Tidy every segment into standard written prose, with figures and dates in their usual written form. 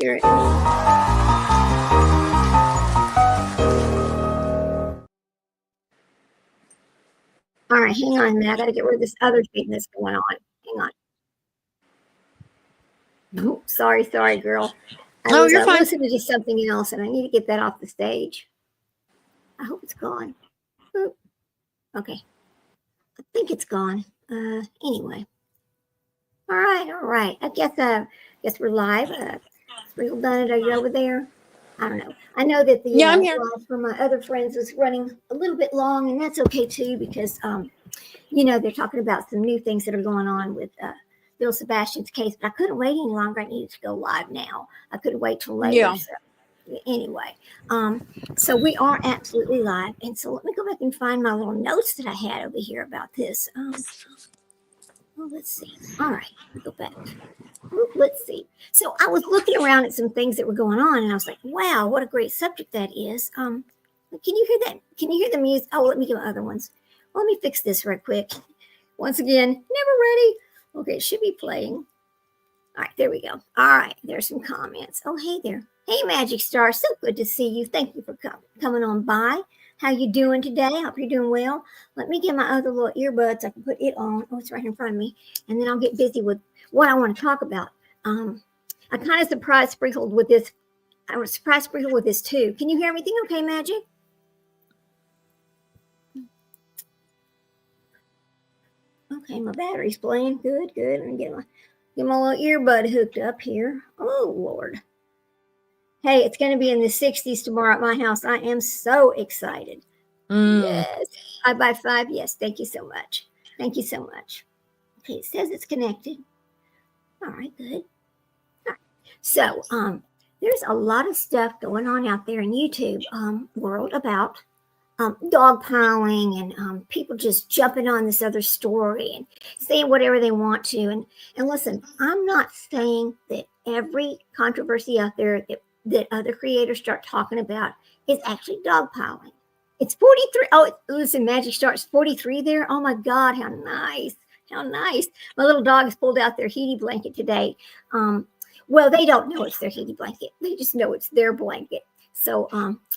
hear it. All right, hang on a minute. I got to get rid of this other thing that's going on. Hang on. Oh, sorry, girl. I was you're fine. listening to something else, and I need to get that off the stage. I hope it's gone. Oop. Okay. I think it's gone. Anyway. All right. I guess we're live. Sprinkle Done, are you over there? I don't know. I know that the I'm here. live from my other friends was running a little bit long, and that's okay too because they're talking about some new things that are going on with Bill Sebastian's case. But I couldn't wait any longer. I needed to go live now. I couldn't wait till later. Yeah. So anyway, so we are absolutely live, and so let me go back and find my little notes that I had over here about this. Well, let's see. All right, let me go back. Let's see. So I was looking around at some things that were going on, and I was like, "Wow, what a great subject that is." Can you hear that? Can you hear the music? Oh, let me get my other ones. Let me fix this right quick. Once again, never ready. Okay, it should be playing. All right, there we go. All right, there's some comments. Oh, hey there. Hey, Magic Star. So good to see you. Thank you for coming on by. How you doing today? I hope you're doing well. Let me get my other little earbuds. I can put it on. Oh, it's right in front of me. And then I'll get busy with what I want to talk about. I kind of surprised Sprinkled with this. I was surprised Sprinkled with this too. Can you hear everything okay, Magic? Okay, my battery's playing. Good. Let me get my little earbud hooked up here. Oh, Lord. Hey, it's going to be in the 60s tomorrow at my house. I am so excited. Yes. 5x5. Yes. Thank you so much. Okay, it says it's connected. All right, good. All right. So, there's a lot of stuff going on out there in YouTube world about dogpiling and people just jumping on this other story and saying whatever they want to. And listen, I'm not saying that every controversy out there that other creators start talking about is actually dogpiling. It's 43. Oh, listen, Magic starts 43 there. Oh my God, how nice. My little dog has pulled out their heaty blanket today. Well, they don't know it's their heaty blanket. They just know it's their blanket. So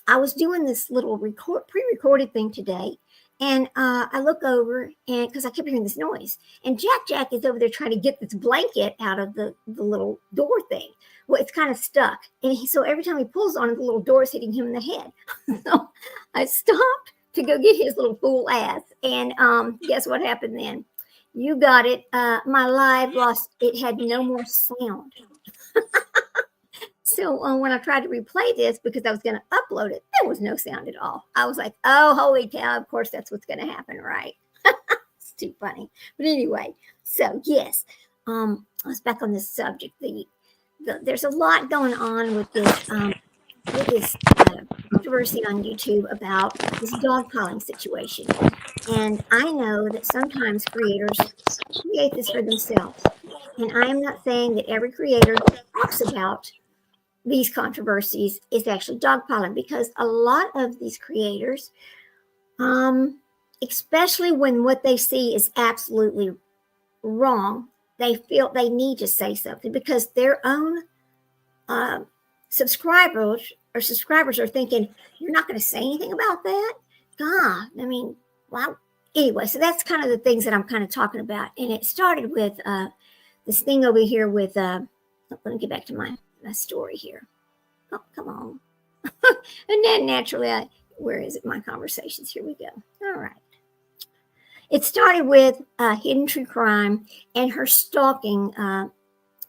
I was doing this little pre-recorded thing today, and I look over, and because I kept hearing this noise, and Jack is over there trying to get this blanket out of the little door thing. Well, it's kind of stuck, and so every time he pulls on it, the little door is hitting him in the head. So I stopped to go get his little fool ass, and guess what happened then? You got it. My live lost. It had no more sound. So when I tried to replay this because I was going to upload it, there was no sound at all. I was like, oh, holy cow. Of course, that's what's going to happen, right? It's too funny. But anyway, so yes, I was back on this subject. There's a lot going on with this controversy on YouTube about this dogpiling situation. And I know that sometimes creators create this for themselves. And I am not saying that every creator talks about these controversies is actually dogpiling, because a lot of these creators, especially when what they see is absolutely wrong, they feel they need to say something because their own subscribers are thinking, you're not going to say anything about that? God, I mean, wow. Anyway, so that's kind of the things that I'm kind of talking about. And it started with this thing over here with, let me get back to my story here. Oh, come on. And then naturally, where is it? My conversations. Here we go. All right. It started with Hidden True Crime and her stalking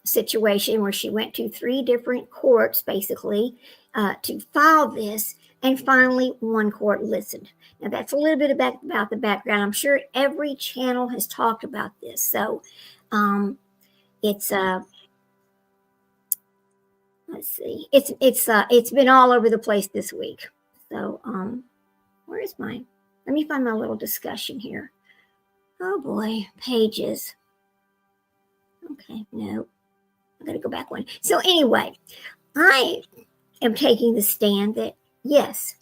situation where she went to 3 different courts, basically, to file this. And finally, one court listened. Now, that's a little bit about the background. I'm sure every channel has talked about this. So it's let's see. It's been all over the place this week. So where is mine? Let me find my little discussion here. Oh boy, pages. Okay, no. I gotta go back one. So anyway, I am taking the stand that yes,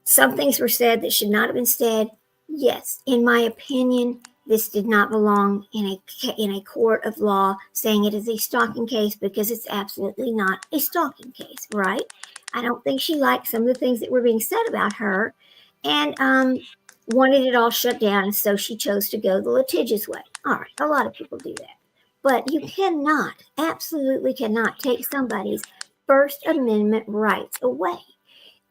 some things were said that should not have been said. Yes, in my opinion, this did not belong in a court of law saying it is a stalking case, because it's absolutely not a stalking case, right? I don't think she liked some of the things that were being said about her, and wanted it all shut down, and so she chose to go the litigious way. All right, a lot of people do that. But you cannot, absolutely cannot, take somebody's First Amendment rights away.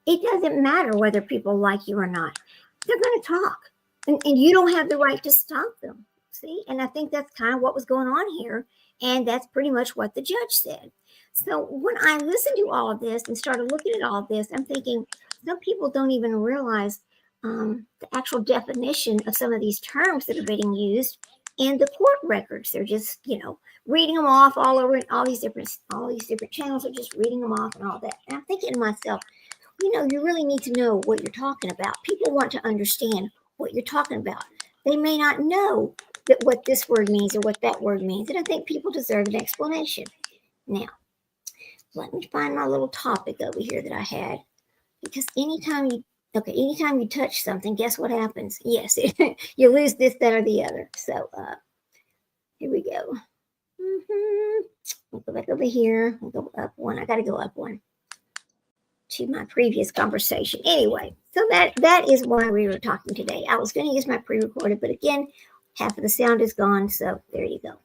It doesn't matter whether people like you or not. They're going to talk. And you don't have the right to stop them. See? And I think that's kind of what was going on here. And that's pretty much what the judge said. So when I listened to all of this and started looking at all of this, I'm thinking some people don't even realize the actual definition of some of these terms that are being used in the court records. They're just, reading them off all over all these different channels are just reading them off and all that. And I'm thinking to myself, you really need to know what you're talking about. People want to understand what you're talking about. They may not know that what this word means or what that word means. And I think people deserve an explanation. Now, let me find my little topic over here that I had. Because anytime you touch something, guess what happens? Yes, you lose this, that, or the other. So here we go. I'll go back over here. I'll go up one. I got to go up one to my previous conversation. Anyway, so that is why we were talking today. I was going to use my pre-recorded, but again, half of the sound is gone. So there you go.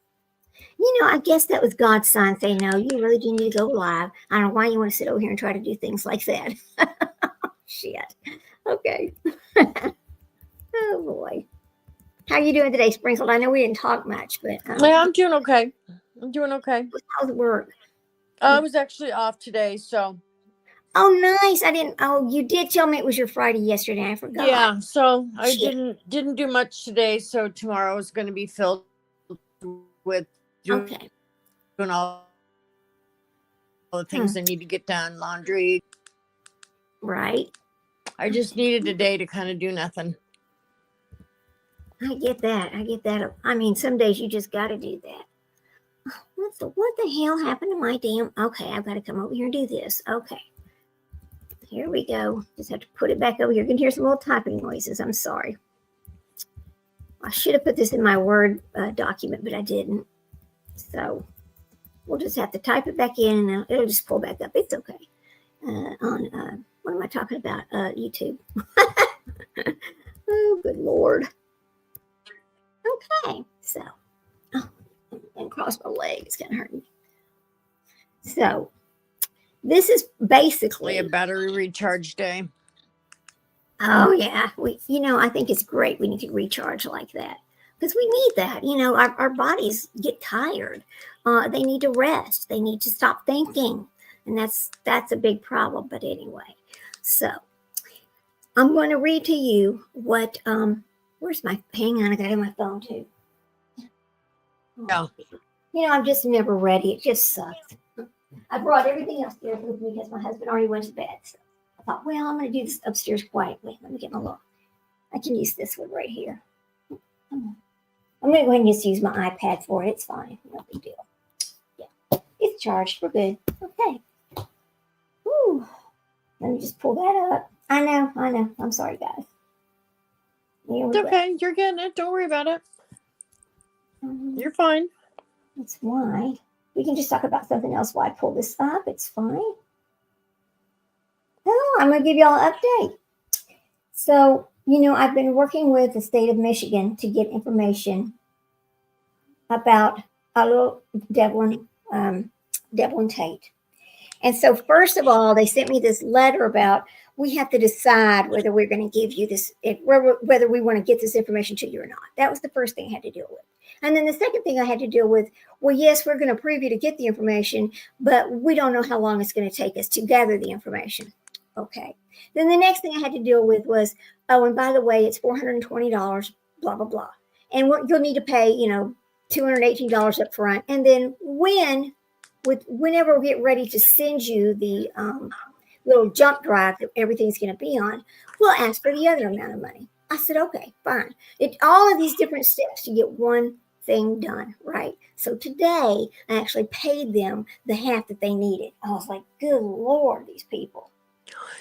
I guess that was God's sign saying, no, you really do need to go live. I don't know why you want to sit over here and try to do things like that. Shit. Okay. Oh boy. How are you doing today, Springfield? I know we didn't talk much, but yeah, I'm doing okay. How's work? I was actually off today, so. Oh, nice. You did tell me it was your Friday yesterday. I forgot. Yeah, so I didn't do much today, so tomorrow is going to be filled with doing all the things I need to get done, laundry. Right. I just needed a day to kind of do nothing. I get that. I mean, some days you just got to do that. What the hell happened to my damn... Okay, I've got to come over here and do this. Okay. Here we go. Just have to put it back over here. You can hear some little typing noises. I'm sorry. I should have put this in my Word document, but I didn't. So we'll just have to type it back in, and it'll just pull back up. It's okay. What am I talking about? YouTube. Oh, good Lord. Okay, so and cross my leg. It's kind of hurting. So this is basically a battery recharge day. Oh yeah, I think it's great. We need to recharge like that because we need that. Our bodies get tired. They need to rest. They need to stop thinking, and that's a big problem. But anyway, so I'm going to read to you what where's my, hang on, I got it on my phone too. Yeah. I'm just never ready. It just sucks. I brought everything upstairs with me because my husband already went to bed. So I thought, well, I'm going to do this upstairs quietly. Let me get my look. I can use this one right here. I'm going to go ahead and just use my iPad for it. It's fine. No big deal. Yeah. It's charged. We're good. Okay. Whew. Let me just pull that up. I know. I'm sorry, guys. It's okay. You're getting it. Don't worry about it. You're fine. That's why. We can just talk about something else while I pull this up. It's fine. Oh, I'm going to give you all an update. So, I've been working with the state of Michigan to get information about a little Devlin Tate. And so, first of all, they sent me this letter about we have to decide whether we're going to give you this, whether we want to get this information to you or not. That was the first thing I had to deal with. And then the second thing I had to deal with, well, yes, we're going to approve you to get the information, but we don't know how long it's going to take us to gather the information. Okay. Then the next thing I had to deal with was, oh, and by the way, it's $420, blah, blah, blah. And you'll need to pay, $218 up front. And then whenever we get ready to send you the little jump drive that everything's going to be on, we'll ask for the other amount of money. I said, okay, fine. All of these different steps to get one thing done, right? So today, I actually paid them the half that they needed. I was like, good Lord, these people.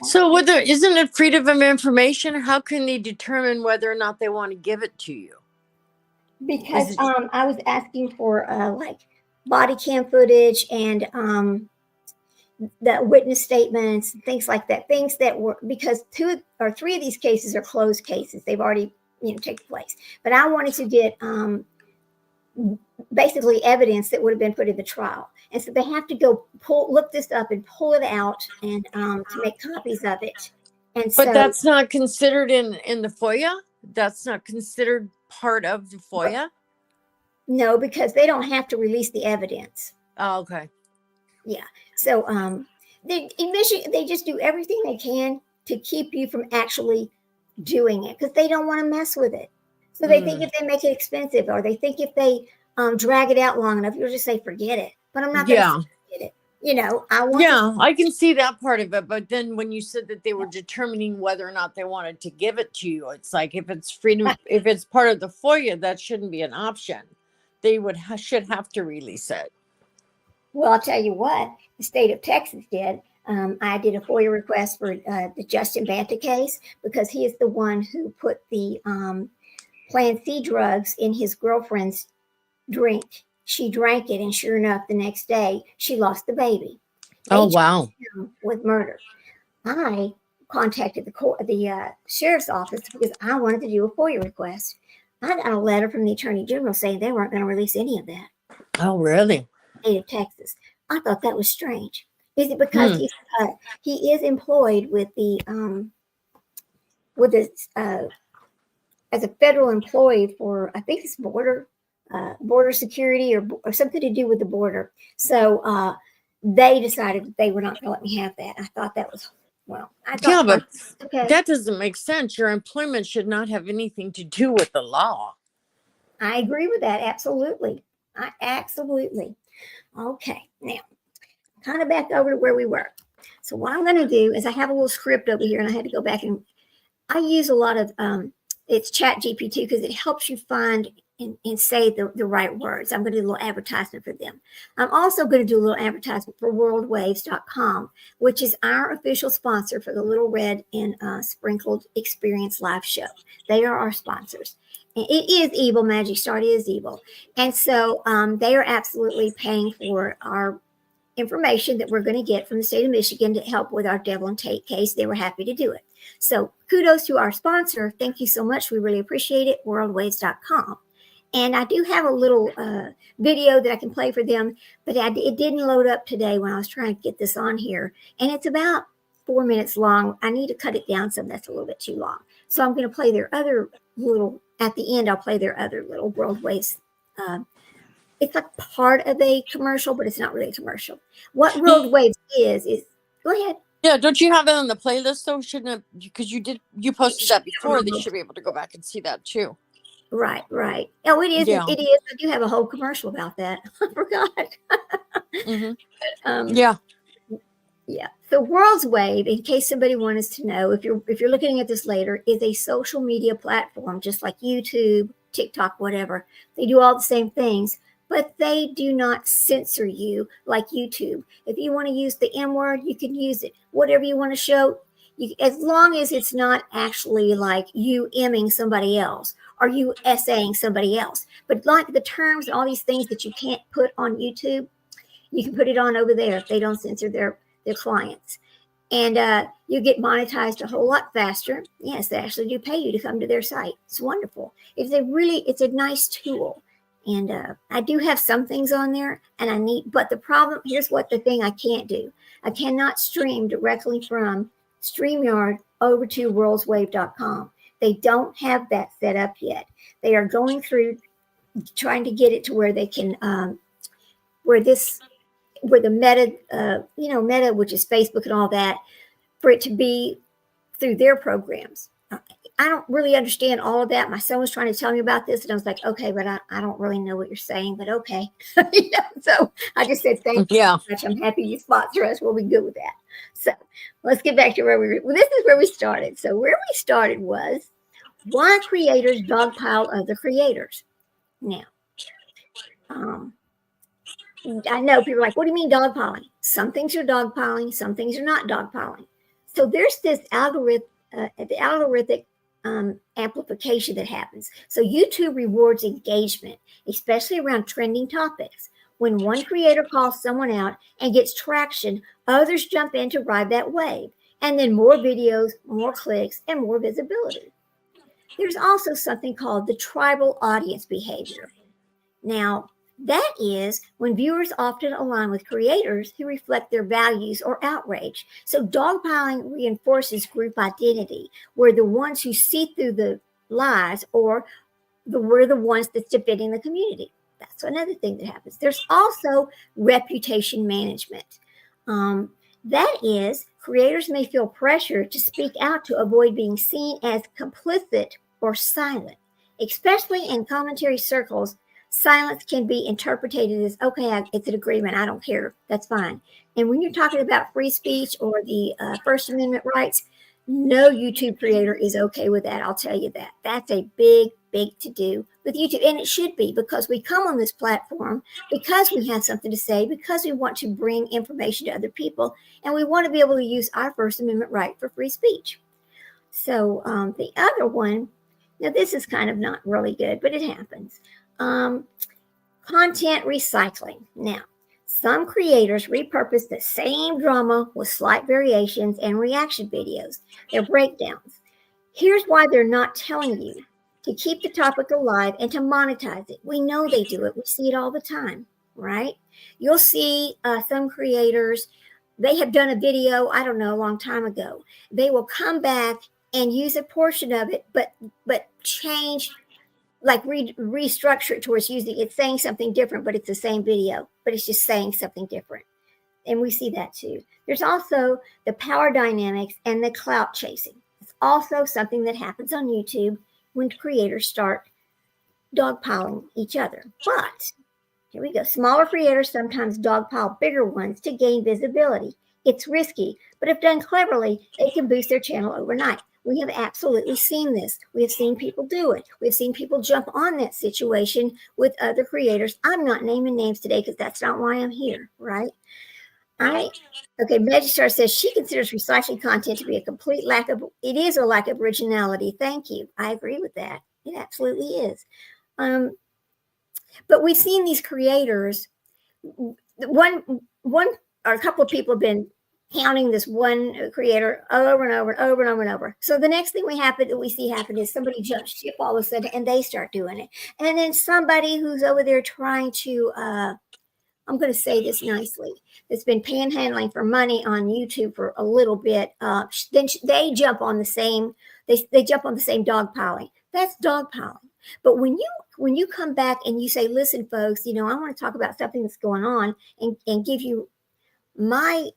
So isn't it freedom of information? How can they determine whether or not they want to give it to you? Because I was asking for like body cam footage and the witness statements, things like that. Things that were, because 2 or 3 of these cases are closed cases. They've already, taken place. But I wanted to get basically evidence that would have been put in the trial. And so they have to go look this up and pull it out and to make copies of it. And but that's not considered in the FOIA? That's not considered part of the FOIA? No, because they don't have to release the evidence. Oh, okay. Yeah. So in Michigan, they just do everything they can to keep you from actually doing it because they don't want to mess with it. So they think if they make it expensive, or they think if they drag it out long enough, you'll just say, forget it. But I'm not going to forget it. I can see that part of it. But then when you said that they were determining whether or not they wanted to give it to you, it's like, if it's freedom, if it's part of the FOIA, that shouldn't be an option. They should have to release it. Well, I'll tell you what, the state of Texas did. I did a FOIA request for the Justin Banta case because he is the one who put the Plan C drugs in his girlfriend's drink. She drank it, and sure enough, the next day she lost the baby. Oh, wow! With murder. I contacted the sheriff's office because I wanted to do a FOIA request. I got a letter from the attorney general saying they weren't going to release any of that. Oh, really? State of Texas. I thought that was strange. Is it because he is employed with the as a federal employee for, I think it's border security or something to do with the border. So they decided that they were not going to let me have that. I thought that was, but that doesn't make sense. Your employment should not have anything to do with the law. I agree with that. Absolutely. Absolutely. Okay. Now, kind of back over to where we were. So what I'm going to do is I have a little script over here, and I had to go back, and I use a lot of it's Chat GPT because it helps you find and say the right words. I'm going to do a little advertisement for them. I'm also going to do a little advertisement for worldwaves.com, which is our official sponsor for the Little Red and Sprinkled Experience live show. They are our sponsors. And it is evil. Magic Start is evil. And so they are absolutely paying for our information that we're going to get from the state of Michigan to help with our Devil and Tate case. They were happy to do it. So kudos to our sponsor. Thank you so much. We really appreciate it. Worldwaves.com. And I do have a little video that I can play for them, but it didn't load up today when I was trying to get this on here. And it's about 4 minutes long. I need to cut it down some. That's a little bit too long. So I'm going to play their other little, at the end, I'll play their other little World Waves. It's like part of a commercial, but it's not really a commercial. What World Waves is, go ahead. Yeah, don't you have it on the playlist though? Shouldn't have, because you posted that before. They should be able to go back and see that too. Right. Oh, it is. Yeah. It is. I do have a whole commercial about that. I forgot. Yeah. So World's Wave, in case somebody wants to know, if you're looking at this later, is a social media platform just like YouTube, TikTok, whatever. They do all the same things, but they do not censor you like YouTube. If you want to use the M word, you can use it. Whatever you want to show, as long as it's not actually like you emming somebody else or you essaying somebody else. But like the terms and all these things that you can't put on YouTube, you can put it on over there if they don't censor their clients. And you get monetized a whole lot faster. Yes, they actually do pay you to come to their site. It's wonderful. It's a nice tool. And I do have some things on there, but the problem, here's what the thing I can't do. I cannot stream directly from StreamYard over to worldswave.com. They don't have that set up yet. They are going through trying to get it to where they can, where the Meta, which is Facebook and all that, for it to be through their programs. I don't really understand all of that. My son was trying to tell me about this, and I was like, okay, but I don't really know what you're saying, but okay. So I just said, thank you so much. I'm happy you sponsor us. We'll be good with that. So let's get back to where this is where we started. So where we started was, why creators dogpile other creators? Now, I know people are like, what do you mean dogpiling? Some things are dogpiling, some things are not dogpiling. So there's this algorithmic amplification that happens. So YouTube rewards engagement, especially around trending topics. When one creator calls someone out and gets traction, others jump in to ride that wave. And then more videos, more clicks, and more visibility. There's also something called the tribal audience behavior. Now, that is when viewers often align with creators who reflect their values or outrage. So dogpiling reinforces group identity, where the ones who see through the lies we're the ones that's defending the community. That's another thing that happens. There's also reputation management. That is, creators may feel pressure to speak out to avoid being seen as complicit or silent, especially in commentary circles. Silence can be interpreted as, okay, it's an agreement. I don't care. That's fine. And when you're talking about free speech or the First Amendment rights, no YouTube creator is okay with that. I'll tell you that. That's a big to do with YouTube. And it should be, because we come on this platform because we have something to say, because we want to bring information to other people, and we want to be able to use our First Amendment right for free speech. So the other one, now this is kind of not really good, but it happens. Content recycling. Now, some creators repurpose the same drama with slight variations and reaction videos. They're breakdowns. Here's why they're not telling you: to keep the topic alive and to monetize it. We know they do it. We see it all the time, right? You'll see some creators, they have done a video, I don't know, a long time ago. They will come back and use a portion of it, but change, like restructure it towards using it's saying something different, but it's the same video, but it's just saying something different. And we see that too. There's also the power dynamics and the clout chasing. It's also something that happens on YouTube when creators start dogpiling each other. But here we go. Smaller creators sometimes dogpile bigger ones to gain visibility. It's risky, but if done cleverly, it can boost their channel overnight. We have absolutely seen this. We have seen people do it. We've seen people jump on that situation with other creators. I'm not naming names today because that's not why I'm here, right? Okay, Megistar says she considers recycling content to be a complete lack of originality. Thank you. I agree with that. It absolutely is. But we've seen these creators, one or a couple of people have been counting this one creator over and over and over and over and over. So the next thing we see happen is somebody jumps ship all of a sudden and they start doing it. And then somebody who's over there trying to, I'm going to say this nicely, that's been panhandling for money on YouTube for a little bit, then they jump on the same, they jump on the same dogpiling. That's dogpiling. But when you come back and you say, listen, folks, I want to talk about something that's going on and give you my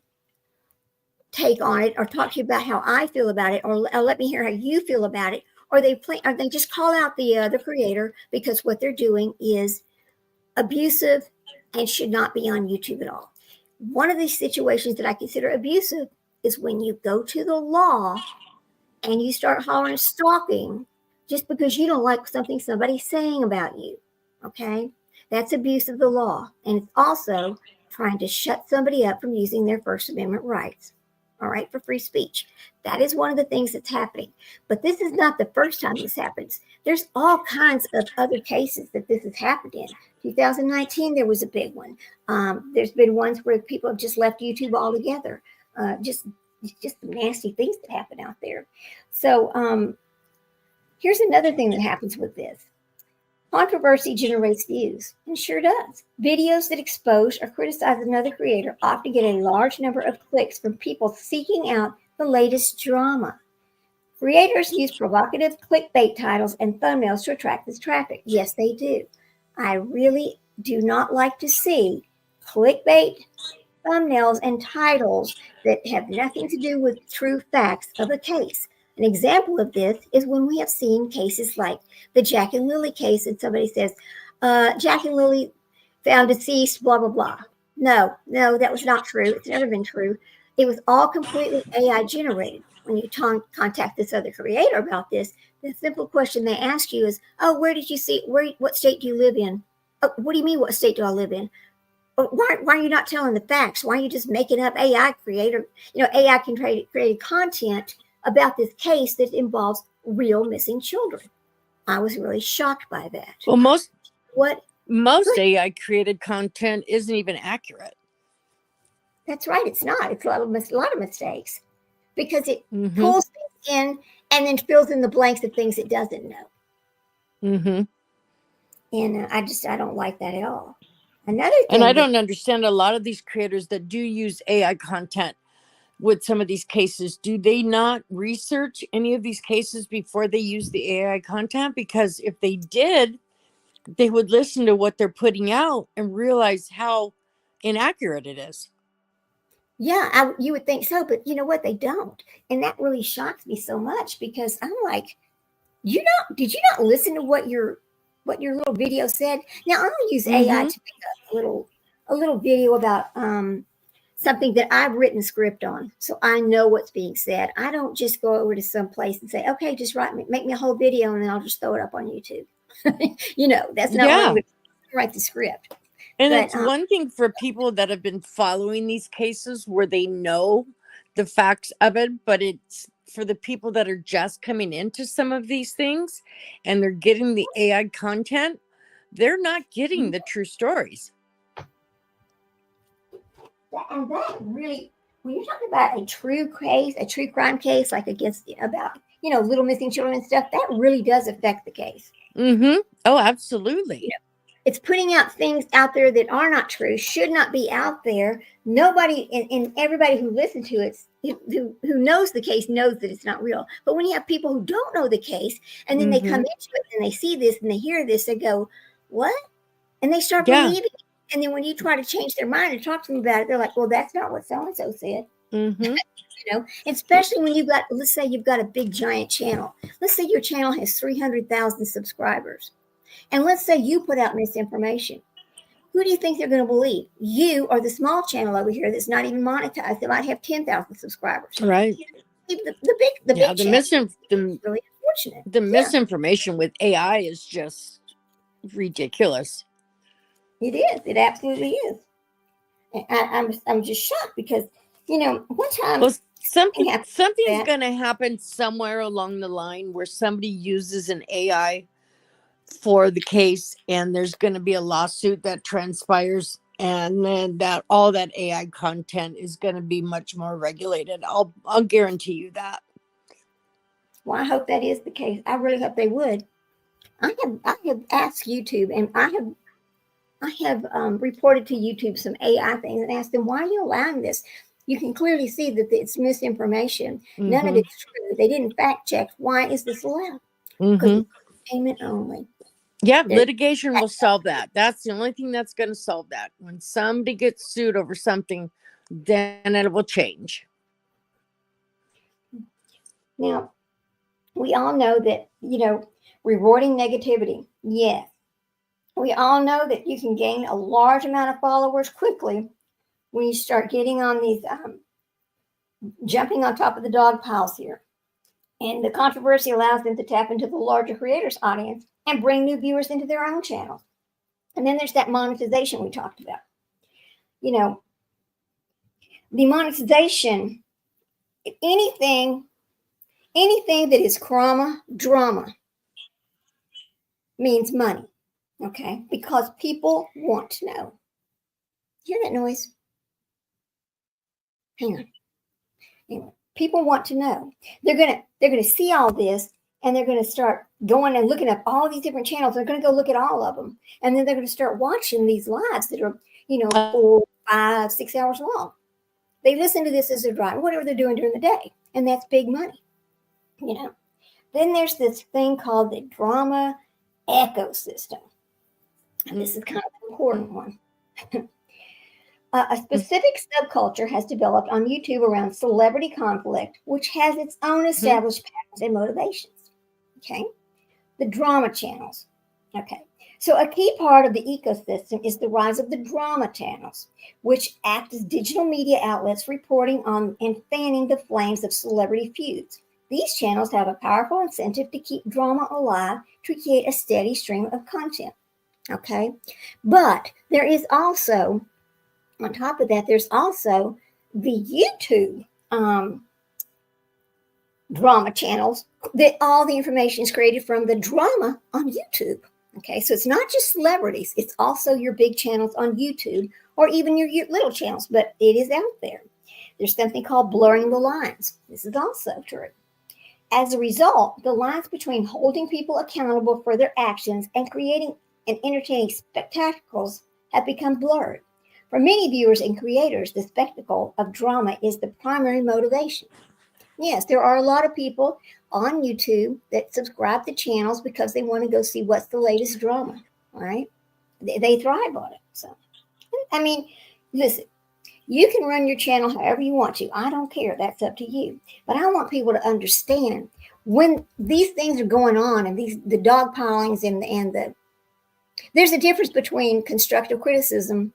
take on it, or talk to you about how I feel about it, or let me hear how you feel about it, or they just call out the creator because what they're doing is abusive and should not be on YouTube at all. One of these situations that I consider abusive is when you go to the law and you start hollering stalking just because you don't like something somebody's saying about you. Okay? That's abuse of the law. And it's also trying to shut somebody up from using their First Amendment rights. All right, for free speech. That is one of the things that's happening. But this is not the first time this happens. There's all kinds of other cases that this has happened in. 2019, there was a big one. There's been ones where people have just left YouTube altogether. Just nasty things that happen out there. So here's another thing that happens with this. Controversy generates views, and sure does. Videos that expose or criticize another creator often get a large number of clicks from people seeking out the latest drama. Creators use provocative clickbait titles and thumbnails to attract this traffic. Yes, they do. I really do not like to see clickbait thumbnails and titles that have nothing to do with true facts of a case. An example of this is when we have seen cases like the Jack and Lily case, and somebody says, Jack and Lily found deceased, blah, blah, blah. No, that was not true. It's never been true. It was all completely AI generated. When you contact this other creator about this, the simple question they ask you is, oh, where did you see, what state do you live in? Oh, what do you mean, what state do I live in? Why are you not telling the facts? Why are you just making up AI creator? AI can create content about this case that involves real missing children. I was really shocked by that. Well, most What? AI created content isn't even accurate. That's right. It's not. It's a lot of mistakes because it pulls things in and then fills in the blanks of things it doesn't know. Mm-hmm. And I don't like that at all. Another thing, and I don't understand a lot of these creators that do use AI content with some of these cases. Do they not research any of these cases before they use the AI content? Because if they did, they would listen to what they're putting out and realize how inaccurate it is. Yeah, you would think so, but you know what? They don't. And that really shocks me so much because I'm like, did you not listen to what your little video said? Now I'm gonna use AI to make a little video about something that I've written script on, so I know what's being said. I don't just go over to some place and say, okay, just make me a whole video and then I'll just throw it up on YouTube. That's not what I would write the script. And it's one thing for people that have been following these cases where they know the facts of it, but it's for the people that are just coming into some of these things and they're getting the AI content, they're not getting the true stories. And that really, when you're talking about a true crime case, like about little missing children and stuff, that really does affect the case. Mm-hmm. Oh, absolutely. It's putting out things out there that are not true, should not be out there. Nobody and everybody who listens to it, who knows the case, knows that it's not real. But when you have people who don't know the case, and then they come into it and they see this and they hear this, they go, "What?" And they start believing it. And then when you try to change their mind and talk to them about it, they're like, "Well, that's not what so-and-so said." Especially when let's say you've got a big giant channel. Let's say your channel has 300,000 subscribers. And let's say you put out misinformation. Who do you think they're going to believe? You or the small channel over here that's not even monetized that might have 10,000 subscribers. Right. The big channel is really unfortunate. The misinformation with AI is just ridiculous. It is. It absolutely is. And I'm just shocked because one time something's going to happen somewhere along the line where somebody uses an AI for the case and there's going to be a lawsuit that transpires, and then all that AI content is going to be much more regulated. I'll guarantee you that. Well, I hope that is the case. I really hope they would. I have asked YouTube, and I have reported to YouTube some AI things and asked them, why are you allowing this? You can clearly see that it's misinformation. None of it's true. They didn't fact check. Why is this allowed? Because it's payment only. Yeah, litigation will solve that. That's the only thing that's going to solve that. When somebody gets sued over something, then it will change. Now, we all know that, rewarding negativity. Yes. We all know that you can gain a large amount of followers quickly when you start getting on these, jumping on top of the dog piles here. And the controversy allows them to tap into the larger creators' audience and bring new viewers into their own channels. And then there's that monetization we talked about. The monetization, anything that is drama means money, okay? Because people want to know. Hear that noise? Hang on. Anyway, people want to know. They're gonna see all this, and they're gonna start going and looking up all these different channels. They're gonna go look at all of them, and then they're gonna start watching these lives that are 4, 5, 6 hours long. They listen to this as they're driving, whatever they're doing during the day, and that's big money. Then there's this thing called the drama ecosystem. And this is kind of an important one. A specific subculture has developed on YouTube around celebrity conflict, which has its own established patterns and motivations. Okay. The drama channels. Okay. So a key part of the ecosystem is the rise of the drama channels, which act as digital media outlets reporting on and fanning the flames of celebrity feuds. These channels have a powerful incentive to keep drama alive to create a steady stream of content. Okay. But there is also, on top of that, there's also the YouTube drama channels that all the information is created from the drama on YouTube. Okay, so it's not just celebrities, it's also your big channels on YouTube or even your little channels, but it is out there. There's something called blurring the lines. This is also true. As a result, the lines between holding people accountable for their actions and creating and entertaining spectacles have become blurred. For many viewers and creators, the spectacle of drama is the primary motivation. Yes, there are a lot of people on YouTube that subscribe to channels because they want to go see what's the latest drama, all right? They thrive on it. So, I mean, listen, you can run your channel however you want to. I don't care. That's up to you. But I want people to understand when these things are going on and the dogpilings and the there's a difference between constructive criticism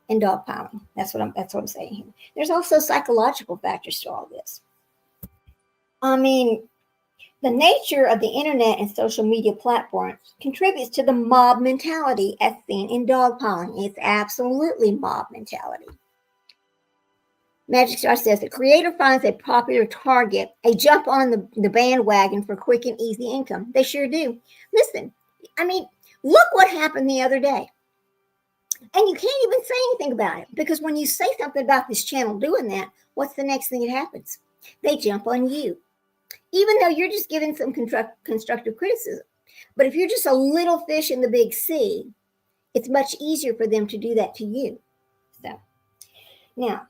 and dogpiling. That's what I'm saying here. There's also psychological factors to all this. I mean, the nature of the internet and social media platforms contributes to the mob mentality as seen in dogpiling. It's absolutely mob mentality. Magic Star says the creator finds a popular target, a jump on the bandwagon for quick and easy income. They sure do. Listen, I mean, look what happened the other day. And you can't even say anything about it because when you say something about this channel doing that, what's the next thing that happens? They jump on you. Even though you're just giving some constructive criticism. But if you're just a little fish in the big sea, it's much easier for them to do that to you. So, now,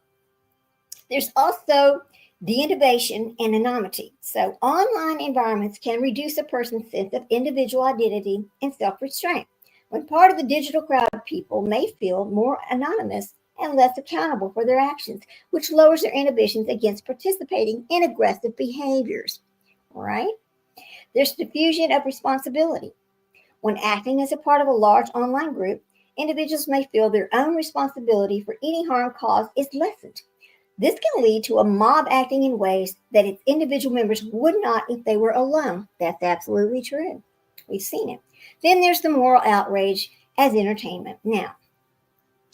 there's also de-innovation and anonymity. So, online environments can reduce a person's sense of individual identity and self-restraint. When part of the digital crowd, people may feel more anonymous and less accountable for their actions, which lowers their inhibitions against participating in aggressive behaviors. All right? There's diffusion of responsibility. When acting as a part of a large online group, individuals may feel their own responsibility for any harm caused is lessened. This can lead to a mob acting in ways that its individual members would not if they were alone. That's absolutely true. We've seen it. Then there's the moral outrage as entertainment. Now,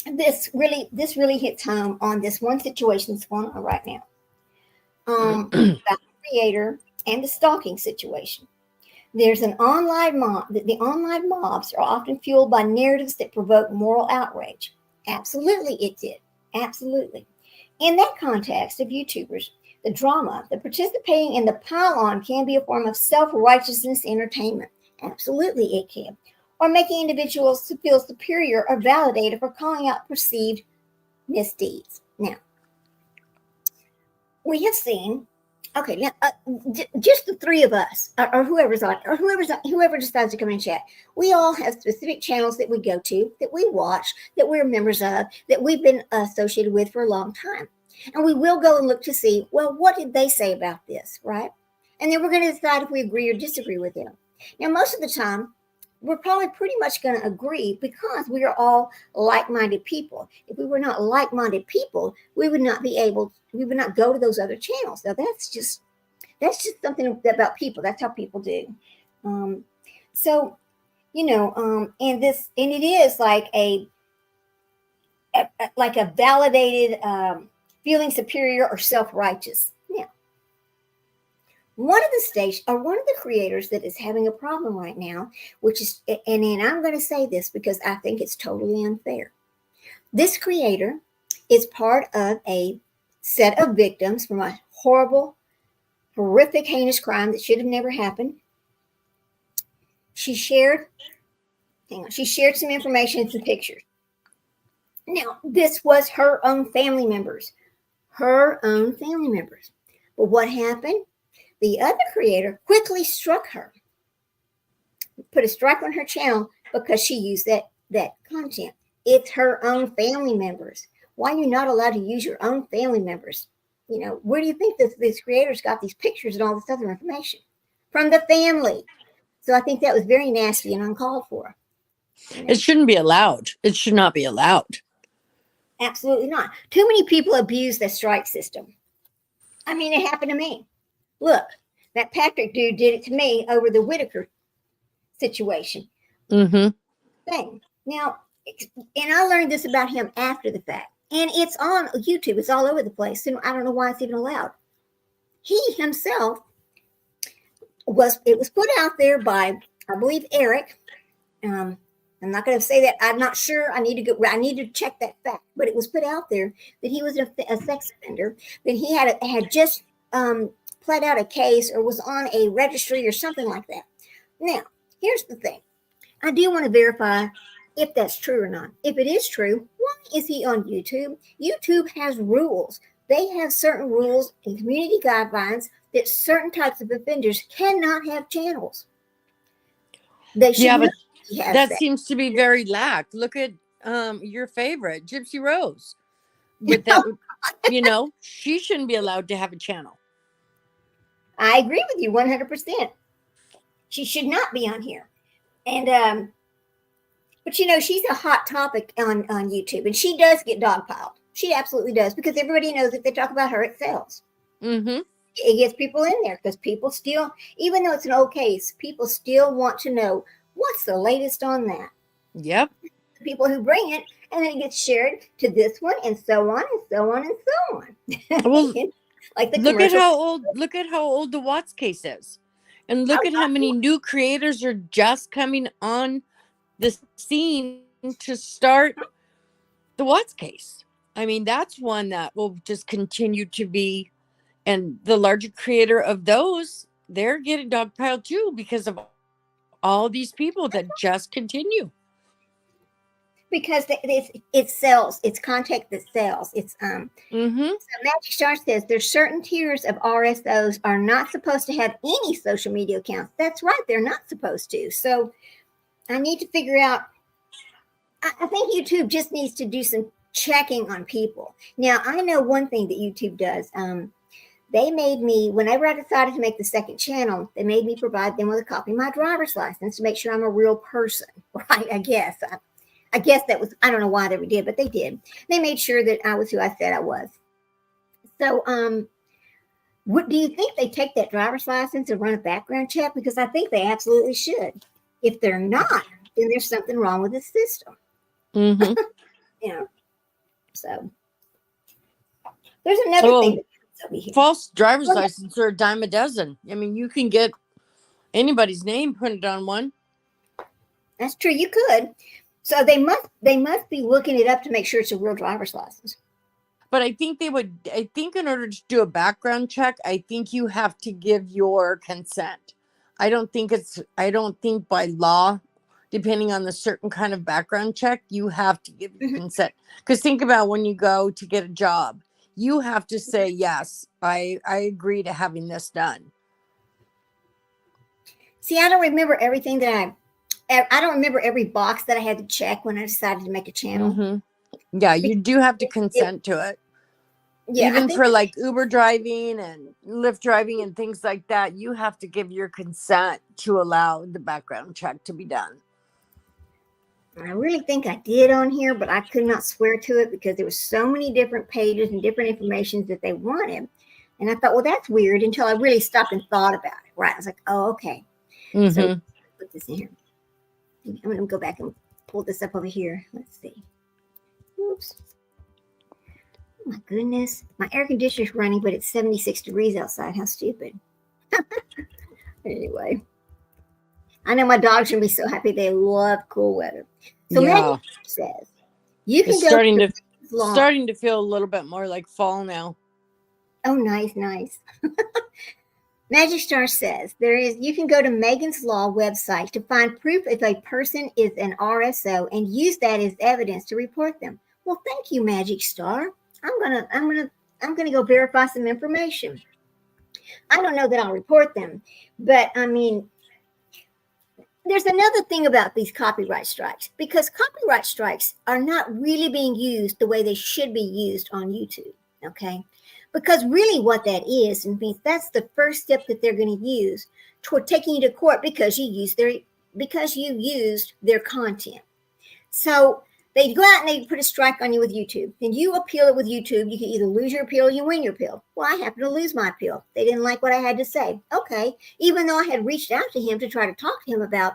this really hits home on this one situation that's going on right now. About the creator and the stalking situation. There's an online mob. The online mobs are often fueled by narratives that provoke moral outrage. Absolutely, it did. Absolutely. In that context of YouTubers, the drama, the participating in the pile-on can be a form of self-righteousness entertainment. Absolutely, it can. Or making individuals feel superior or validated for calling out perceived misdeeds. Now, we have seen, okay, now just the three of us, or whoever decides to come in and chat, we all have specific channels that we go to, that we watch, that we're members of, that we've been associated with for a long time. And we will go and look to see, well, what did they say about this, right? And then we're going to decide if we agree or disagree with them. Now, most of the time, we're probably pretty much going to agree because we are all like-minded people. If we were not like-minded people, we would not go to those other channels. Now, that's just something about people. That's how people do. So, and it is like a validated feeling superior or self-righteous. Now, one of the creators that is having a problem right now, which is, and I'm going to say this because I think it's totally unfair. This creator is part of a set of victims from a horrible, horrific, heinous crime that should have never happened. She shared some information and some pictures. Now, this was her own family members. But what happened? The other creator quickly struck her, put a strike on her channel because she used that content. It's her own family members. Why are you not allowed to use your own family members? Where do you think these creators got these pictures and all this other information? From the family. So I think that was very nasty and uncalled for. It shouldn't be allowed. It should not be allowed. Absolutely not. Too many people abuse the strike system. I mean, it happened to me. Look, that Patrick dude did it to me over the Whitaker situation. Mm-hmm. Thing. Now, and I learned this about him after the fact. And it's on YouTube. It's all over the place. So I don't know why it's even allowed. He himself it was put out there by, I believe, Eric. I'm not going to say that. I'm not sure. I need to check that fact. But it was put out there that he was a sex offender. That he had just pled out a case or was on a registry or something like that. Now, here's the thing. I do want to verify if that's true or not. If it is true, why is he on YouTube? YouTube has rules. They have certain rules and community guidelines that certain types of offenders cannot have channels. They should but that seems to be very lax. Look at your favorite, Gypsy Rose. With that, she shouldn't be allowed to have a channel. I agree with you 100%. She should not be on here. And but she's a hot topic on YouTube, and she does get dogpiled. She absolutely does, because everybody knows if they talk about her, it sells. Mm-hmm. It gets people in there because people still, even though it's an old case, people still want to know what's the latest on that. Yep. People who bring it, and then it gets shared to this one, and so on and so on and so on. Well, like the look at how old the Watts case is, and look at how many new creators are just coming on the scene to start the Watts case. I mean, that's one that will just continue to be, and the larger creator of those, they're getting dogpiled too because of all these people that just continue. Because it sells. It's content that sells. It's So Magic Star says there's certain tiers of RSOs are not supposed to have any social media accounts. That's right, they're not supposed to. So I need to figure out. I think YouTube just needs to do some checking on people. Now, I know one thing that YouTube does. They made me, whenever I decided to make the second channel, they made me provide them with a copy of my driver's license to make sure I'm a real person, right? I guess that was, I don't know why they did, but they did. They made sure that I was who I said I was. So, what do you think they take that driver's license and run a background check? Because I think they absolutely should. If they're not, then there's something wrong with the system. Mm-hmm. So there's another thing. False driver's license are a dime a dozen. I mean, you can get anybody's name printed on one. That's true. You could. So they must be looking it up to make sure it's a real driver's license. But I think in order to do a background check, I think you have to give your consent. I don't think by law, depending on the certain kind of background check, you have to give your consent. Because think about when you go to get a job, you have to say, yes, I agree to having this done. See, I don't remember everything that I don't remember every box that I had to check when I decided to make a channel. Mm-hmm. Yeah, you do have to consent to it. Yeah, even for like Uber driving and Lyft driving and things like that, you have to give your consent to allow the background check to be done. I really think I did on here, but I could not swear to it because there were so many different pages and different information that they wanted. And I thought, well, that's weird, until I really stopped and thought about it. Right. I was like, oh, okay. Mm-hmm. So put this in here. I'm going to go back and pull this up over here. Let's see. Oops. Oh my goodness. My air conditioner's running, but it's 76 degrees outside. How stupid. Anyway. I know my dogs are going to be so happy. They love cool weather. So Maggie says, you can go starting to feel a little bit more like fall now. Oh, nice. Magic Star says you can go to Megan's Law website to find proof if a person is an RSO and use that as evidence to report them. Well, thank you, Magic Star. I'm gonna go verify some information. I don't know that I'll report them, but I mean, there's another thing about these copyright strikes, because copyright strikes are not really being used the way they should be used on YouTube. Okay. Because really what that is, and that's the first step that they're going to use toward taking you to court because you used their content. So they go out and they put a strike on you with YouTube. Then you appeal it with YouTube. You can either lose your appeal or you win your appeal. Well, I happen to lose my appeal. They didn't like what I had to say. Okay. Even though I had reached out to him to try to talk to him about,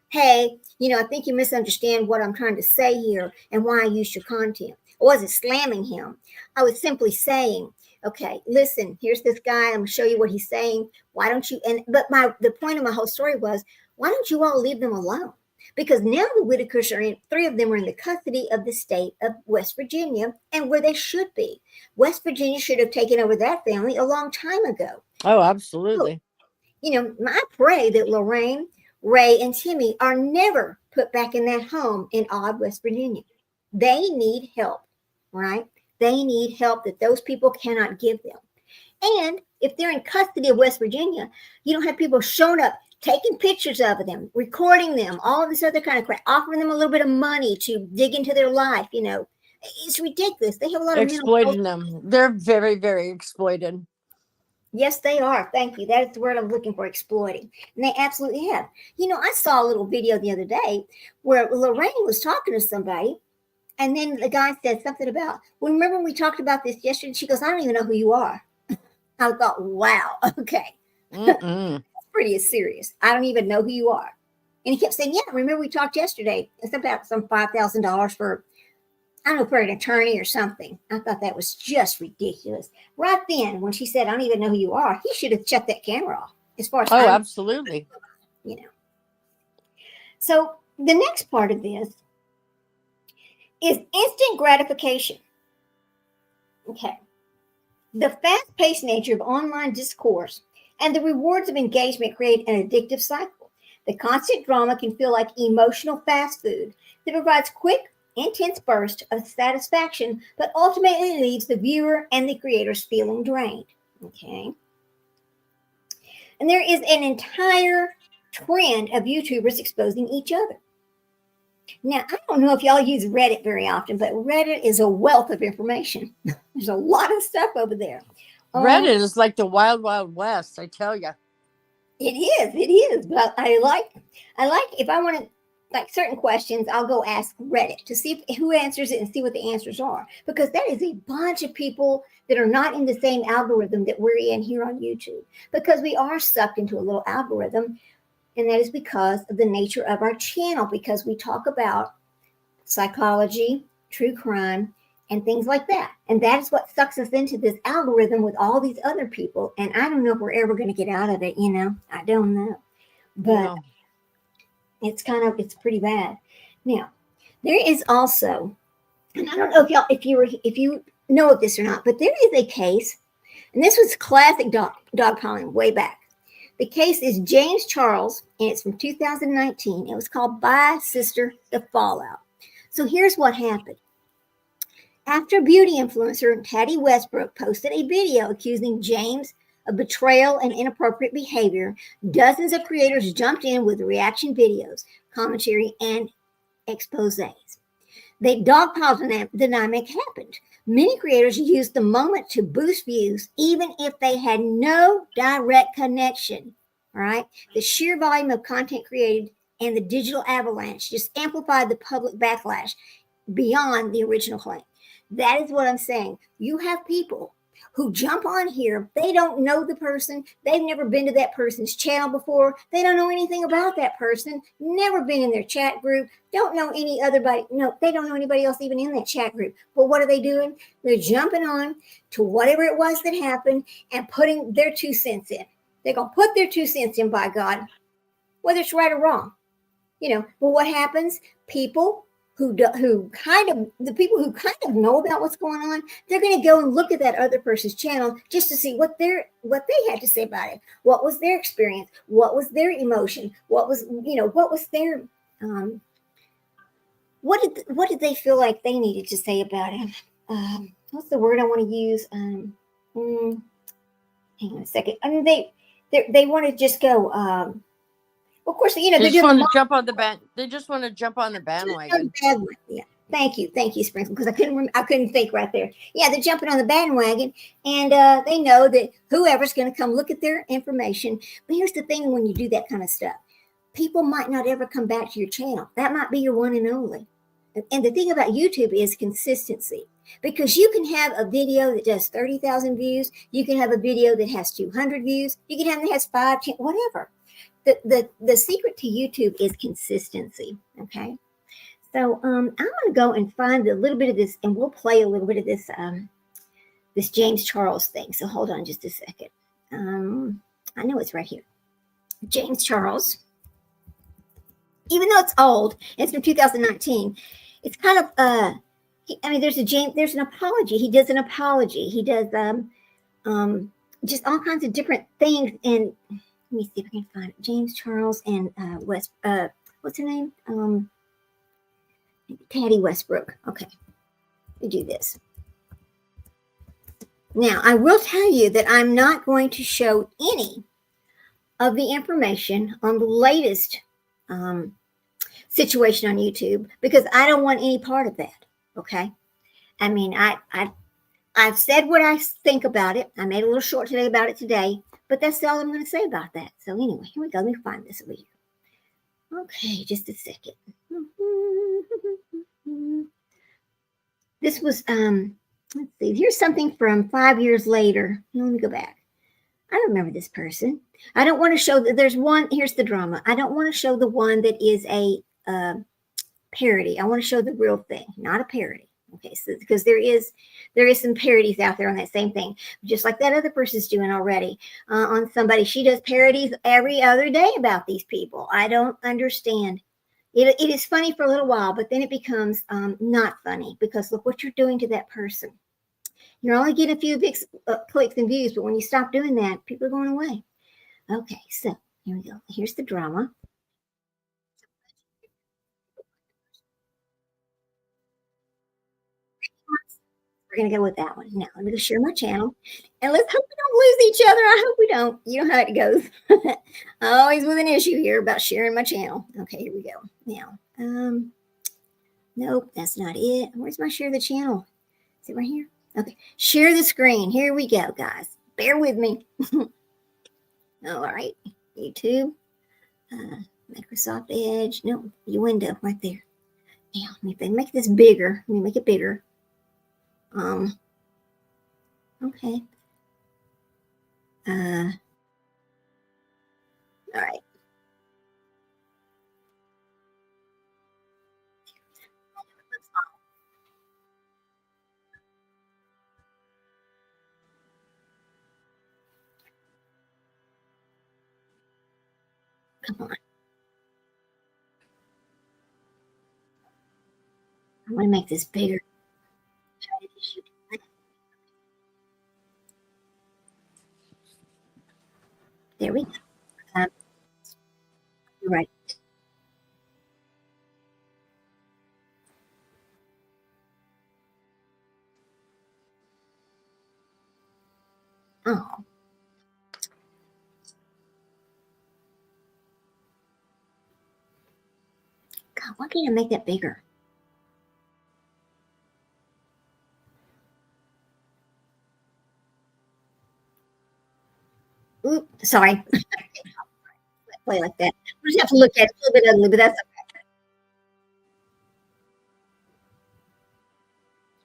hey, I think you misunderstand what I'm trying to say here and why I used your content. I wasn't slamming him. I was simply saying Okay, listen, here's this guy. I'm going to show you what he's saying. Why don't you? The point of my whole story was, why don't you all leave them alone? Because now the Whitakers are in, 3 of them are in the custody of the state of West Virginia, and where they should be. West Virginia should have taken over that family a long time ago. Oh, absolutely. So, I pray that Lorraine, Ray, and Timmy are never put back in that home in odd West Virginia. They need help, right? They need help that those people cannot give them. And if they're in custody of West Virginia, you don't have people showing up, taking pictures of them, recording them, all of this other kind of crap, offering them a little bit of money to dig into their life. It's ridiculous. They have a lot of exploiting them. They're very, very exploited. Yes, they are. Thank you. That is the word I'm looking for, exploiting. And they absolutely have. I saw a little video the other day where Lorraine was talking to somebody, and then the guy said something about, well, remember when we talked about this yesterday? She goes, I don't even know who you are. I thought, wow, okay. That's pretty serious. I don't even know who you are. And he kept saying, yeah, remember we talked yesterday. It's about some $5,000 for, I don't know, for an attorney or something. I thought that was just ridiculous. Right then, when she said, I don't even know who you are, he should have shut that camera off. As far as absolutely. So the next part of this is instant gratification. Okay. The fast-paced nature of online discourse and the rewards of engagement create an addictive cycle. The constant drama can feel like emotional fast food that provides quick, intense bursts of satisfaction, but ultimately leaves the viewer and the creators feeling drained. Okay. And there is an entire trend of YouTubers exposing each other. Now, I don't know if y'all use Reddit very often, but Reddit is a wealth of information. There's a lot of stuff over there. Reddit is like the wild, wild west, I tell you. It is. But I like if I want to, like certain questions, I'll go ask Reddit to see who answers it and see what the answers are. Because that is a bunch of people that are not in the same algorithm that we're in here on YouTube. Because we are sucked into a little algorithm. And that is because of the nature of our channel, because we talk about psychology, true crime, and things like that. And that is what sucks us into this algorithm with all these other people. And I don't know if we're ever going to get out of it, I don't know. But it's pretty bad. Now, there is also, and I don't know if you know of this or not, but there is a case, and this was classic dogpiling way back. The case is James Charles, and it's from 2019. It was called Bye Sister, The Fallout. So here's what happened. After beauty influencer Patty Westbrook posted a video accusing James of betrayal and inappropriate behavior, dozens of creators jumped in with reaction videos, commentary, and exposés. The dogpile dynamic happened. Many creators used the moment to boost views, even if they had no direct connection. All right. The sheer volume of content created and the digital avalanche just amplified the public backlash beyond the original claim. That is what I'm saying. You have people who jump on here. They don't know the person. They've never been to that person's channel before. They don't know anything about that person. Never been in their chat group. Don't know they don't know anybody else even in that chat group. But what are they doing? They're jumping on to whatever it was that happened and putting their 2 cents in. They're going to put their 2 cents in, by God, whether it's right or wrong. But what happens? People who kind of know about what's going on, they're going to go and look at that other person's channel just to see what they had to say about it. What was their experience? What was their emotion? What was their what did they feel like they needed to say about it? What's the word I want to use? Hang on a second. I mean, they want to just go. Of course, they just want to jump on the band. They just want to jump on the bandwagon. Yeah. Thank you, Sprinkle, because I couldn't think right there. Yeah, they're jumping on the bandwagon, and they know that whoever's going to come look at their information. But here's the thing: when you do that kind of stuff, people might not ever come back to your channel. That might be your one and only. And the thing about YouTube is consistency, because you can have a video that does 30,000 views. You can have a video that has 200 views. You can have that has 5, 10, whatever. The secret to YouTube is consistency. Okay. So I'm going to go and find a little bit of this, and we'll play a little bit of this this James Charles thing. So hold on just a second. I know it's right here. James Charles, even though it's old, it's from 2019. It's kind of there's an apology. He does an apology. He does just all kinds of different things. And let me see if I can find it. James Charles and what's her name? Patty Westbrook. Okay, we do this. Now, I will tell you that I'm not going to show any of the information on the latest situation on YouTube because I don't want any part of that. Okay. I mean, I've said what I think about it. I made a little short today about it today, but that's all I'm going to say about that. So anyway, here we go. Let me find this over here. Okay, just a second. This was let's see. Here's something from 5 years later. Let me go back. I don't remember this person. I don't want to show that there's one. Here's the drama. I don't want to show the one that is a parody. I want to show the real thing, not a parody. Okay, so because there is some parodies out there on that same thing, just like that other person's doing already on somebody. She does parodies every other day about these people. I don't understand. It is funny for a little while, but then it becomes not funny because look what you're doing to that person. You're only getting a few big clicks and views, but when you stop doing that, people are going away. Okay, so here we go. Here's the drama. We're going to go with that one. Now, let me go share my channel. And let's hope we don't lose each other. I hope we don't. You know how it goes. Always with an issue here about sharing my channel. Okay, here we go. Now, nope, that's not it. Where's my share the channel? Is it right here? Okay, share the screen. Here we go, guys. Bear with me. All right, YouTube, Microsoft Edge. No, the window right there. Now, let me make this bigger. Let me make it bigger. Okay. All right. Come on. I want to make this bigger. There we go. Right. Oh. God, why can't I make that bigger? Oop, sorry. Play like that. We just have to look at it. It's a little bit ugly, but that's okay.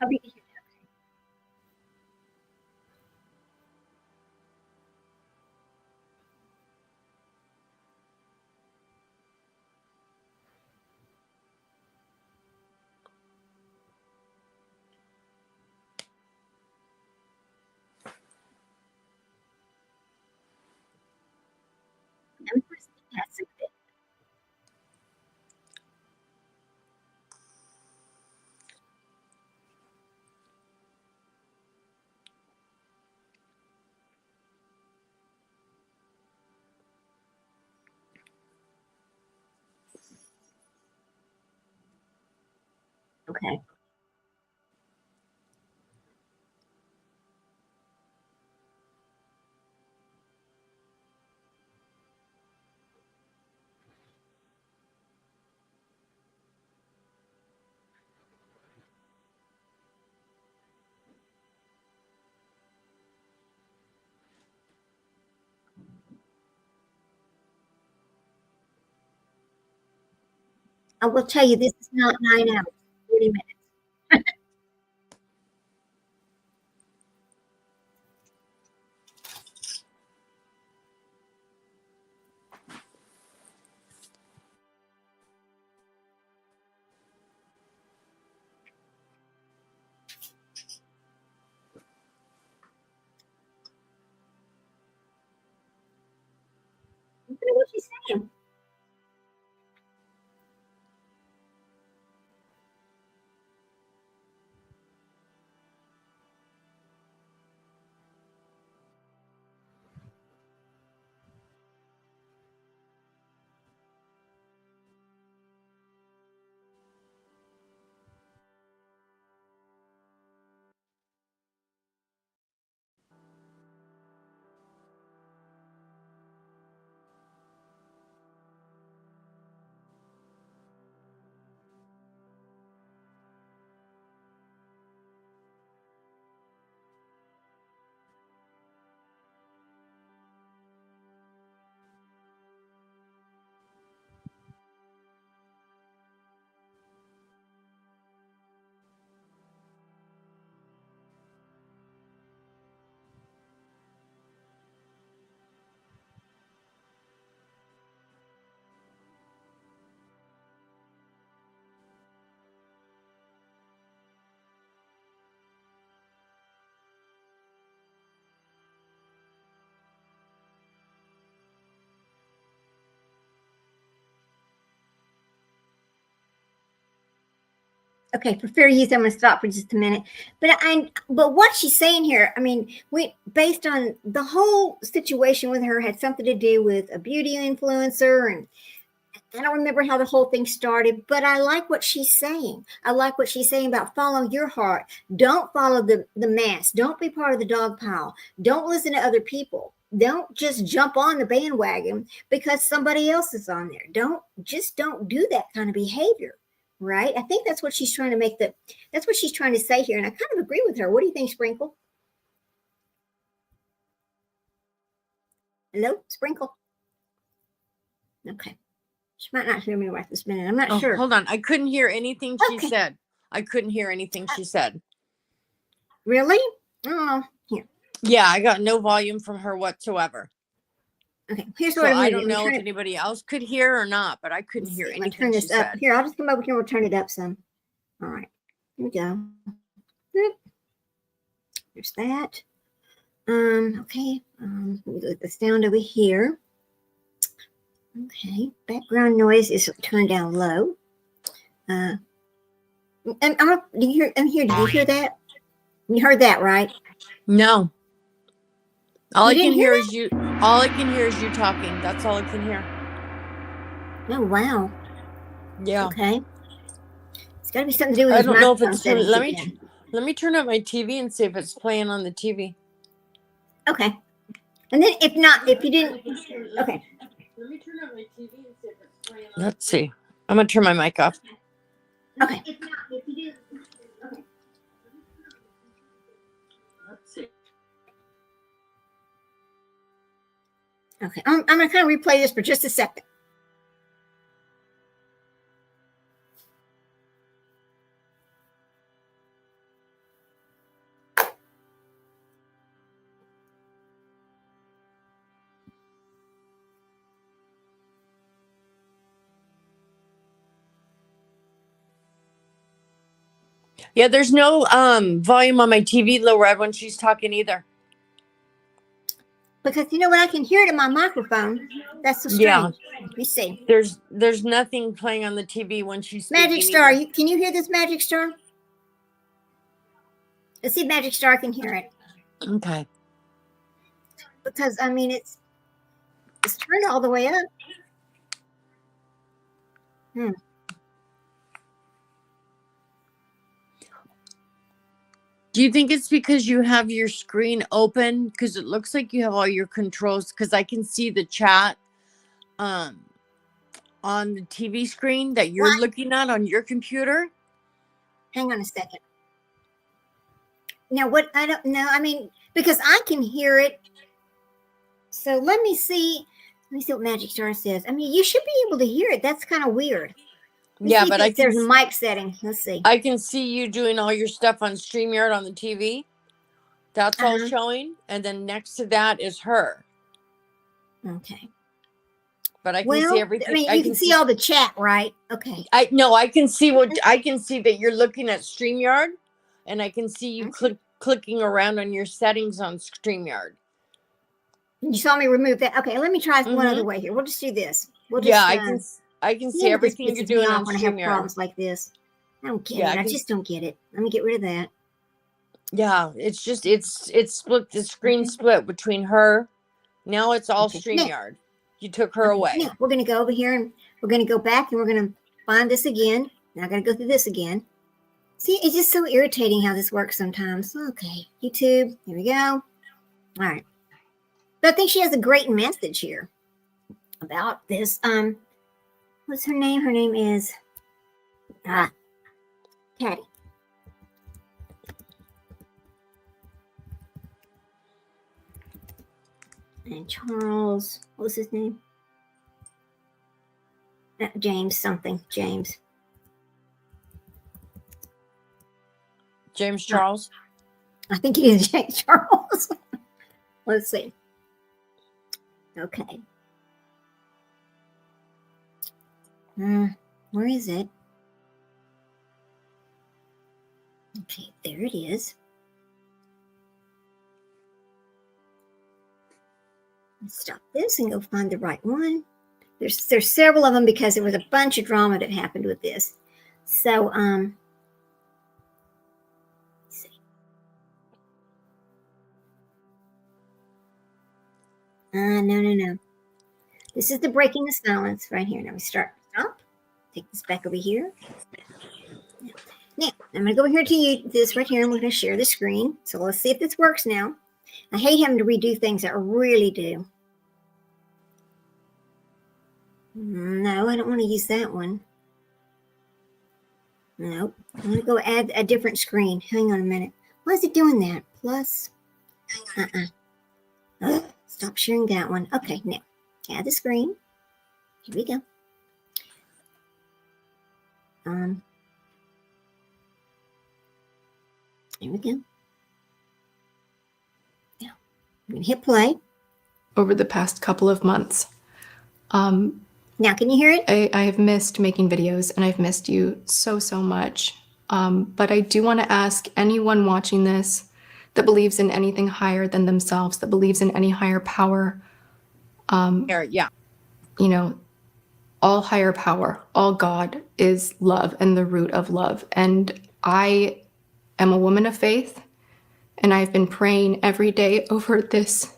I'll be okay. I will tell you, this is not 9 hours, 40 minutes. What she's saying. Okay, for fair use, I'm going to stop for just a minute. But what she's saying here, I mean, based on the whole situation with her had something to do with a beauty influencer, and I don't remember how the whole thing started, but I like what she's saying. I like what she's saying about follow your heart. Don't follow the mass. Don't be part of the dog pile. Don't listen to other people. Don't just jump on the bandwagon because somebody else is on there. Don't do that kind of behavior. Right? I think that's what she's trying to that's what she's trying to say here. And I kind of agree with her. What do you think, Sprinkle? Hello, Sprinkle? Okay. She might not hear me right this minute. I'm not sure. Hold on. I couldn't hear anything she said. I couldn't hear anything she said. Really? Oh, here. Yeah, I got no volume from her whatsoever. Okay, here's what I don't know if anybody else could hear or not, but I couldn't hear anything. Turn this up. Here, I'll just come over here. We'll turn it up some. All right, here we go. There's that. Okay. The sound over here. Okay. Background noise is turned down low. And do you hear that? You heard that, right? No. All I can hear is you talking. That's all I can hear. Oh, wow. Yeah. Okay. It's got to be something to do with I don't know if it's let me turn up my TV and see if it's playing on the TV. Okay. And then if you didn't, okay. Let me turn up my TV and see if it's playing on. Let's see. I'm going to turn my mic off. Okay. If you didn't, okay. Let's see. Okay, I'm going to kind of replay this for just a second. Yeah, there's no volume on my TV, Low Red, when she's talking either. Because you know what, I can hear it in my microphone. That's so strange. Yeah. Let me see. There's nothing playing on the TV when she's speaking. Magic Star, can you hear this, Magic Star? Let's see, Magic Star can hear it. Okay. Because I mean, it's turned all the way up. Do you think it's because you have your screen open? Because it looks like you have all your controls. Because I can see the chat on the TV screen that you're looking at on your computer. Hang on a second. Now, what I don't know. I mean, because I can hear it. So let me see. Let me see what Magic Star says. I mean, you should be able to hear it. That's kind of weird. Yeah, but there's a mic setting. Let's see. I can see you doing all your stuff on StreamYard on the TV. That's all showing. And then next to that is her. Okay. But I can see everything. I mean, you can see all the chat, right? Okay. I can see that you're looking at StreamYard, and I can see you clicking around on your settings on StreamYard. You saw me remove that. Okay, let me try one other Mm-hmm. way here. We'll just do this. We'll just, Yeah, I can see yeah, this everything you're pisses me doing off on when I have StreamYard. problems like this. I don't get Yeah, it. I just don't get it. Let me get rid of that. yeah, it's just it's split. The screen split between her. Now it's all Okay. Now, StreamYard. You took her away. now we're going to go over here and we're going to go back and we're going to find this again. Now I got to go through this again. See, it's just so irritating how this works sometimes. Okay, YouTube. Here we go. All right. But I think she has a great message here about this. What's her name? Her name is Patty. And Charles, what was his name? James something. James Charles. I think it is James Charles. Let's see. Okay. Where is it? Okay, there it is. Let's stop this and go find the right one. There's several of them because there was a bunch of drama that happened with this. So, let's see. No. This is the breaking the silence right here. Now we stop. Take this back over here. Now, I'm going to go over here to you, this right here, and we're going to share the screen. So let's see if this works now. I hate having to redo things. I really do. No, I don't want to use that one. Nope. I'm going to go add a different screen. Hang on a minute. Why is it doing that? Plus. Stop sharing that one. Okay, now add the screen. Here we go. Here we go. Now, I'm going to hit play. Over the past couple of months. Now, can you hear it? I have missed making videos and I've missed you so much. But I do want to ask anyone watching this that believes in anything higher than themselves, that believes in any higher power. Yeah. You know, all higher power, all God is love and the root of love. And I am a woman of faith and I've been praying every day over this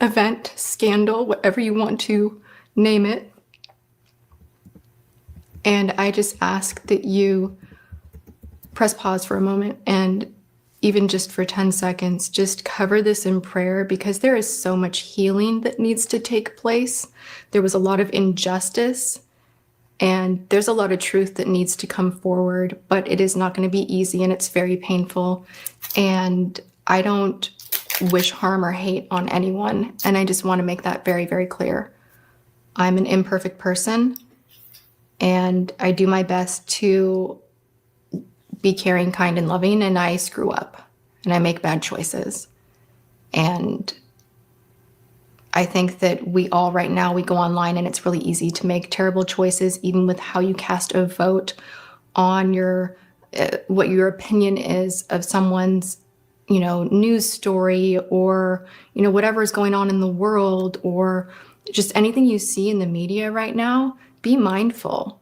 event, scandal, whatever you want to name it. And I just ask that you press pause for a moment and even just for 10 seconds, just cover this in prayer because there is so much healing that needs to take place. There was a lot of injustice and there's a lot of truth that needs to come forward, but it is not going to be easy and it's very painful. And I don't wish harm or hate on anyone. And I just want to make that very, very clear. I'm an imperfect person and I do my best to be caring, kind, and loving, and I screw up and I make bad choices. And I think that we all right now, we go online and it's really easy to make terrible choices, even with how you cast a vote on your what your opinion is of someone's news story or, whatever is going on in the world or just anything you see in the media right now. Be mindful.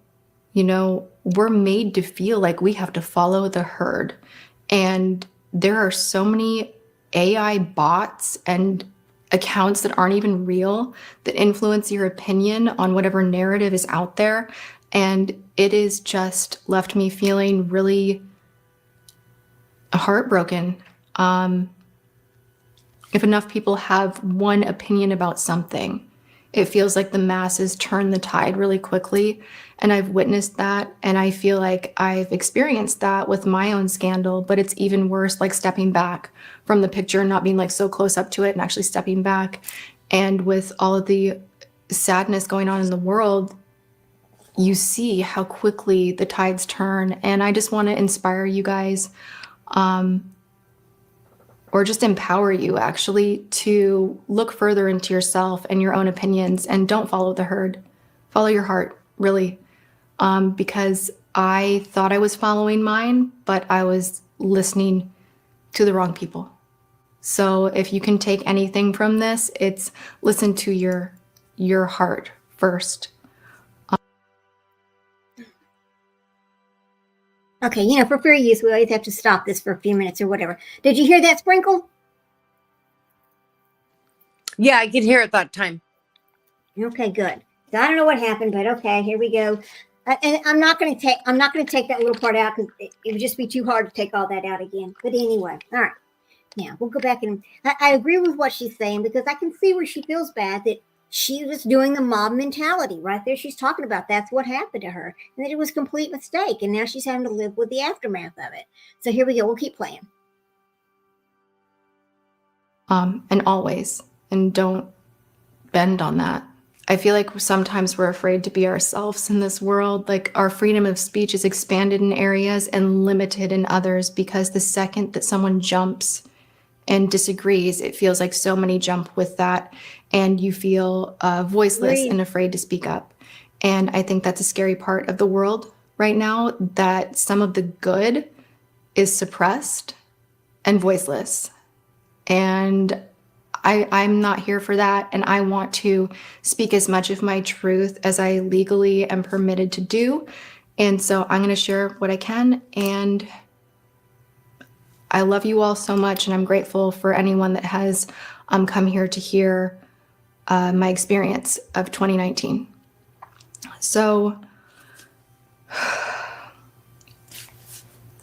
We're made to feel like we have to follow the herd. And there are so many AI bots and accounts that aren't even real that influence your opinion on whatever narrative is out there. And it is just left me feeling really heartbroken. If enough people have one opinion about something, it feels like the masses turn the tide really quickly. And I've witnessed that. And I feel like I've experienced that with my own scandal, but it's even worse, like stepping back from the picture and not being like so close up to it and actually stepping back. And with all of the sadness going on in the world, you see how quickly the tides turn. And I just want to inspire you guys, or just empower you actually to look further into yourself and your own opinions and don't follow the herd. Follow your heart, really. Because I thought I was following mine, but I was listening to the wrong people. So if you can take anything from this, it's listen to your heart first. Okay, for fair use, we always have to stop this for a few minutes or whatever. Did you hear that, Sprinkle? Yeah, I could hear it that time. Okay, good. So I don't know what happened, but okay, here we go. And I'm not going to take that little part out because it would just be too hard to take all that out again. But anyway, all right. Now we'll go back and I agree with what she's saying because I can see where she feels bad that she was doing the mob mentality right there. She's talking about that's what happened to her and that it was a complete mistake. And now she's having to live with the aftermath of it. So here we go. We'll keep playing. And always, and don't bend on that. I feel like sometimes we're afraid to be ourselves in this world. Like our freedom of speech is expanded in areas and limited in others because the second that someone jumps and disagrees, it feels like so many jump with that and you feel voiceless and afraid to speak up. And I think that's a scary part of the world right now, that some of the good is suppressed and voiceless. And I'm not here for that. And I want to speak as much of my truth as I legally am permitted to do. And so I'm going to share what I can. And I love you all so much. And I'm grateful for anyone that has come here to hear my experience of 2019. So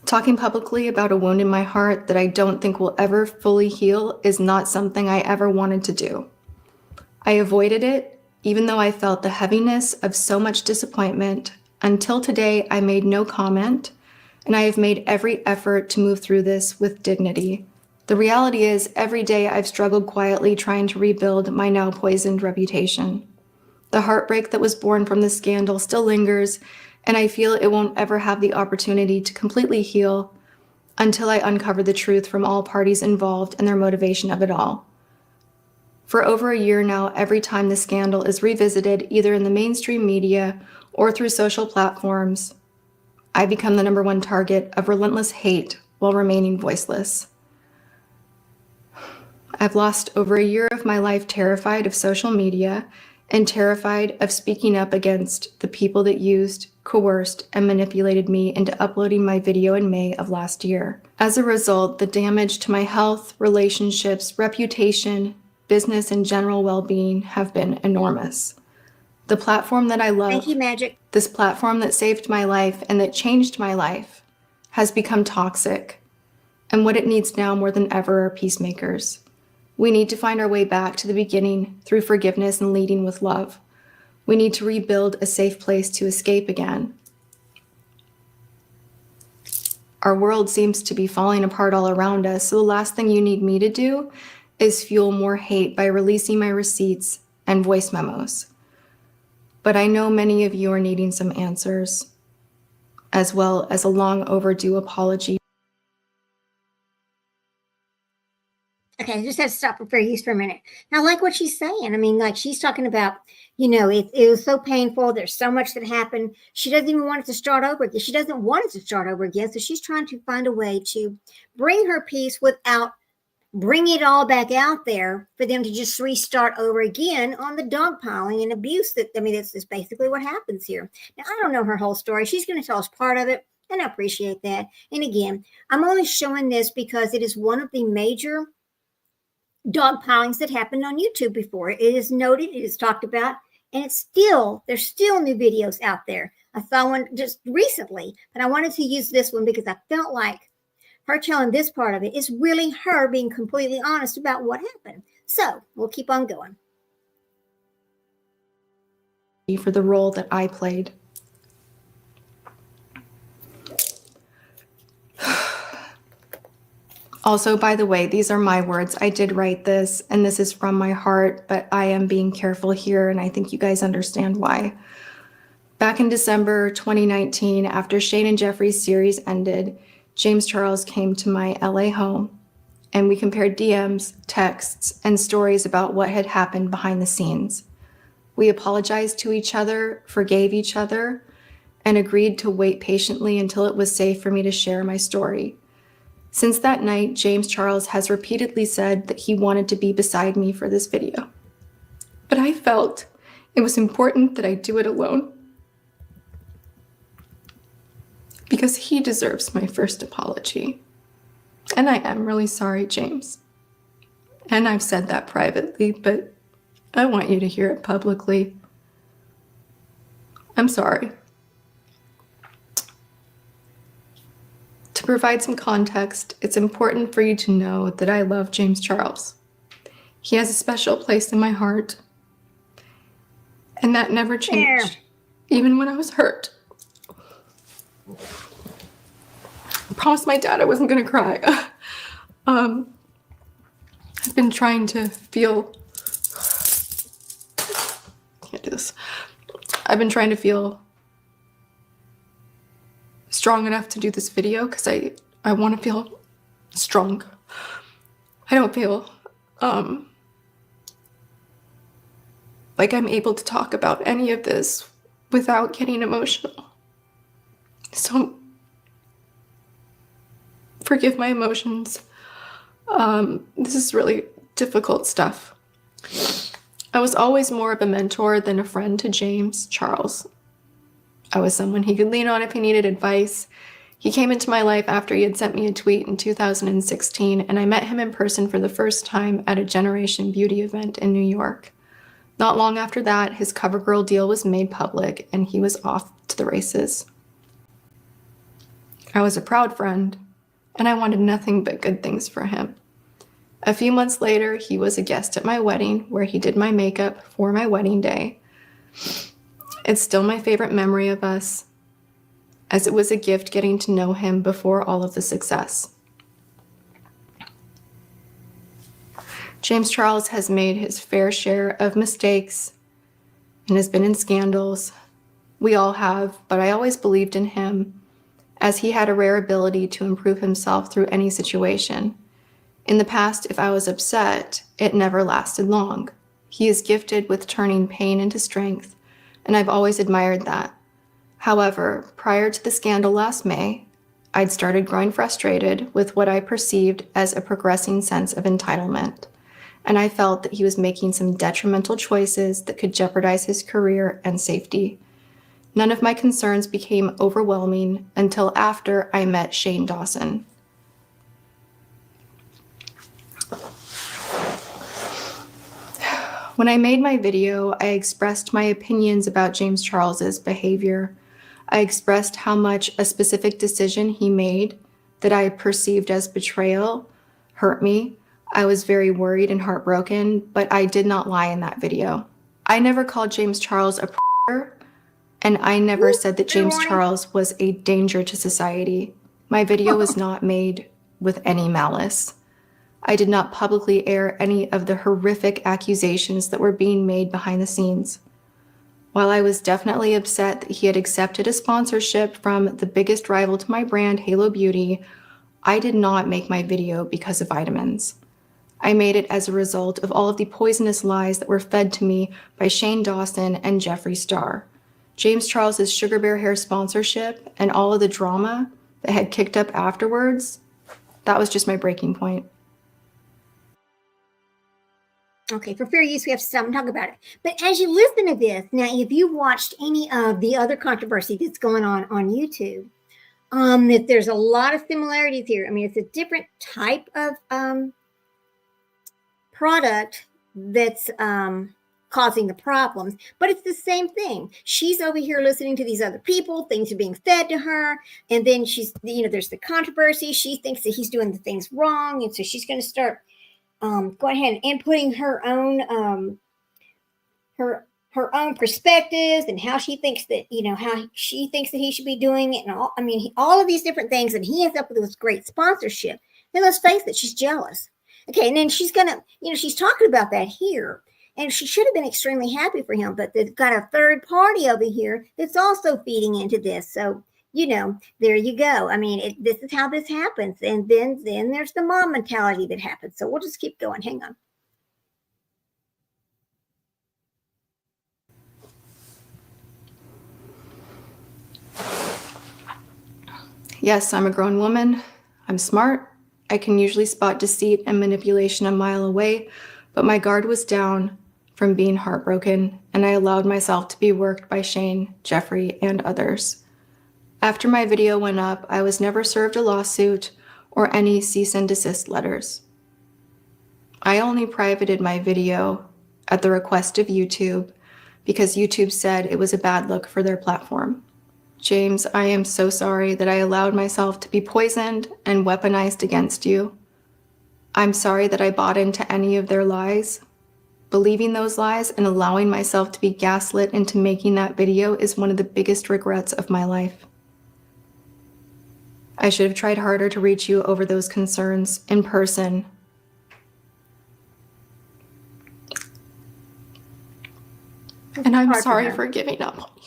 talking publicly about a wound in my heart that I don't think will ever fully heal is not something I ever wanted to do. I avoided it, even though I felt the heaviness of so much disappointment. Until today, I made no comment, and I have made every effort to move through this with dignity. The reality is, every day I've struggled quietly trying to rebuild my now poisoned reputation. The heartbreak that was born from the scandal still lingers, and I feel it won't ever have the opportunity to completely heal until I uncover the truth from all parties involved and their motivation of it all. For over a year now, every time the scandal is revisited, either in the mainstream media or through social platforms, I become the #1 target of relentless hate while remaining voiceless. I've lost over a year of my life terrified of social media and terrified of speaking up against the people that used, coerced, and manipulated me into uploading my video in May of last year. As a result, the damage to my health, relationships, reputation, business, and general well-being have been enormous. The platform that I love, thank you, Magic. This platform that saved my life and that changed my life, has become toxic. And what it needs now more than ever are peacemakers. We need to find our way back to the beginning through forgiveness and leading with love. We need to rebuild a safe place to escape again. Our world seems to be falling apart all around us, so the last thing you need me to do is fuel more hate by releasing my receipts and voice memos. But I know many of you are needing some answers, as well as a long overdue apology. Okay, I just had to stop for fair use for a minute. Now, I like what she's saying. I mean, like she's talking about, it was so painful. There's so much that happened. She doesn't even want it to start over again. She doesn't want it to start over again. So she's trying to find a way to bring her peace without bringing it all back out there for them to just restart over again on the dogpiling and abuse this is basically what happens here. Now, I don't know her whole story. She's going to tell us part of it, and I appreciate that. And again, I'm only showing this because it is one of the major dogpilings that happened on YouTube before. It is noted, it is talked about, and there's still new videos out there. I saw one just recently, but I wanted to use this one because I felt like her telling this part of it is really her being completely honest about what happened. So we'll keep on going. For the role that I played. Also, by the way, these are my words. I did write this, and this is from my heart, but I am being careful here, and I think you guys understand why. Back in December 2019, after Shane and Jeffrey's series ended, James Charles came to my LA home, and we compared DMs, texts, and stories about what had happened behind the scenes. We apologized to each other, forgave each other, and agreed to wait patiently until it was safe for me to share my story. Since that night, James Charles has repeatedly said that he wanted to be beside me for this video. But I felt it was important that I do it alone, because he deserves my first apology. And I am really sorry, James. And I've said that privately, but I want you to hear it publicly. I'm sorry. To provide some context, it's important for you to know that I love James Charles. He has a special place in my heart, and that never changed, even when I was hurt. I promised my dad I wasn't gonna cry. I've been trying to feel, can't do this. I've been trying to feel strong enough to do this video because I want to feel strong. I don't feel like I'm able to talk about any of this without getting emotional. So forgive my emotions. This is really difficult stuff. I was always more of a mentor than a friend to James Charles. I was someone he could lean on if he needed advice. He came into my life after he had sent me a tweet in 2016, and I met him in person for the first time at a Generation Beauty event in New York. Not long after that, his CoverGirl deal was made public, and he was off to the races. I was a proud friend, and I wanted nothing but good things for him. A few months later, he was a guest at my wedding, where he did my makeup for my wedding day. It's still my favorite memory of us, as it was a gift getting to know him before all of the success. James Charles has made his fair share of mistakes and has been in scandals. We all have, but I always believed in him, as he had a rare ability to improve himself through any situation. In the past, if I was upset, it never lasted long. He is gifted with turning pain into strength, and I've always admired that. However, prior to the scandal last May, I'd started growing frustrated with what I perceived as a progressing sense of entitlement, and I felt that he was making some detrimental choices that could jeopardize his career and safety. None of my concerns became overwhelming until after I met Shane Dawson. When I made my video, I expressed my opinions about James Charles's behavior. I expressed how much a specific decision he made that I perceived as betrayal hurt me. I was very worried and heartbroken, but I did not lie in that video. I never called James Charles a predator, and I never said that James Charles was a danger to society. My video was not made with any malice. I did not publicly air any of the horrific accusations that were being made behind the scenes. While I was definitely upset that he had accepted a sponsorship from the biggest rival to my brand, Halo Beauty, I did not make my video because of vitamins. I made it as a result of all of the poisonous lies that were fed to me by Shane Dawson and Jeffree Star. James Charles's Sugar Bear Hair sponsorship and all of the drama that had kicked up afterwards, that was just my breaking point. Okay, for fair use, we have to stop and talk about it. But as you listen to this, now, if you watched any of the other controversy that's going on YouTube, that there's a lot of similarities here. I mean, it's a different type of product that's causing the problems, but it's the same thing. She's over here listening to these other people, things are being fed to her, and then she's, there's the controversy. She thinks that he's doing the things wrong, and so she's going to start go ahead and inputting her own her own perspectives and how she thinks that, how she thinks that he should be doing it, and all. I mean, all of these different things, and he ends up with this great sponsorship. And let's face it, she's jealous. Okay, and then she's gonna, she's talking about that here, and she should have been extremely happy for him, but they've got a third party over here that's also feeding into this. So, there you go. I mean, this is how this happens. And then there's the mom mentality that happens. So we'll just keep going. Hang on. Yes, I'm a grown woman. I'm smart. I can usually spot deceit and manipulation a mile away, but my guard was down from being heartbroken, and I allowed myself to be worked by Shane, Jeffrey, and others. After my video went up, I was never served a lawsuit or any cease and desist letters. I only privated my video at the request of YouTube because YouTube said it was a bad look for their platform. James, I am so sorry that I allowed myself to be poisoned and weaponized against you. I'm sorry that I bought into any of their lies. Believing those lies and allowing myself to be gaslit into making that video is one of the biggest regrets of my life. I should have tried harder to reach you over those concerns in person. And I'm sorry for giving up on you.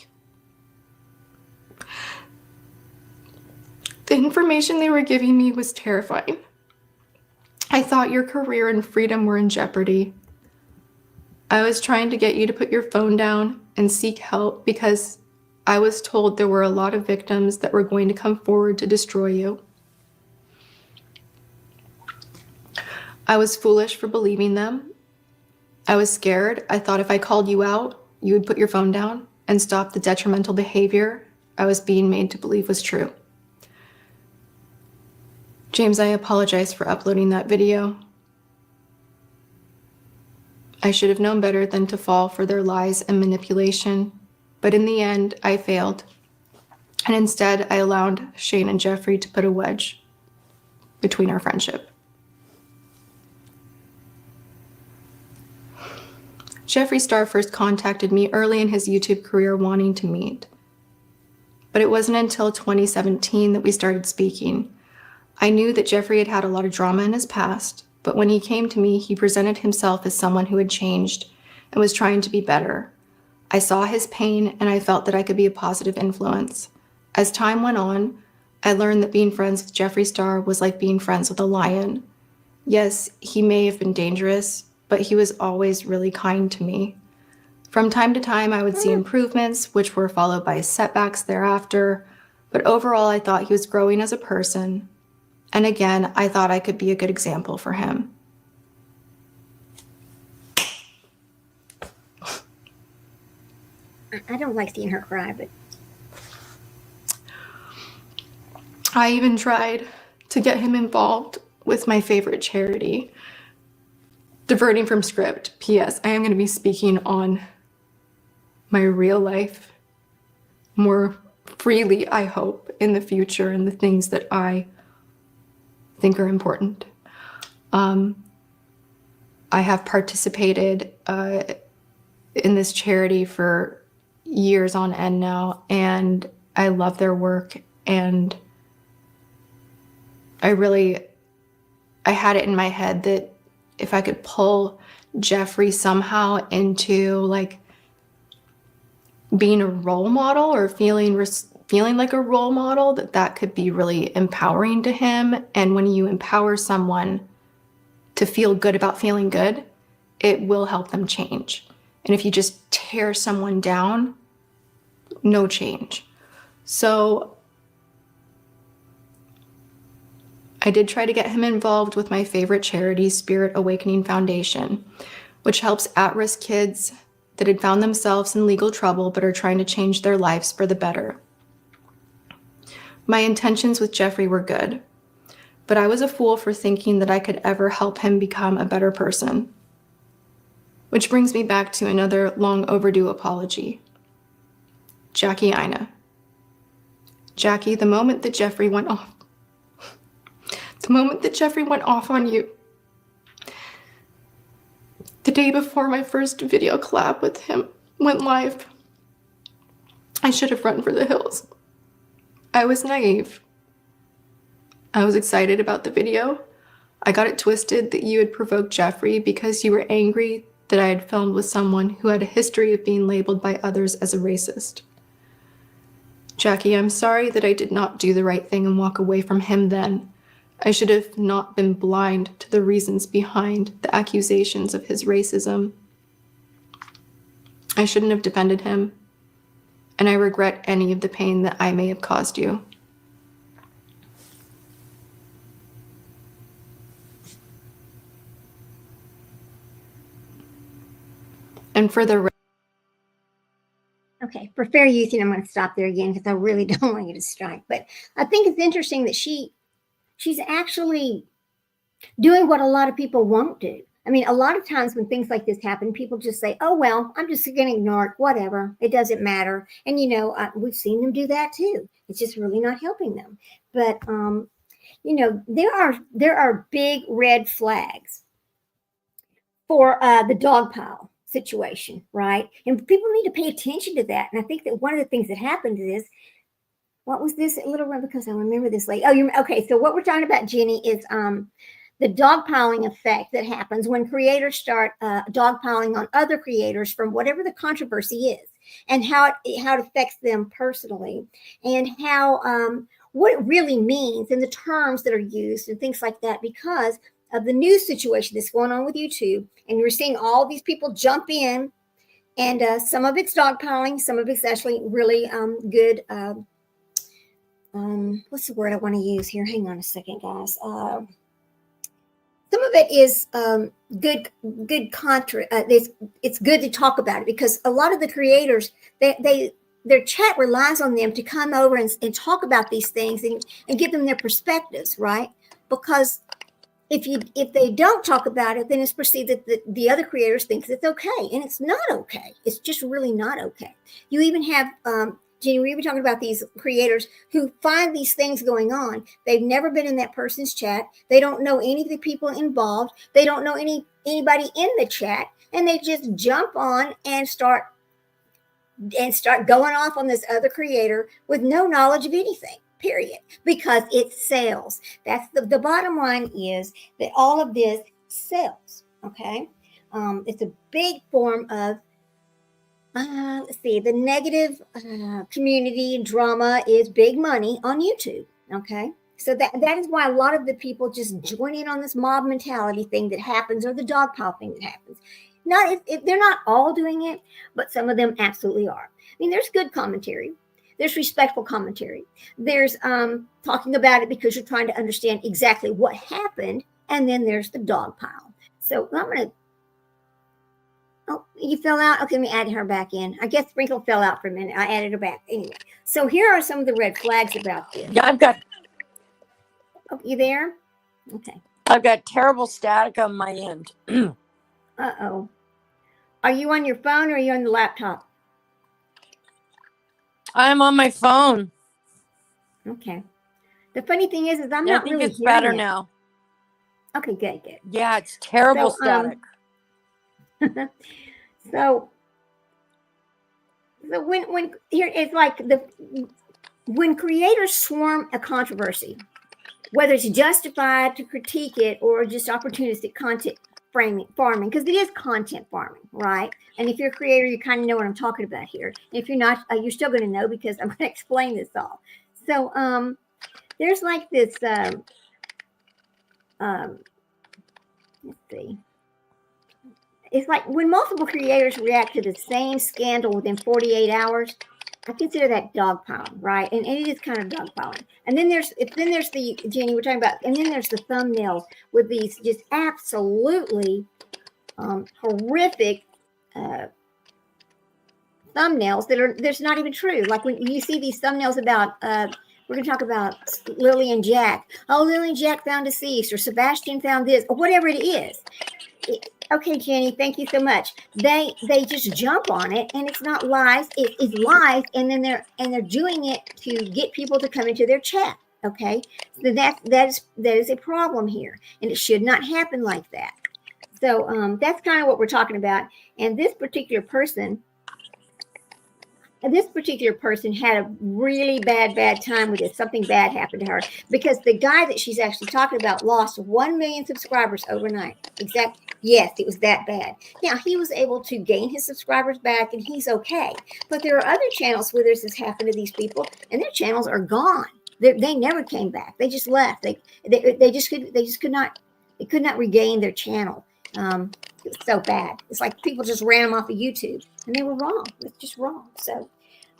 The information they were giving me was terrifying. I thought your career and freedom were in jeopardy. I was trying to get you to put your phone down and seek help because I was told there were a lot of victims that were going to come forward to destroy you. I was foolish for believing them. I was scared. I thought if I called you out, you would put your phone down and stop the detrimental behavior I was being made to believe was true. James, I apologize for uploading that video. I should have known better than to fall for their lies and manipulation, but in the end, I failed. And instead, I allowed Shane and Jeffrey to put a wedge between our friendship. Jeffree Star first contacted me early in his YouTube career wanting to meet. But it wasn't until 2017 that we started speaking. I knew that Jeffrey had had a lot of drama in his past, but when he came to me, he presented himself as someone who had changed and was trying to be better. I saw his pain and I felt that I could be a positive influence. As time went on, I learned that being friends with Jeffree Star was like being friends with a lion. Yes, he may have been dangerous, but he was always really kind to me. From time to time, I would see improvements, which were followed by setbacks thereafter, but overall, I thought he was growing as a person. And again, I thought I could be a good example for him. I don't like seeing her cry, but... I even tried to get him involved with my favorite charity. Diverting from script, P.S. I am going to be speaking on my real life more freely, I hope, in the future and the things that I think are important. I have participated in this charity for years on end now, and I love their work, and I had it in my head that if I could pull Jeffrey somehow into like being a role model or feeling like a role model, that could be really empowering to him. And when you empower someone to feel good about feeling good, it will help them change. And if you just tear someone down, no change. So I did try to get him involved with my favorite charity, Spirit Awakening Foundation, which helps at-risk kids that had found themselves in legal trouble but are trying to change their lives for the better. My intentions with Jeffrey were good, but I was a fool for thinking that I could ever help him become a better person. Which brings me back to another long overdue apology. Jackie Ina. Jackie, the moment that Jeffrey went off on you, the day before my first video collab with him went live, I should have run for the hills. I was naive. I was excited about the video. I got it twisted that you had provoked Jeffrey because you were angry that I had filmed with someone who had a history of being labeled by others as a racist. Jackie, I'm sorry that I did not do the right thing and walk away from him then. I should have not been blind to the reasons behind the accusations of his racism. I shouldn't have defended him, and I regret any of the pain that I may have caused you. And for the Okay, for fair use, I'm going to stop there again because I really don't want you to strike. But I think it's interesting that she's actually doing what a lot of people won't do. I mean, a lot of times when things like this happen, people just say, "Oh well, I'm just going to ignore it. Whatever, it doesn't matter." And we've seen them do that too. It's just really not helping them. But there are big red flags for the Dogpile situation, right? And people need to pay attention to that. And I think that one of the things that happened is, what was this little run? Because I remember this late. Okay. So what we're talking about, Jenny, is the dogpiling effect that happens when creators start dogpiling on other creators from whatever the controversy is, and how it affects them personally, and how what it really means, and the terms that are used and things like that, because of the news situation that's going on with YouTube. And you're seeing all these people jump in, and some of it's dogpiling, some of it's actually really good. What's the word I want to use here? Hang on a second, guys. Some of it is good contra. It's good to talk about it, because a lot of the creators, their chat relies on them to come over and talk about these things and give them their perspectives, right? Because if they don't talk about it, then it's perceived that the other creators think it's okay, and it's not okay. It's just really not okay. You even have Jenny, we were talking about these creators who find these things going on. They've never been in that person's chat. They don't know any of the people involved. They don't know anybody in the chat, and they just jump on and start going off on this other creator with no knowledge of anything. Period. Because it sells. That's the bottom line, is that all of this sells. Okay, it's a big form of let's see, the negative community drama is big money on YouTube. Okay, so that is why a lot of the people just join in on this mob mentality thing that happens, or the dogpile thing that happens. Not if they're not all doing it, but some of them absolutely are. I mean, there's good commentary. There's respectful commentary. There's talking about it because you're trying to understand exactly what happened. And then there's the dogpile. So I'm going to, oh, you fell out? Okay, let me add her back in. I guess Sprinkle fell out for a minute. I added her back. Anyway, so here are some of the red flags about this. Yeah, I've got. Oh, you there? Okay. I've got terrible static on my end. Uh-oh. Are you on your phone, or are you on the laptop? I'm on my phone. Okay. The funny thing is I'm I not think really it's hearing better it. now. Okay, good. Yeah, it's terrible static. So when here, it's like when creators swarm a controversy, whether it's justified to critique it or just opportunistic content farming, because it is content farming, right? And if you're a creator, you kind of know what I'm talking about here. If you're not, you're still going to know, because I'm going to explain this all. So there's like this. Let's see. It's like when multiple creators react to the same scandal within 48 hours. I consider that dogpiling, right? And it is kind of dogpiling. And then there's the, Jenny, we're talking about, and then there's the thumbnails with these just absolutely horrific thumbnails that's not even true. Like when you see these thumbnails about, we're going to talk about Lily and Jack. Oh, Lily and Jack found deceased, or Sebastian found this, or whatever it is. Okay, Jenny, thank you so much. They just jump on it, and it's not lies. It's lies, and then they're doing it to get people to come into their chat. Okay, so that is a problem here, and it should not happen like that. So that's kind of what we're talking about. And this particular person had a really bad time with it. Something bad happened to her, because the guy that she's actually talking about lost 1 million subscribers overnight. Exactly. Yes, it was that bad. Now, he was able to gain his subscribers back, and he's okay. But there are other channels where this has happened to these people, and their channels are gone. They never came back. They just left. They could not regain their channel. It was so bad. It's like people just ran them off of YouTube, and they were wrong. It's just wrong. So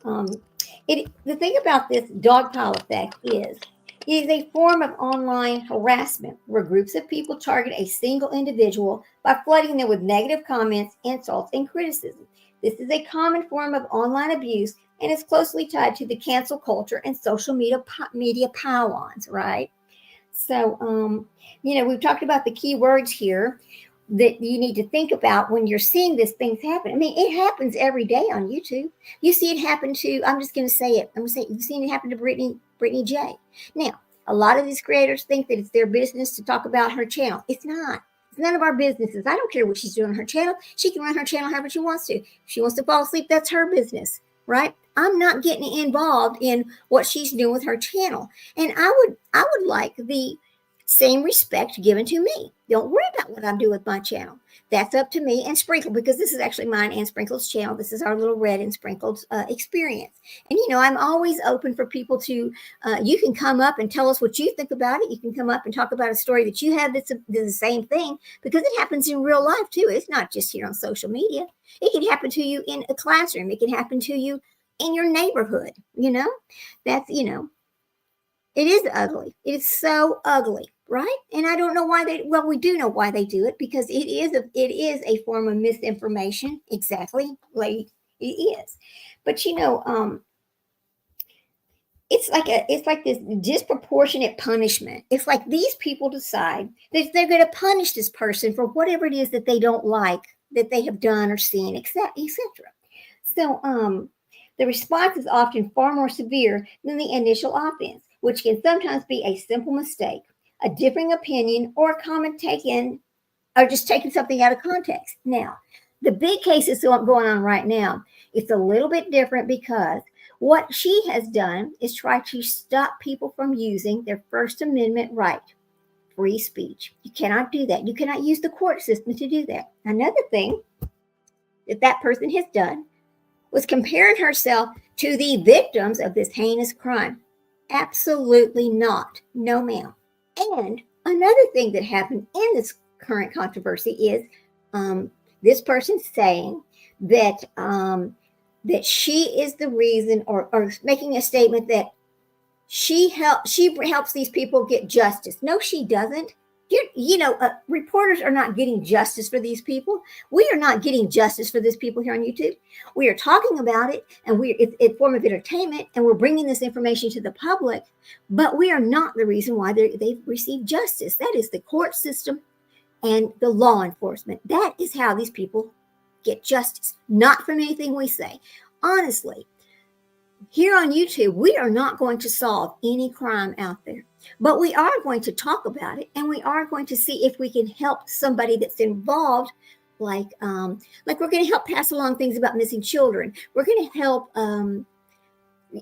the thing about this dogpile effect is a form of online harassment where groups of people target a single individual by flooding them with negative comments, insults, and criticism. This is a common form of online abuse and is closely tied to the cancel culture and social media pile-ons, right? So, we've talked about the key words here that you need to think about when you're seeing these things happen. I mean, it happens every day on YouTube. You see it happen to, I'm just going to say it. I'm going to say, you've seen it happen to Brittany J. Now, a lot of these creators think that it's their business to talk about her channel. It's not. It's none of our businesses. I don't care what she's doing on her channel. She can run her channel however she wants to. If she wants to fall asleep, that's her business, right? I'm not getting involved in what she's doing with her channel. And I would like the same respect given to me. Don't worry about what I'm doing with my channel. That's up to me and Sprinkle, because this is actually mine and Sprinkle's channel. This is our little Red and Sprinkled experience. And, I'm always open for people to, you can come up and tell us what you think about it. You can come up and talk about a story that you have that's the same thing, because it happens in real life too. It's not just here on social media. It can happen to you in a classroom. It can happen to you in your neighborhood. That's, it is ugly. It is so ugly, right? And I don't know why we do know why they do it, because it is a form of misinformation. Exactly, like it is. But it's like this disproportionate punishment. It's like these people decide that they're going to punish this person for whatever it is that they don't like that they have done or seen, etc. So the response is often far more severe than the initial offense, which can sometimes be a simple mistake, a differing opinion, or a comment taken, or just taking something out of context. Now, the big case is going on right now. It's a little bit different, because what she has done is try to stop people from using their First Amendment right, free speech. You cannot do that. You cannot use the court system to do that. Another thing that person has done was comparing herself to the victims of this heinous crime. Absolutely not. No, ma'am. And another thing that happened in this current controversy is this person saying that that she is the reason, or making a statement that she helps these people get justice. No, she doesn't. Reporters are not getting justice for these people. We are not getting justice for these people here on YouTube. We are talking about it, and it's a form of entertainment, and we're bringing this information to the public, but we are not the reason why they've received justice. That is the court system and the law enforcement. That is how these people get justice, not from anything we say. Honestly, here on YouTube, we are not going to solve any crime out there, but we are going to talk about it, and we are going to see if we can help somebody that's involved. Like we're going to help pass along things about missing children. We're going to help,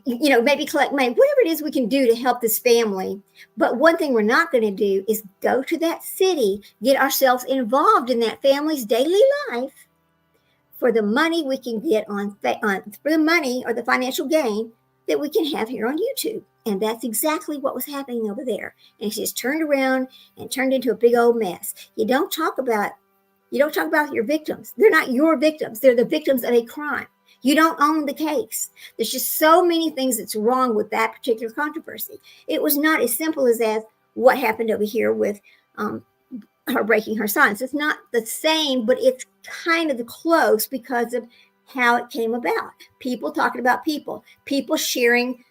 maybe collect money, whatever it is we can do to help this family. But one thing we're not going to do is go to that city, get ourselves involved in that family's daily life for the money we can get for the money or the financial gain that we can have here on YouTube. And that's exactly what was happening over there. And she just turned around and turned into a big old mess. You don't talk about your victims. They're not your victims. They're the victims of a crime. You don't own the case. There's just so many things that's wrong with that particular controversy. It was not as simple as what happened over here with her breaking her silence. It's not the same, but it's kind of close because of how it came about. People talking about people sharing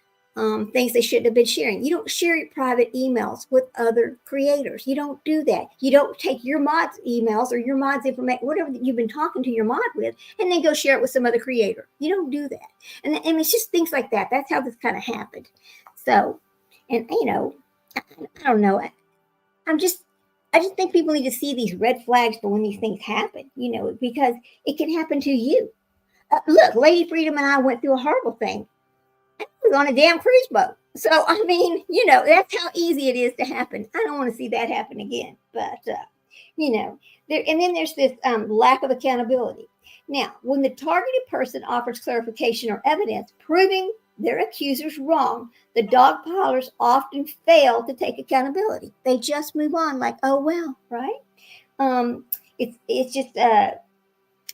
things they shouldn't have been sharing. You don't share your private emails with other creators. You don't do that. You don't take your mod's emails or your mod's information, whatever you've been talking to your mod with, and then go share it with some other creator. You don't do that. And it's just things like that. That's how this kind of happened. So, and I don't know. I just think people need to see these red flags for when these things happen, because it can happen to you. Look, Lady Freedom and I went through a horrible thing. I was on a damn cruise boat. So, I mean, that's how easy it is to happen. I don't want to see that happen again. But, and then there's this lack of accountability. Now, when the targeted person offers clarification or evidence proving their accusers wrong, the dogpilers often fail to take accountability. They just move on like, oh, well, right? It's just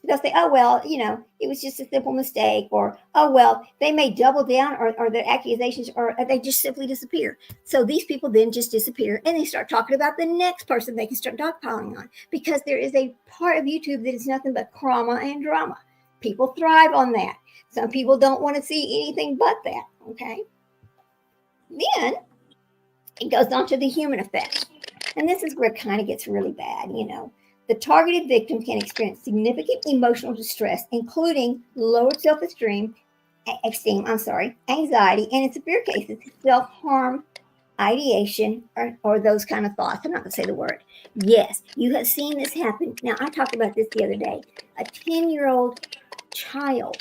They'll say, oh, well, it was just a simple mistake, or, oh, well, they may double down, or their accusations, or they just simply disappear. So these people then just disappear, and they start talking about the next person they can start dogpiling on, because there is a part of YouTube that is nothing but trauma and drama. People thrive on that. Some people don't want to see anything but that, okay? Then it goes on to the human effect. And this is where it kind of gets really bad, The targeted victim can experience significant emotional distress, including lowered self-esteem, anxiety, and in severe cases, self-harm, ideation, or those kind of thoughts. I'm not going to say the word. Yes, you have seen this happen. Now, I talked about this the other day. A 10-year-old child,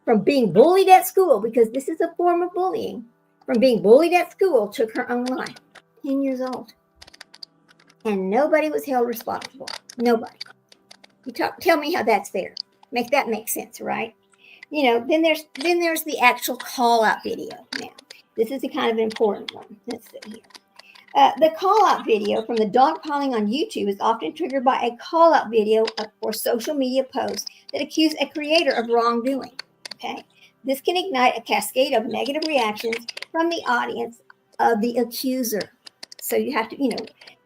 from being bullied at school, because this is a form of bullying, from being bullied at school, took her own life. 10 years old. And nobody was held responsible. Nobody. Tell me how that's fair. Make that make sense, right? Then there's the actual call-out video. Now, this is a kind of important one. Let's see here. The call-out video from the dogpiling on YouTube is often triggered by a call-out video or social media post that accuse a creator of wrongdoing. Okay, this can ignite a cascade of negative reactions from the audience of the accuser. So you have to, you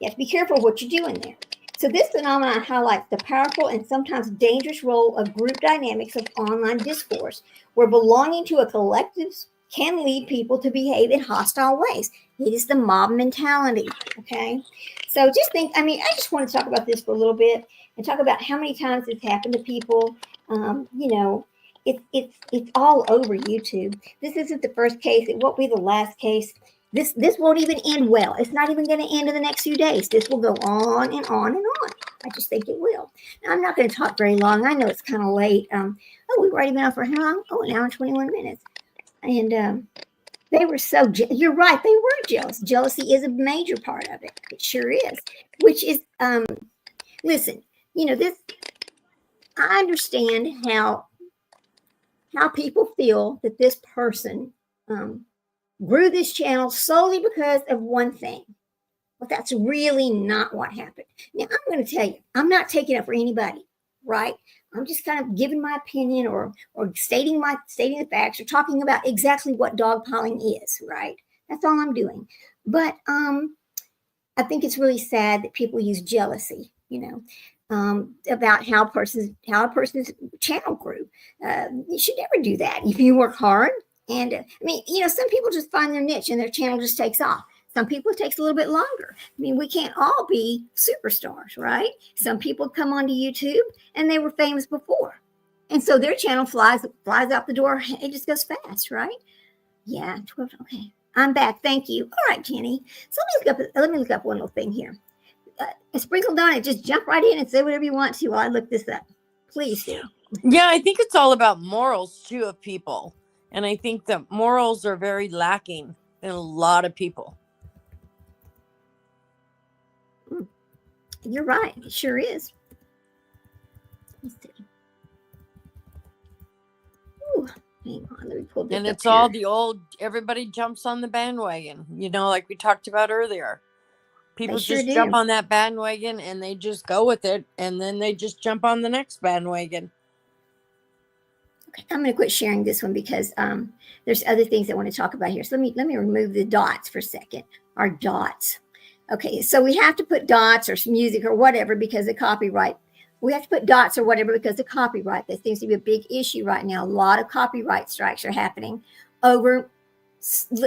have to be careful what you're doing there. So this phenomenon highlights the powerful and sometimes dangerous role of group dynamics of online discourse, where belonging to a collective can lead people to behave in hostile ways. It is the mob mentality, okay? So just think, I just want to talk about this for a little bit and talk about how many times it's happened to people. It's all over YouTube. This isn't the first case. It won't be the last case. This won't even end well. It's not even going to end in the next few days. This will go on and on and on. I just think it will. Now, I'm not going to talk very long. I know it's kind of late. We've already been on for how long? An hour and 21 minutes. And they were so, you're right, they were jealous. Jealousy is a major part of it. It sure is. Which is, listen, this, I understand how people feel that this person grew this channel solely because of one thing. But that's really not what happened. Now, I'm going to tell you, I'm not taking up for anybody, right? I'm just kind of giving my opinion or stating the facts or talking about exactly what dogpiling is, right? That's all I'm doing. But I think it's really sad that people use jealousy, about how a person's channel grew. You should never do that. If you work hard, and some people just find their niche and their channel just takes off. Some people, it takes a little bit longer. We can't all be superstars, right? Some people come onto YouTube and they were famous before. And so their channel flies out the door. It just goes fast, right? Yeah, 12, okay. I'm back. Thank you. All right, Jenny. So let me look up one little thing here. Sprinkled on it, just jump right in and say whatever you want to while I look this up. Please do. Yeah, I think it's all about morals, too, of people. And I think that morals are very lacking in a lot of people. You're right. It sure is. Let's see. Ooh, hang on. Let me pull this And up it's here. all the old, everybody jumps on the bandwagon, like we talked about earlier. People sure just do. jump on that bandwagon and they just go with it. And then they just jump on the next bandwagon. Okay, I'm going to quit sharing this one because there's other things I want to talk about here. So let me remove the dots for a second. Our dots. Okay, so we have to put dots or some music or whatever because of copyright. We have to put dots or whatever because of copyright. That seems to be a big issue right now. A lot of copyright strikes are happening over,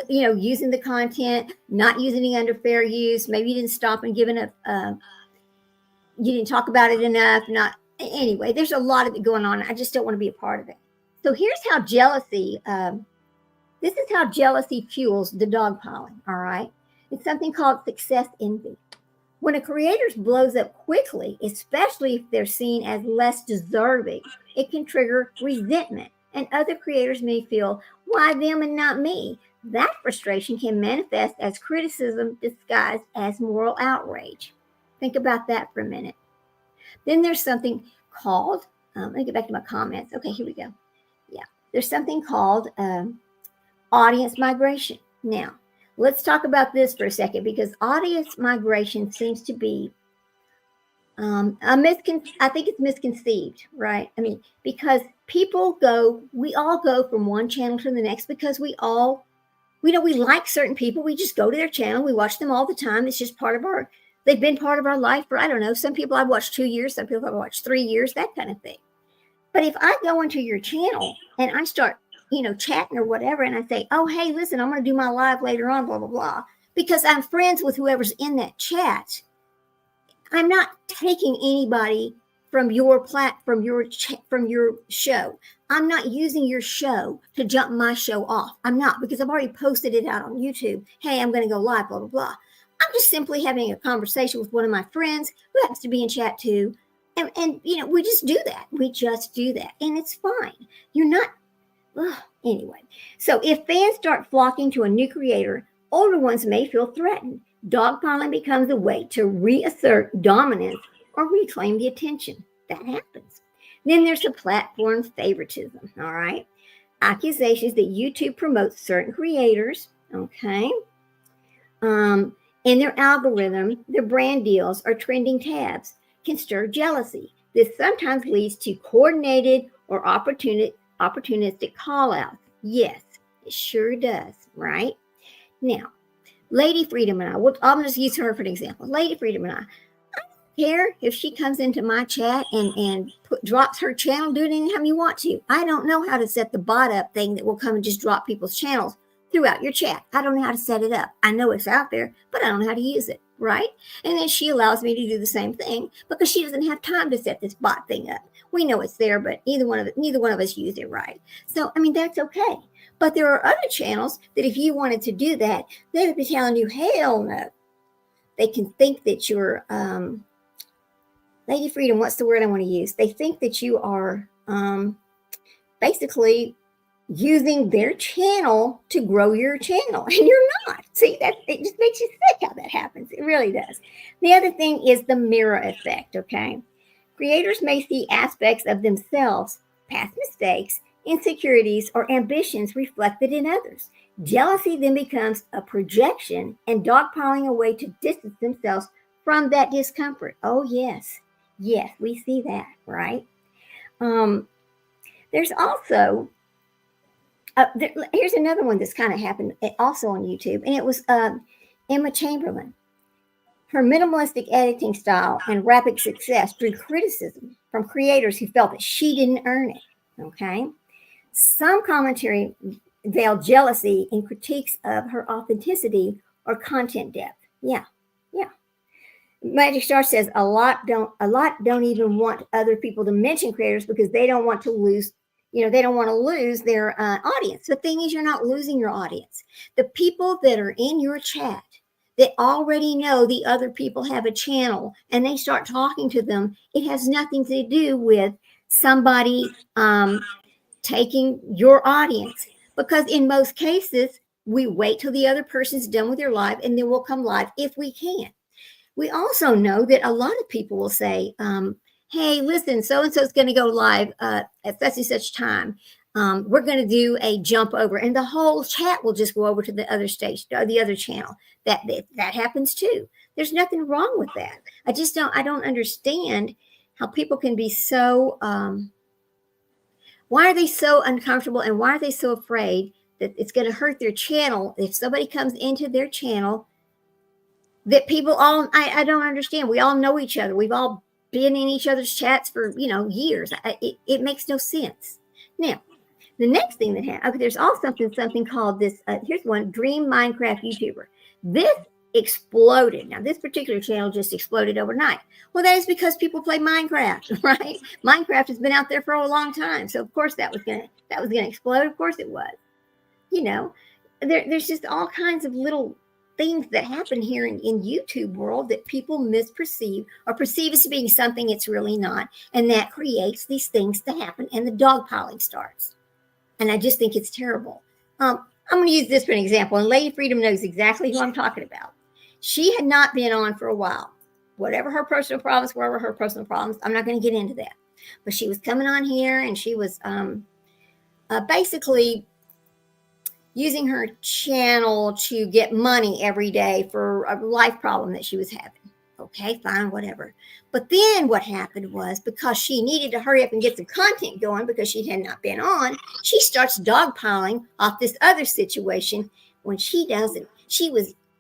using the content, not using it under fair use. Maybe you didn't stop and give enough. You didn't talk about it enough. Anyway, there's a lot of it going on. I just don't want to be a part of it. So here's how jealousy, this is how jealousy fuels the dogpiling, all right? It's something called success envy. When a creator blows up quickly, especially if they're seen as less deserving, it can trigger resentment, and other creators may feel, why them and not me? That frustration can manifest as criticism disguised as moral outrage. Think about that for a minute. Then there's something called, let me get back to my comments. Okay, here we go. Yeah, there's something called audience migration. Now, let's talk about this for a second because audience migration seems to be I think it's misconceived, right? I mean, because we all go from one channel to the next because we like certain people. We just go to their channel. We watch them all the time. It's just they've been part of our life for, I don't know, some people I've watched 2 years, some people I've watched 3 years, that kind of thing. But if I go into your channel and I start, chatting or whatever, and I say, oh, hey, listen, I'm going to do my live later on, blah, blah, blah, because I'm friends with whoever's in that chat, I'm not taking anybody from your show. I'm not using your show to jump my show off. I'm not, because I've already posted it out on YouTube. Hey, I'm going to go live, blah, blah, blah. I'm just simply having a conversation with one of my friends who happens to be in chat too. And we just do that. We just do that. And it's fine. You're not, anyway. So if fans start flocking to a new creator, older ones may feel threatened. Dogpiling becomes a way to reassert dominance or reclaim the attention. That happens. Then there's the platform favoritism, all right? Accusations that YouTube promotes certain creators, okay? In their algorithm, their brand deals or trending tabs can stir jealousy. This sometimes leads to coordinated or opportunistic call-outs. Yes, it sure does, right? Now, Lady Freedom and I'm going to use her for an example. Lady Freedom and I don't care if she comes into my chat and drops her channel. Do it anytime you want to. I don't know how to set the bot up thing that will come and just drop people's channels throughout your chat. I don't know how to set it up. I know it's out there, but I don't know how to use it, right? And then she allows me to do the same thing because she doesn't have time to set this bot thing up. We know it's there, but neither one of us use it right. So, I mean, that's okay. But there are other channels that if you wanted to do that, they would be telling you, hell no. They can think that you're, Lady Freedom, what's the word I want to use? They think that you are basically using their channel to grow your channel, and you're not. See, it just makes you sick how that happens. It really does. The other thing is the mirror effect, okay? Creators may see aspects of themselves, past mistakes, insecurities, or ambitions reflected in others. Jealousy then becomes a projection and dogpiling a way to distance themselves from that discomfort. Oh, yes. Yes, we see that, right? There's also here's another one that's kind of happened also on YouTube, and it was Emma Chamberlain. Her minimalistic editing style and rapid success drew criticism from creators who felt that she didn't earn it, okay? Some commentary veiled jealousy in critiques of her authenticity or content depth. Yeah. Magic Star says a lot don't even want other people to mention creators because they don't want to lose. They don't want to lose their audience. The thing is, you're not losing your audience. The people that are in your chat that already know the other people have a channel and they start talking to them, it has nothing to do with somebody taking your audience. Because in most cases, we wait till the other person's done with their live and then we'll come live if we can. We also know that a lot of people will say, hey, listen, so-and-so is going to go live at such and such time. We're going to do a jump over, and the whole chat will just go over to the other station, the other channel. That happens too. There's nothing wrong with that. I don't understand how people can be so, why are they so uncomfortable and why are they so afraid that it's going to hurt their channel if somebody comes into their channel that people I don't understand. We all know each other. We've all been in each other's chats for, years. It makes no sense. Now, the next thing that happened, there's also something called this, here's one, Dream Minecraft YouTuber. This exploded. Now, this particular channel just exploded overnight. Well, that is because people play Minecraft, right? Minecraft has been out there for a long time. So, of course, that was gonna explode. Of course it was. There's just all kinds of little things that happen here in YouTube world that people misperceive or perceive as being something it's really not. And that creates these things to happen and the dogpiling starts. And I just think it's terrible. I'm going to use this for an example. And Lady Freedom knows exactly who I'm talking about. She had not been on for a while. Whatever her personal problems, I'm not going to get into that. But she was coming on here and she was basically using her channel to get money every day for a life problem that she was having. Okay, fine, whatever. But then what happened was, because she needed to hurry up and get some content going because she had not been on, she starts dogpiling off this other situation when she doesn't. She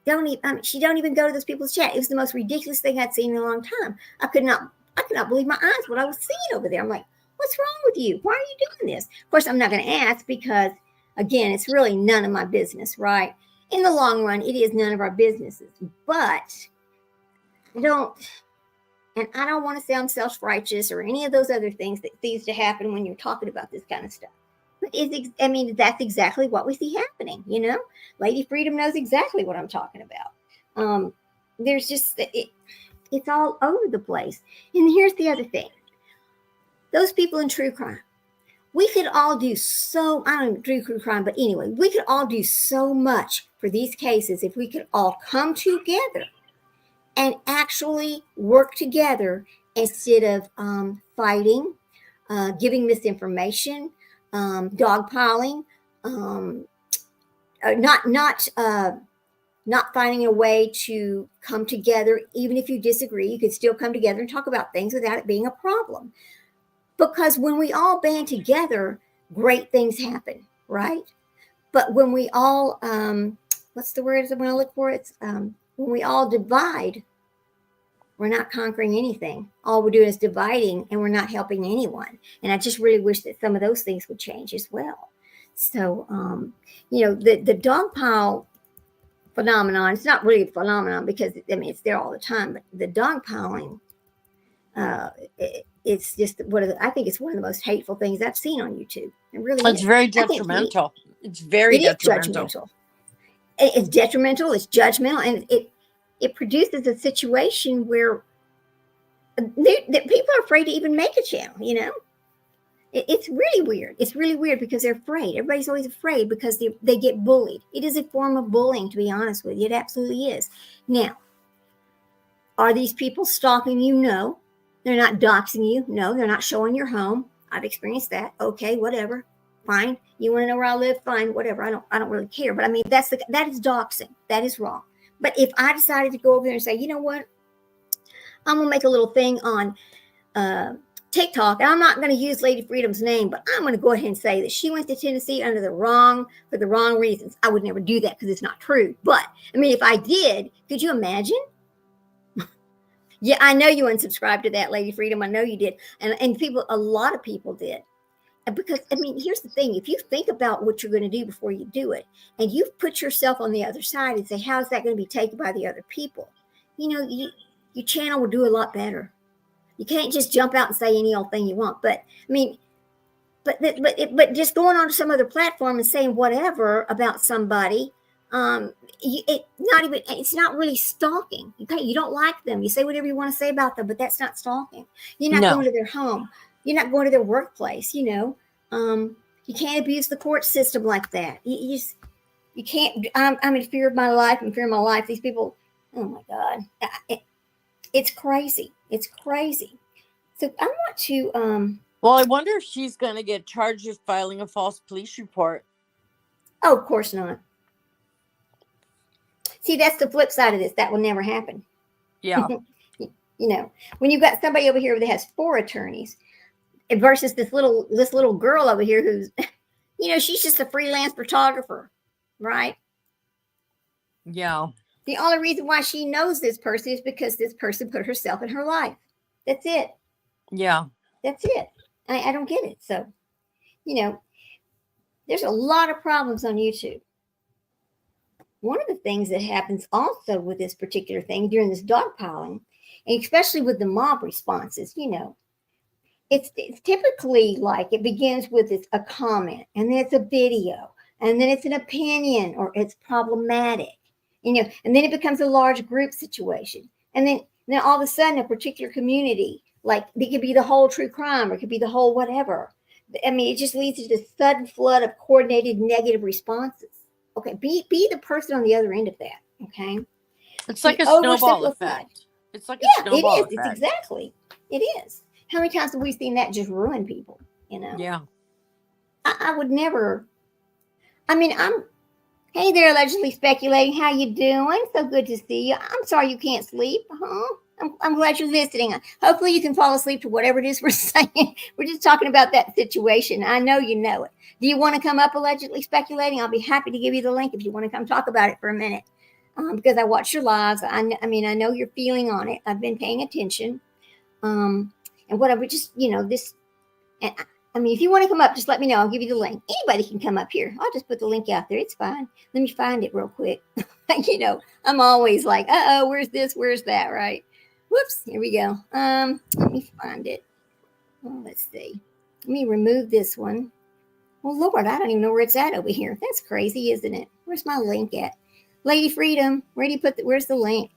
don't even go to those people's chat. It was the most ridiculous thing I'd seen in a long time. I could not believe my eyes what I was seeing over there. I'm like, what's wrong with you? Why are you doing this? Of course, I'm not going to ask because, again, it's really none of my business, right? In the long run, it is none of our businesses. But I don't want to sound self-righteous or any of those other things that seems to happen when you're talking about this kind of stuff. But that's exactly what we see happening, Lady Freedom knows exactly what I'm talking about. There's just, it's all over the place. And here's the other thing. Those people in true crime, we could all do I don't do true crime, but anyway, we could all do so much for these cases if we could all come together and actually work together instead of fighting, giving misinformation, dogpiling, not finding a way to come together. Even if you disagree, you could still come together and talk about things without it being a problem. Because when we all band together, great things happen, right? But when we all, what's the word I'm going to look for? It's when we all divide, we're not conquering anything. All we're doing is dividing, and we're not helping anyone. And I just really wish that some of those things would change as well. So, the dogpile phenomenon, it's not really a phenomenon because, it's there all the time, but the dogpiling, it's just I think it's one of the most hateful things I've seen on YouTube. It really is. It's very detrimental. It's very detrimental. It's detrimental. It's judgmental, and it produces a situation where people are afraid to even make a channel. It's really weird. It's really weird because they're afraid. Everybody's always afraid because they get bullied. It is a form of bullying, to be honest with you. It absolutely is. Now, are these people stalking you? No. They're not doxing you. No, they're not showing your home. I've experienced that. Okay, whatever. Fine. You want to know where I live? Fine, whatever. I don't really care. But that is doxing. That is wrong. But if I decided to go over there and say, you know what? I'm going to make a little thing on TikTok. And I'm not going to use Lady Freedom's name, but I'm going to go ahead and say that she went to Tennessee for the wrong reasons. I would never do that because it's not true. But if I did, could you imagine? Yeah, I know you unsubscribed to that, Lady Freedom. I know you did. And a lot of people did. Because, here's the thing. If you think about what you're going to do before you do it, and you put yourself on the other side and say, how's that going to be taken by the other people? Your channel will do a lot better. You can't just jump out and say any old thing you want. But, but just going on to some other platform and saying whatever about somebody, it's not really stalking. Okay, you don't like them. You say whatever you want to say about them, but that's not stalking. You're not going to their home. You're not going to their workplace. You can't abuse the court system like that. You can't. I'm in fear of my life. I'm in fear of my life. These people. Oh my God, it's crazy. It's crazy. So I want to. Well, I wonder if she's going to get charged with filing a false police report. Oh, of course not. See, that's the flip side of this. That will never happen. Yeah. When you've got somebody over here that has 4 attorneys versus this little girl over here who's, she's just a freelance photographer, right? Yeah. The only reason why she knows this person is because this person put herself in her life. That's it. Yeah. That's it. I don't get it. So, there's a lot of problems on YouTube. One of the things that happens also with this particular thing during this dogpiling, and especially with the mob responses, it's typically like it begins with a comment, and then it's a video, and then it's an opinion, or it's problematic, and then it becomes a large group situation. And then all of a sudden a particular community, like it could be the whole true crime, or it could be the whole whatever. It just leads to this sudden flood of coordinated negative responses. Okay, be the person on the other end of that. Okay, it's like a snowball effect. It's like a snowball effect. It's exactly. It is. How many times have we seen that just ruin people? Yeah. I would never. Hey there, allegedly speculating. How you doing? So good to see you. I'm sorry you can't sleep, huh? I'm glad you're listening. Hopefully you can fall asleep to whatever it is we're saying. We're just talking about that situation. I know you know it. Do you want to come up allegedly speculating? I'll be happy to give you the link if you want to come talk about it for a minute. Because I watch your lives. I mean, I know you're feeling on it. I've been paying attention. And whatever, just, this. I mean, if you want to come up, just let me know. I'll give you the link. Anybody can come up here. I'll just put the link out there. It's fine. Let me find it real quick. I'm always like, where's this? Where's that? Right? Whoops. Here we go. Let me find it. Oh, let's see. Let me remove this one. Well, Lord, I don't even know where it's at over here. That's crazy, isn't it? Where's my link at? Lady Freedom, where do you where's the link?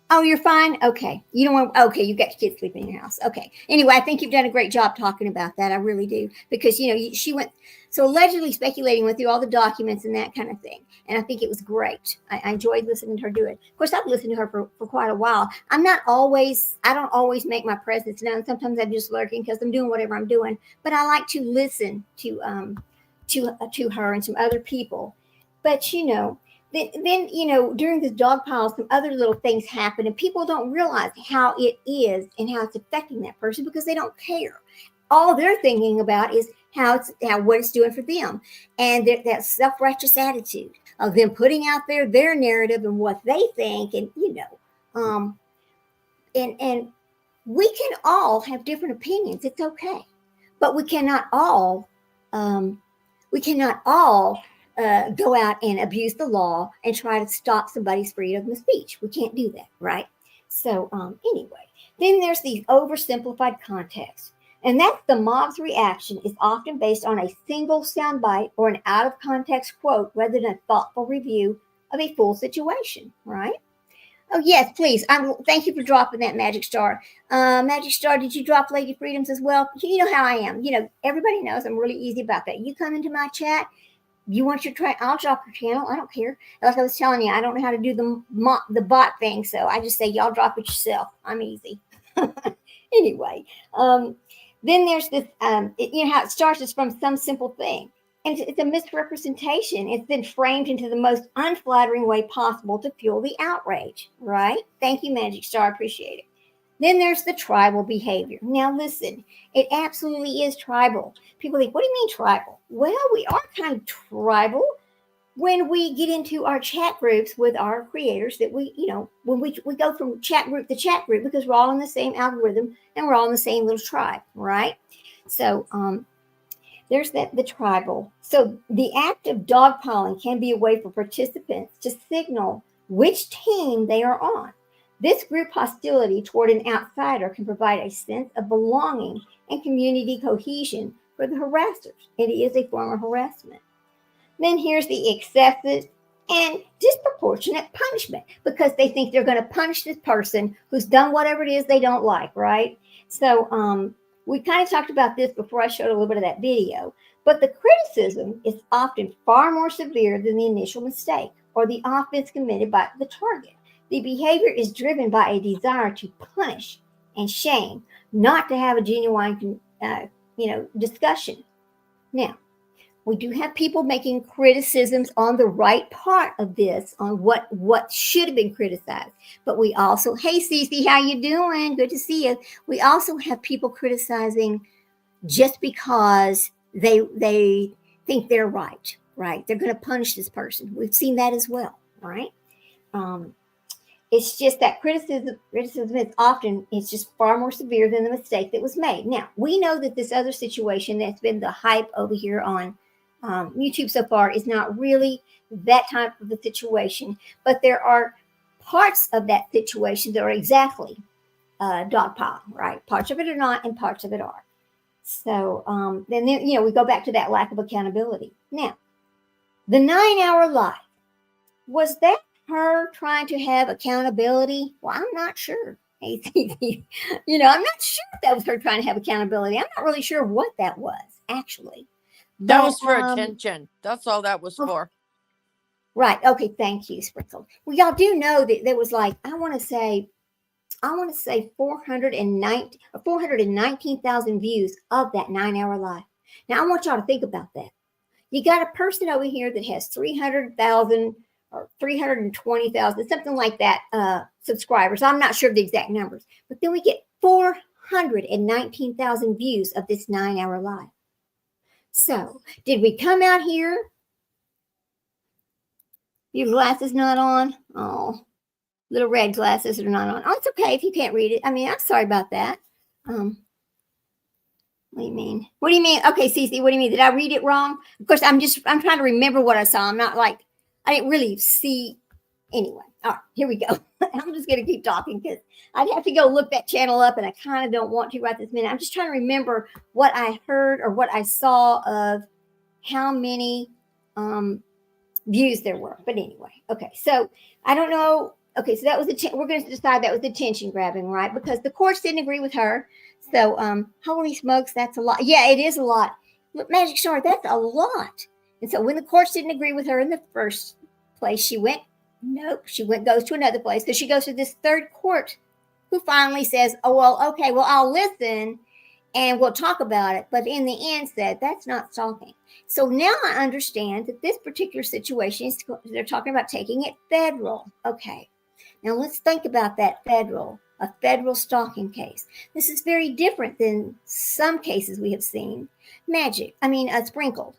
Oh, you're fine? Okay. You don't want, okay, you've got your kids sleeping in your house. Okay. Anyway, I think you've done a great job talking about that. I really do. Because, she went, so allegedly speculating, went through all the documents and that kind of thing. And I think it was great. I enjoyed listening to her do it. Of course, I've listened to her for quite a while. I don't always make my presence known. Sometimes I'm just lurking because I'm doing whatever I'm doing. But I like to listen to her and some other people. But, then during this Dogpile, some other little things happen, and people don't realize how it is and how it's affecting that person because they don't care. All they're thinking about is what it's doing for them, and that self-righteous attitude of them putting out their narrative and what they think, and and we can all have different opinions. It's okay, but we cannot all go out and abuse the law and try to stop somebody's freedom of speech. We can't do that, right? So anyway, then there's the oversimplified context. And that's the mob's reaction is often based on a single soundbite or an out-of-context quote rather than a thoughtful review of a full situation, right? Oh, yes, please. Thank you for dropping that, Magic Star. Magic Star, did you drop Lady Freedoms as well? You know how I am. Everybody knows I'm really easy about that. You come into my chat, you want your I'll drop your channel. I don't care. Like I was telling you, I don't know how to do the bot thing, so I just say y'all drop it yourself. I'm easy. Anyway, then there's this. How it starts is from some simple thing, and it's a misrepresentation. It's been framed into the most unflattering way possible to fuel the outrage. Right? Thank you, Magic Star. Appreciate it. Then there's the tribal behavior. Now, listen, it absolutely is tribal. People think, what do you mean tribal? Well, we are kind of tribal when we get into our chat groups with our creators that when we go from chat group to chat group because we're all in the same algorithm and we're all in the same little tribe, right? So there's the tribal. So the act of dogpiling can be a way for participants to signal which team they are on. This group hostility toward an outsider can provide a sense of belonging and community cohesion for the harassers. It is a form of harassment. Then here's the excessive and disproportionate punishment because they think they're going to punish this person who's done whatever it is they don't like, right? So we kind of talked about this before I showed a little bit of that video, but the criticism is often far more severe than the initial mistake or the offense committed by the target. The behavior is driven by a desire to punish and shame, not to have a genuine, discussion. Now, we do have people making criticisms on the right part of this, on what should have been criticized. But we also, hey, Cece, how you doing? Good to see you. We also have people criticizing just because they think they're right? They're going to punish this person. We've seen that as well, right? It's just that criticism is often, it's just far more severe than the mistake that was made. Now, we know that this other situation that's been the hype over here on YouTube so far is not really that type of a situation, but there are parts of that situation that are exactly dogpile, right? Parts of it are not, and parts of it are. So then we go back to that lack of accountability. Now, the 9-hour live, was that her trying to have accountability? Well, I'm not sure. I'm not sure if that was her trying to have accountability. I'm not really sure what that was, actually. That was for attention. That's all that was for. Right. Okay. Thank you, Sprinkle. Well, y'all do know that there was I want to say 419,000 views of that 9-hour live. Now, I want y'all to think about that. You got a person over here that has 300,000 or 320,000, something like that, subscribers. I'm not sure of the exact numbers. But then we get 419,000 views of this 9-hour live. So, did we come out here? Your glasses not on? Oh, little red glasses are not on. Oh, it's okay if you can't read it. I mean, I'm sorry about that. What do you mean? What do you mean? Okay, Cece, what do you mean? Did I read it wrong? Of course, I'm trying to remember what I saw. I'm not like, I didn't really see. Anyway, all right, here we go. I'm just going to keep talking because I'd have to go look that channel up, and I kind of don't want to right this minute. I'm just trying to remember what I heard or what I saw of how many views there were. But anyway, okay, so I don't know. Okay, so that was we're going to decide that was attention grabbing, right? Because the courts didn't agree with her. So, holy smokes, that's a lot. Yeah, it is a lot. Look, Magic Star, that's a lot. And so when the courts didn't agree with her in the first place, she went, nope, goes to another place because she goes to this third court who finally says, oh, well, okay, well, I'll listen and we'll talk about it. But in the end said, that's not stalking. So now I understand that this particular situation, they're talking about taking it federal. Okay. Now let's think about that a federal stalking case. This is very different than some cases we have seen. Sprinkled.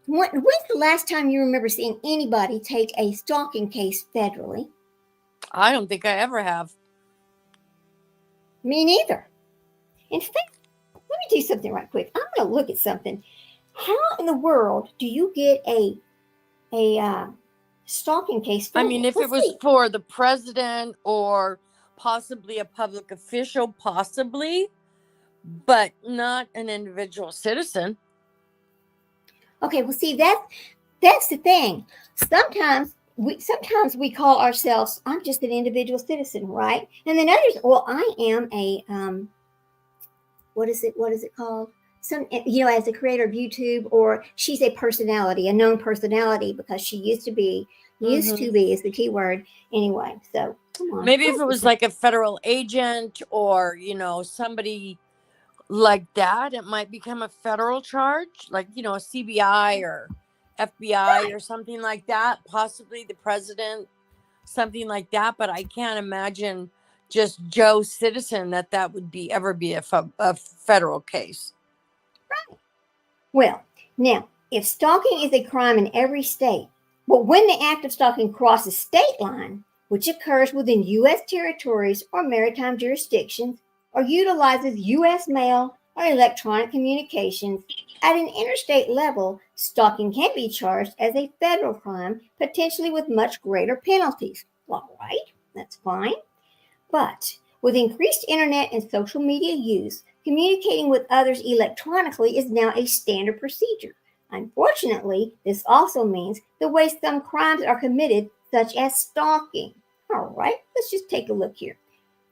When's the last time you remember seeing anybody take a stalking case federally? I don't think I ever have. Me neither. In fact, let me do something right quick. I'm going to look at something. How in the world do you get a stalking case federal? I mean, if it was for the president or possibly a public official, possibly, but not an individual citizen. Okay, well, see, that's the thing. Sometimes we call ourselves, I'm just an individual citizen, right? And then others, well, I am a what is it called? As a creator of YouTube, or she's a personality, a known personality, because she used to be is the key word anyway. So come on. Maybe if it was like a federal agent or, somebody like that, it might become a federal charge, like, a CBI or FBI or something like that, possibly the president, something like that. But I can't imagine just Joe Citizen that would ever be a federal case. Right. Well, now, if stalking is a crime in every state, but when the act of stalking crosses state line, which occurs within U.S. territories or maritime jurisdictions, or utilizes U.S. mail or electronic communications, at an interstate level, stalking can be charged as a federal crime, potentially with much greater penalties. All right, that's fine. But with increased internet and social media use, communicating with others electronically is now a standard procedure. Unfortunately, this also means the way some crimes are committed, such as stalking. All right, let's just take a look here.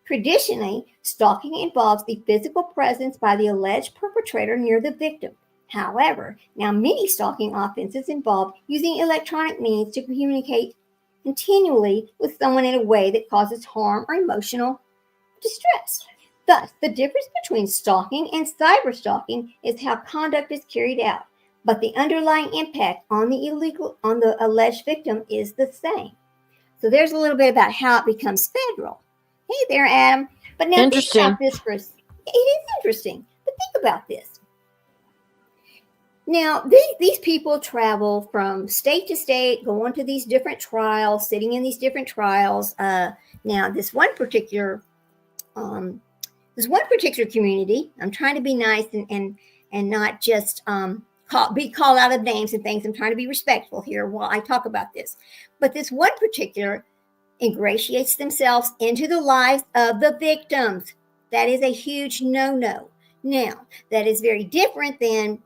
Traditionally, stalking involves the physical presence by the alleged perpetrator near the victim. However, now many stalking offenses involve using electronic means to communicate continually with someone in a way that causes harm or emotional distress. Thus, the difference between stalking and cyberstalking is how conduct is carried out, but the underlying impact on the alleged victim is the same. So there's a little bit about how it becomes federal. Hey there, Adam. But now think about this for it is interesting, but think about this. Now, these people travel from state to state, going to these different trials, sitting in these different trials. Now, this one particular community, I'm trying to be nice and not just call out of names and things. I'm trying to be respectful here while I talk about this. But this one particular ingratiates themselves into the lives of the victims. That is a huge no-no. Now, that is very different than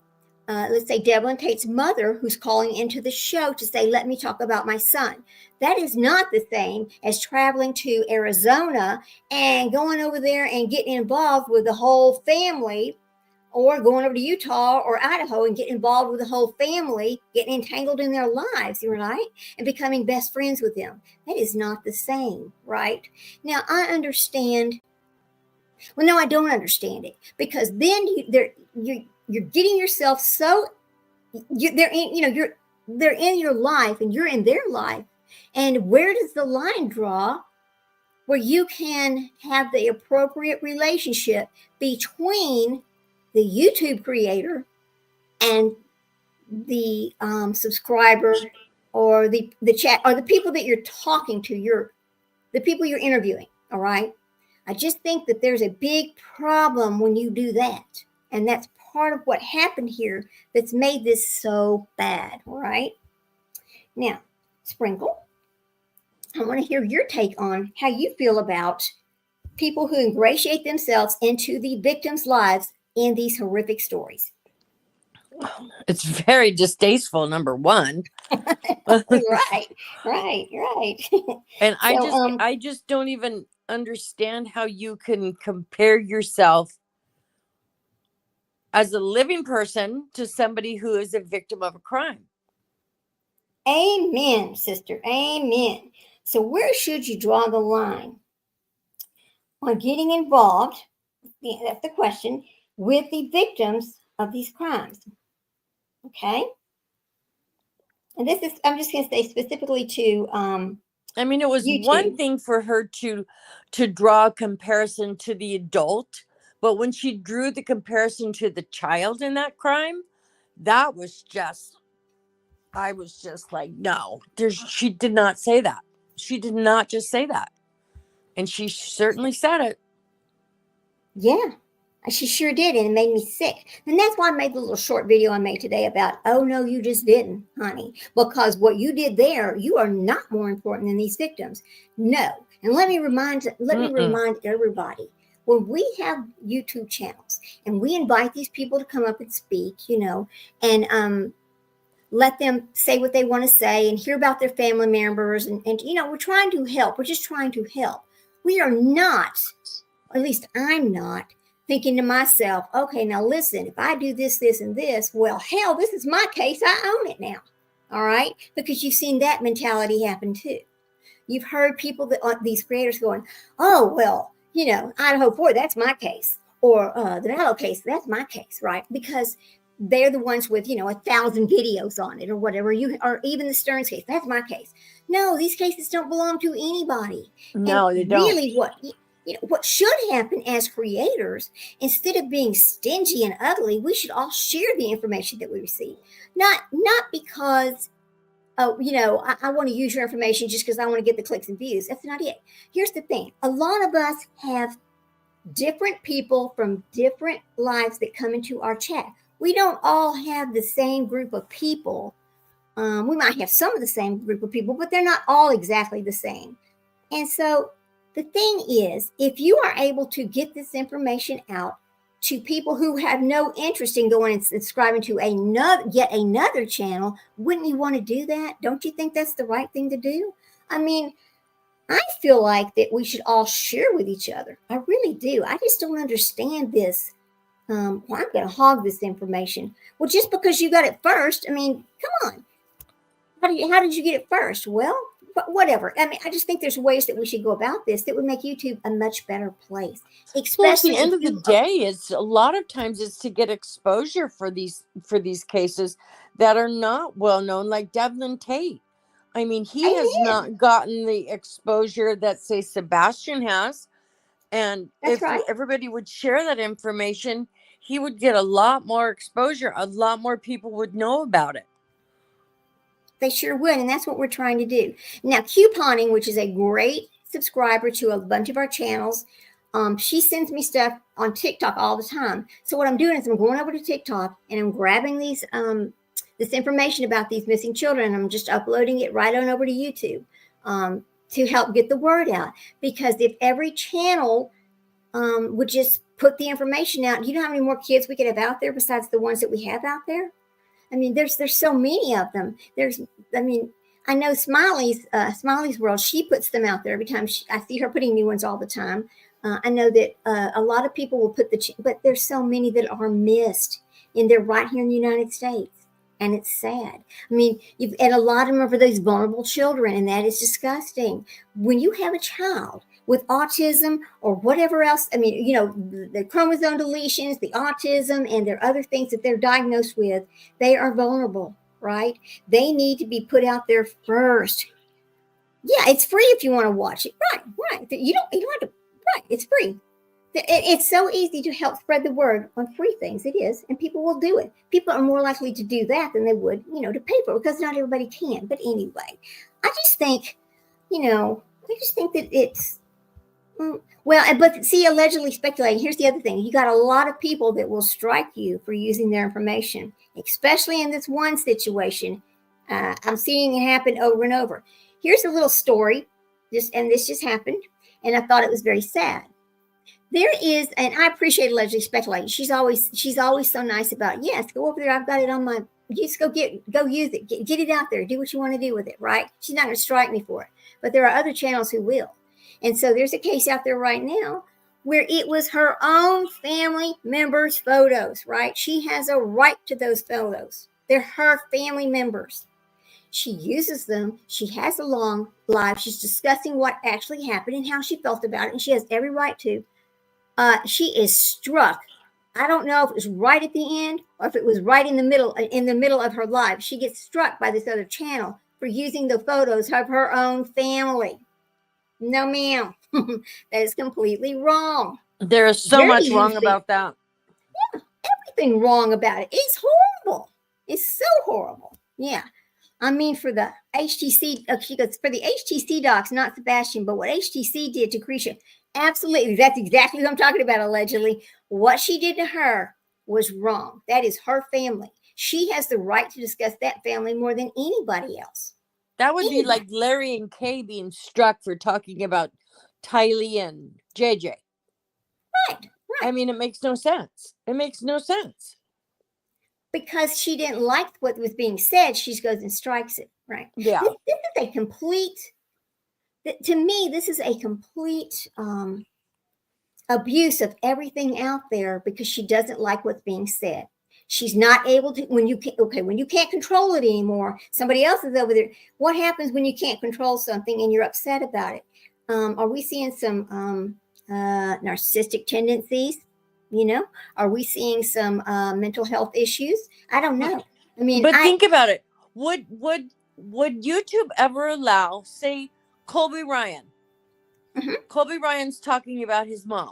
let's say Devlin Tate's mother, who's calling into the show to say, let me talk about my son. That is not the same as traveling to Arizona and going over there and getting involved with the whole family, or going over to Utah or Idaho and getting involved with the whole family, getting entangled in their lives, right? And becoming best friends with them. That is not the same, right? Now, I understand. Well, no, I don't understand it, because then you're getting yourself so you're they're in your life and you're in their life. And where does the line draw where you can have the appropriate relationship between the YouTube creator and the subscriber or the chat or the people that you're talking to, the people you're interviewing? All right. I just think that there's a big problem when you do that. And that's part of what happened here that's made this so bad. All right. Now, Sprinkle, I want to hear your take on how you feel about people who ingratiate themselves into the victims' lives in these horrific stories. It's very distasteful, number one. right. And I just don't even understand how you can compare yourself as a living person to somebody who is a victim of a crime. Amen, sister. Amen. So where should you draw the line on getting involved? That's the question, with the victims of these crimes. Okay. And this is, I'm just going to say specifically to I mean, it was YouTube. One thing for her to draw a comparison to the adult, but when she drew the comparison to the child in that crime, that was just, I was just like, no, she did not say that. She did not just say that. And she certainly said it. Yeah, she sure did. And it made me sick. And that's why I made the little short video I made today about, oh, no, you just didn't, honey. Because what you did there, you are not more important than these victims. No. And let me remind everybody, when we have YouTube channels and we invite these people to come up and speak, and let them say what they want to say and hear about their family members. And we're trying to help. We're just trying to help. We are not, at least I'm not, thinking to myself, okay, now listen, if I do this, this, and this, well, hell, this is my case. I own it now. All right. Because you've seen that mentality happen too. You've heard people these creators going, oh, well, Idaho 4, that's my case. Or the Mallow case, that's my case, right? Because they're the ones with, 1,000 videos on it or whatever. Or even the Stearns case, that's my case. No, these cases don't belong to anybody. No, and they don't. Really, what should happen as creators, instead of being stingy and ugly, we should all share the information that we receive. Not because, I want to use your information just because I want to get the clicks and views. That's not it. Here's the thing. A lot of us have different people from different lives that come into our chat. We don't all have the same group of people. We might have some of the same group of people, but they're not all exactly the same. And so the thing is, if you are able to get this information out to people who have no interest in going and subscribing to yet another channel, wouldn't you want to do that? Don't you think that's the right thing to do? I mean, I feel like that we should all share with each other. I really do. I just don't understand this. Well, I'm going to hog this information. Well, just because you got it first, I mean, come on. How did you get it first? Well, whatever. I mean, I just think there's ways that we should go about this that would make YouTube a much better place. Especially at the end of the day, it's a lot of times it's to get exposure for these cases that are not well known, like Devlin Tate. I mean, he has not gotten the exposure that, say, Sebastian has. And if everybody would share that information, he would get a lot more exposure. A lot more people would know about it. They sure would. And that's what we're trying to do. Now, Couponing, which is a great subscriber to a bunch of our channels, she sends me stuff on TikTok all the time. So what I'm doing is I'm going over to TikTok and I'm grabbing these this information about these missing children. And I'm just uploading it right on over to YouTube to help get the word out. Because if every channel would just put the information out, you know how many more kids we could have out there besides the ones that we have out there? I mean, there's so many of them. I know Smiley's World, she puts them out there every time. I see her putting new ones all the time. I know that a lot of people will put but there's so many that are missed, and they're right here in the United States. And it's sad. I mean, and a lot of them are for those vulnerable children, and that is disgusting. When you have a child with autism or whatever else, I mean, the chromosome deletions, the autism, and there are other things that they're diagnosed with, they are vulnerable, right? They need to be put out there first. Yeah, it's free if you want to watch it. Right. You don't have to. Right, it's free. It's so easy to help spread the word on free things. It is, and people will do it. People are more likely to do that than they would, to pay for it, because not everybody can. But anyway, I just think, that it's but see, allegedly speculating. Here's the other thing: you got a lot of people that will strike you for using their information, especially in this one situation. I'm seeing it happen over and over. Here's a little story, this just happened, and I thought it was very sad. There is, and I appreciate allegedly speculating. She's always so nice about, yes, go over there. I've got it on my, just go use it, get it out there, do what you want to do with it, right? She's not going to strike me for it, but there are other channels who will. And so there's a case out there right now where it was her own family members' photos, right? She has a right to those photos. They're her family members. She uses them. She has a long live. She's discussing what actually happened and how she felt about it, and she has every right to. She is struck. I don't know if it was right at the end or if it was right in the middle of her life. She gets struck by this other channel for using the photos of her own family. No, ma'am. That is completely wrong. There is so much wrong about that. Yeah, everything wrong about it. It's horrible. It's so horrible. Yeah. I mean, for the HTC, she goes, for the HTC docs, not Sebastian, but what HTC did to Krisha, absolutely. That's exactly what I'm talking about, allegedly. What she did to her was wrong. That is her family. She has the right to discuss that family more than anybody else. That would be like Larry and Kay being struck for talking about Tylee and JJ. Right. I mean, it makes no sense. It makes no sense. Because she didn't like what was being said, she goes and strikes it, right? Yeah. This is a complete, to me, this is a complete abuse of everything out there because she doesn't like what's being said. She's not able to, when you can't control it anymore, somebody else is over there. What happens when you can't control something and you're upset about it? Are we seeing some narcissistic tendencies? Are we seeing some mental health issues? I don't know. I mean, but think about it. Would YouTube ever allow, say, Colby Ryan? Mm-hmm. Colby Ryan's talking about his mom.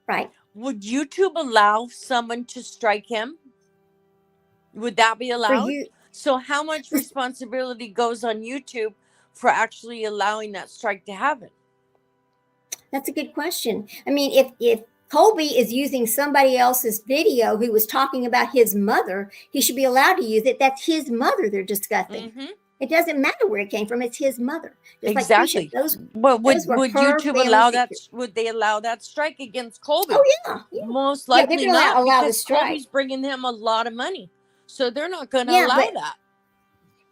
Right. Would YouTube allow someone to strike him? Would that be allowed? So how much responsibility goes on YouTube for actually allowing that strike to happen? That's a good question. I mean, if Colby is using somebody else's video who was talking about his mother, he should be allowed to use it. That's his mother they're discussing. Mm-hmm. It doesn't matter where it came from. It's his mother. Just exactly. Like would YouTube allow that? Would they allow that strike against Colby? Oh, yeah. Most likely not, allow because Colby's bringing him a lot of money. So they're not going to allow that.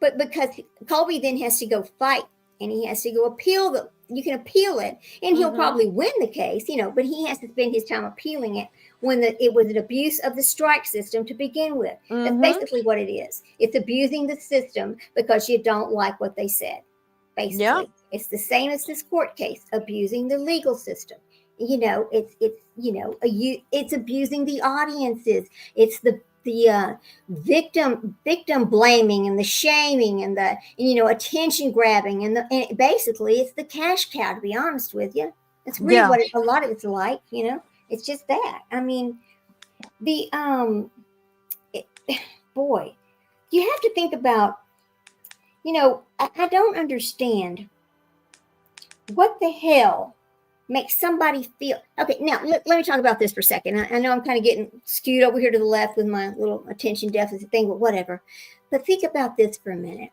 But because Colby then has to go fight and he has to go appeal you can appeal it, and he'll probably win the case, but he has to spend his time appealing it when it was an abuse of the strike system to begin with. That's basically what it is. It's abusing the system because you don't like what they said. Basically, it's the same as this court case, abusing the legal system. It's abusing the audiences. It's the victim blaming and the shaming and the attention grabbing and basically it's the cash cow, to be honest with you. That's really what a lot of it's like. It's just that. I mean, boy, you have to think about. I don't understand what the hell makes somebody feel okay. Now let me talk about this for a second. I know I'm kind of getting skewed over here to the left with my little attention deficit thing, but whatever. But think about this for a minute.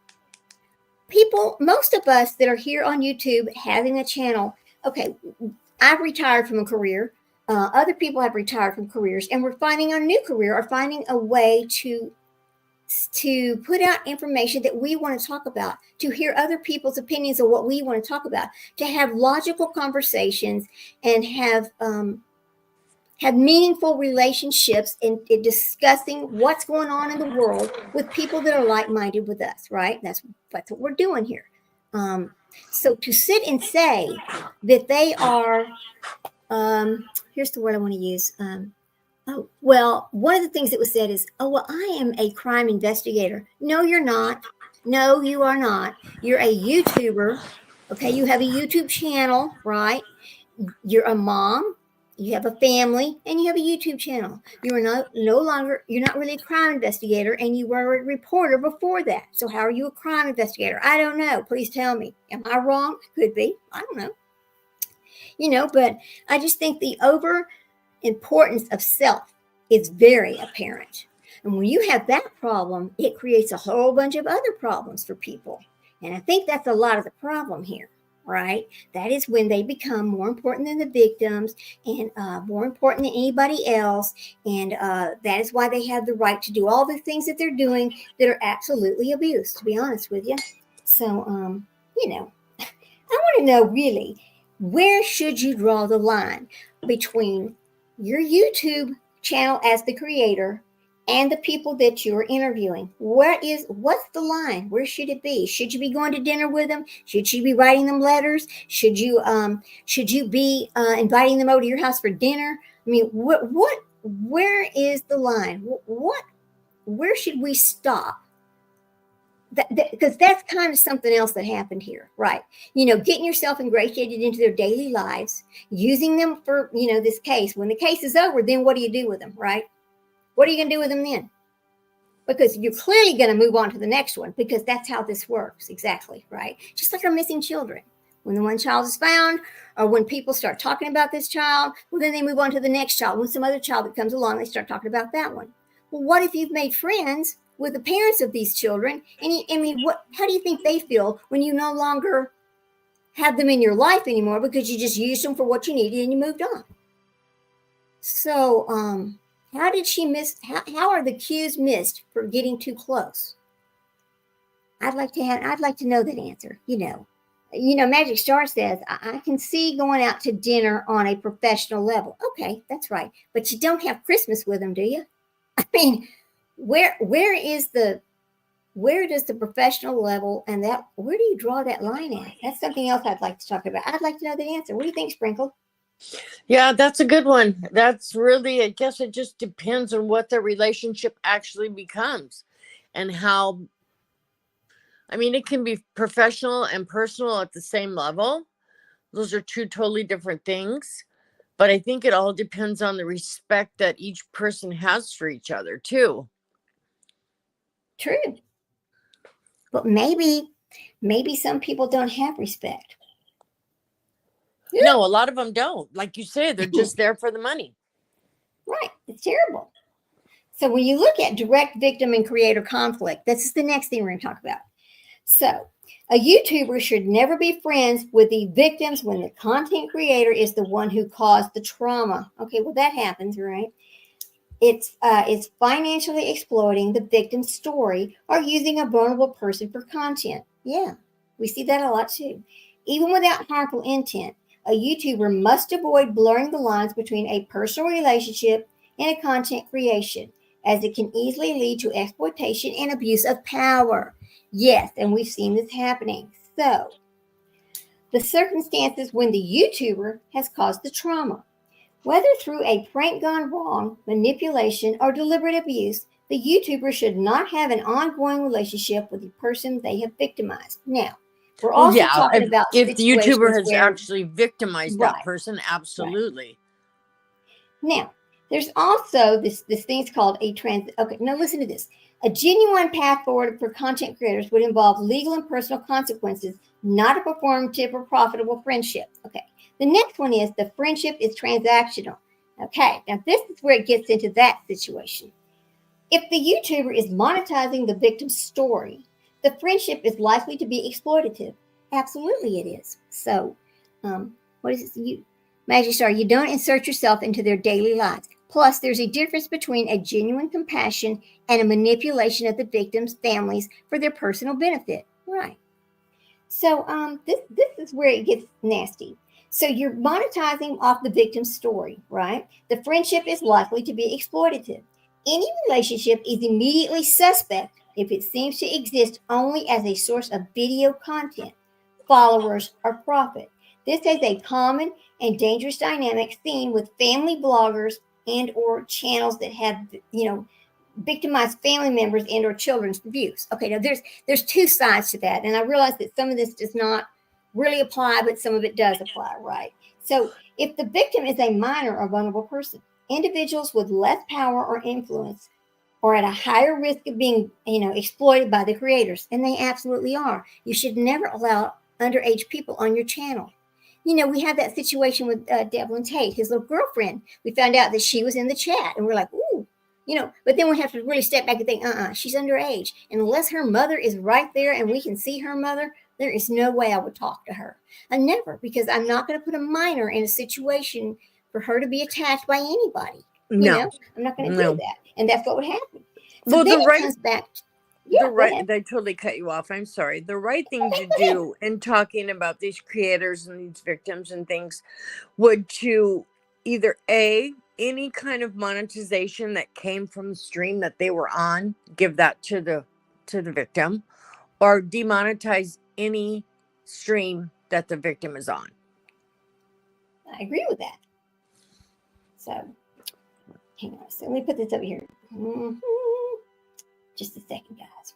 Most of us that are here on YouTube having a channel, okay, I've retired from a career. Other people have retired from careers, and we're finding a new career or finding a way to put out information that we want to talk about, to hear other people's opinions of what we want to talk about, to have logical conversations and have meaningful relationships in discussing what's going on in the world with people that are like-minded with us, right? That's what we're doing here. So to sit and say that they are, here's the word I want to use, Oh, well, one of the things that was said is, oh, well, I am a crime investigator. No, you're not. No, you are not. You're a YouTuber. Okay, you have a YouTube channel, right? You're a mom, you have a family, and you have a YouTube channel. You are you're not really a crime investigator, and you were a reporter before that. So how are you a crime investigator? I don't know. Please tell me. Am I wrong? Could be. I don't know. But I just think the over importance of self is very apparent. And when you have that problem, it creates a whole bunch of other problems for people. And I think that's a lot of the problem here, right? That is when they become more important than the victims and more important than anybody else. And that is why they have the right to do all the things that they're doing that are absolutely abuse, to be honest with you. So, I want to know really, where should you draw the line between your YouTube channel as the creator and the people that you're interviewing? What's the line? Where should it be? Should you be going to dinner with them? Should you be writing them letters? Should you be inviting them over to your house for dinner? I mean, where is the line? Where should we stop? Because that's kind of something else that happened here, right? Getting yourself ingratiated into their daily lives, using them for, this case. When the case is over, then what do you do with them, right? What are you going to do with them then? Because you're clearly going to move on to the next one, because that's how this works, exactly, right? Just like our missing children. When the one child is found, or when people start talking about this child, well, then they move on to the next child. When some other child that comes along, they start talking about that one. Well, what if you've made friends with the parents of these children? And how do you think they feel when you no longer have them in your life anymore because you just used them for what you needed and you moved on? So, how did she miss? How are the cues missed for getting too close? I'd like to know that answer. Magic Star says, I can see going out to dinner on a professional level. Okay, that's right. But you don't have Christmas with them, do you? I mean, where does the professional level and where do you draw that line at? That's something else I'd like to talk about. I'd like to know the answer. What do you think, Sprinkle? Yeah, that's a good one. That's really, I guess it just depends on what the relationship actually becomes and how. I mean, it can be professional and personal at the same level. Those are two totally different things. But I think it all depends on the respect that each person has for each other, too. True. But maybe some people don't have respect. No, a lot of them don't. Like you say, they're just there for the money. Right. It's terrible. So when you look at direct victim and creator conflict, this is the next thing we're going to talk about. So a YouTuber should never be friends with the victims when the content creator is the one who caused the trauma. Okay, well, that happens, right? It's financially exploiting the victim's story or using a vulnerable person for content. Yeah, we see that a lot too. Even without harmful intent, a YouTuber must avoid blurring the lines between a personal relationship and a content creation, as it can easily lead to exploitation and abuse of power. Yes, and we've seen this happening. So, the circumstances when the YouTuber has caused the trauma. Whether through a prank gone wrong, manipulation, or deliberate abuse, the YouTuber should not have an ongoing relationship with the person they have victimized. Now, we're also talking about if the YouTuber has where, actually victimized that person, absolutely. Right. Now, there's also this thing's called a okay, now listen to this. A genuine path forward for content creators would involve legal and personal consequences, not a performative or profitable friendship. Okay. The next one is the friendship is transactional. Okay. Now, this is where it gets into that situation. If the YouTuber is monetizing the victim's story, the friendship is likely to be exploitative. Absolutely it is. So, what is it? Magic Star, you don't insert yourself into their daily lives. Plus, there's a difference between a genuine compassion and a manipulation of the victims' families for their personal benefit. Right. So this is where it gets nasty. So you're monetizing off the victim's story, right? The friendship is likely to be exploitative. Any relationship is immediately suspect if it seems to exist only as a source of video content, followers, or profit. This is a common and dangerous dynamic seen with family bloggers and or channels that have, victimized family members and or children's abuse. Okay, now there's two sides to that, and I realize that some of this does not really apply, but some of it does apply, right? So if the victim is a minor or vulnerable person, individuals with less power or influence are at a higher risk of being, exploited by the creators, and they absolutely are. You should never allow underage people on your channel. We had that situation with Devlin Tate, his little girlfriend. We found out that she was in the chat, and we're like, ooh, but then we have to really step back and think, she's underage. And unless her mother is right there and we can see her mother, there is no way I would talk to her. I never, because I'm not going to put a minor in a situation for her to be attacked by anybody. No. I'm not going to do that. And that's what would happen. So Well, then it comes back. I totally cut you off. I'm sorry. The right thing to do in talking about these creators and these victims and things would to either any kind of monetization that came from the stream that they were on, give that to the victim, or demonetize any stream that the victim is on. I agree with that. So hang on. So let me put this over here. Mm-hmm. Just a second, guys.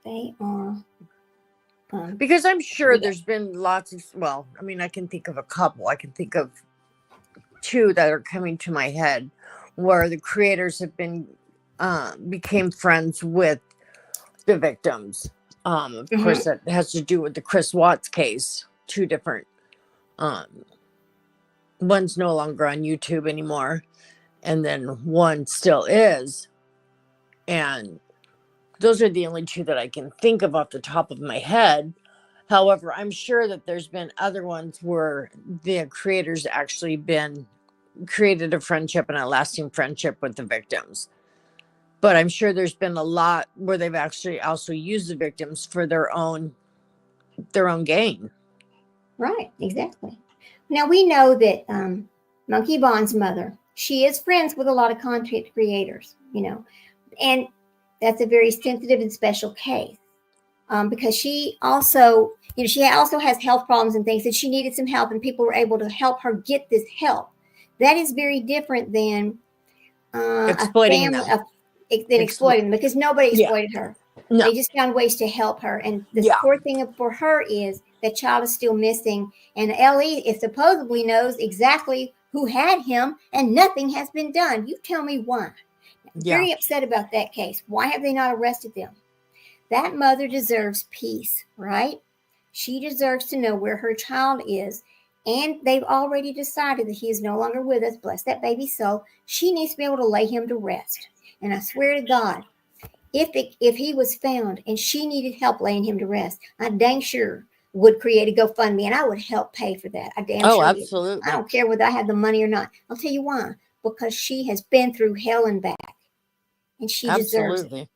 They are. Because I'm sure there's been lots of, I can think of a couple. I can think of two that are coming to my head where the creators have became friends with the victims. Of course, that has to do with the Chris Watts case. Two different, one's no longer on YouTube anymore, and then one still is. And those are the only two that I can think of off the top of my head. However, I'm sure that there's been other ones where the creators actually created a friendship and a lasting friendship with the victims. But I'm sure there's been a lot where they've actually also used the victims for their own gain. Right, exactly. Now we know that Monkey Bond's mother, she is friends with a lot of content creators, and that's a very sensitive and special case because she also, she also has health problems and things, and she needed some help, and people were able to help her get this help. That is very different than exploiting them. Exploiting them, because nobody exploited her. No. They just found ways to help her. And the core thing for her is that child is still missing, and Ellie is supposedly knows exactly who had him, and nothing has been done. You tell me why. Very upset about that case. Why have they not arrested them? That mother deserves peace, right? She deserves to know where her child is. And they've already decided that he is no longer with us. Bless that baby's soul. She needs to be able to lay him to rest. And I swear to God, if he was found and she needed help laying him to rest, I dang sure would create a GoFundMe, and I would help pay for that. I damn sure absolutely. I don't care whether I have the money or not. I'll tell you why. Because she has been through hell and back. And she deserves it.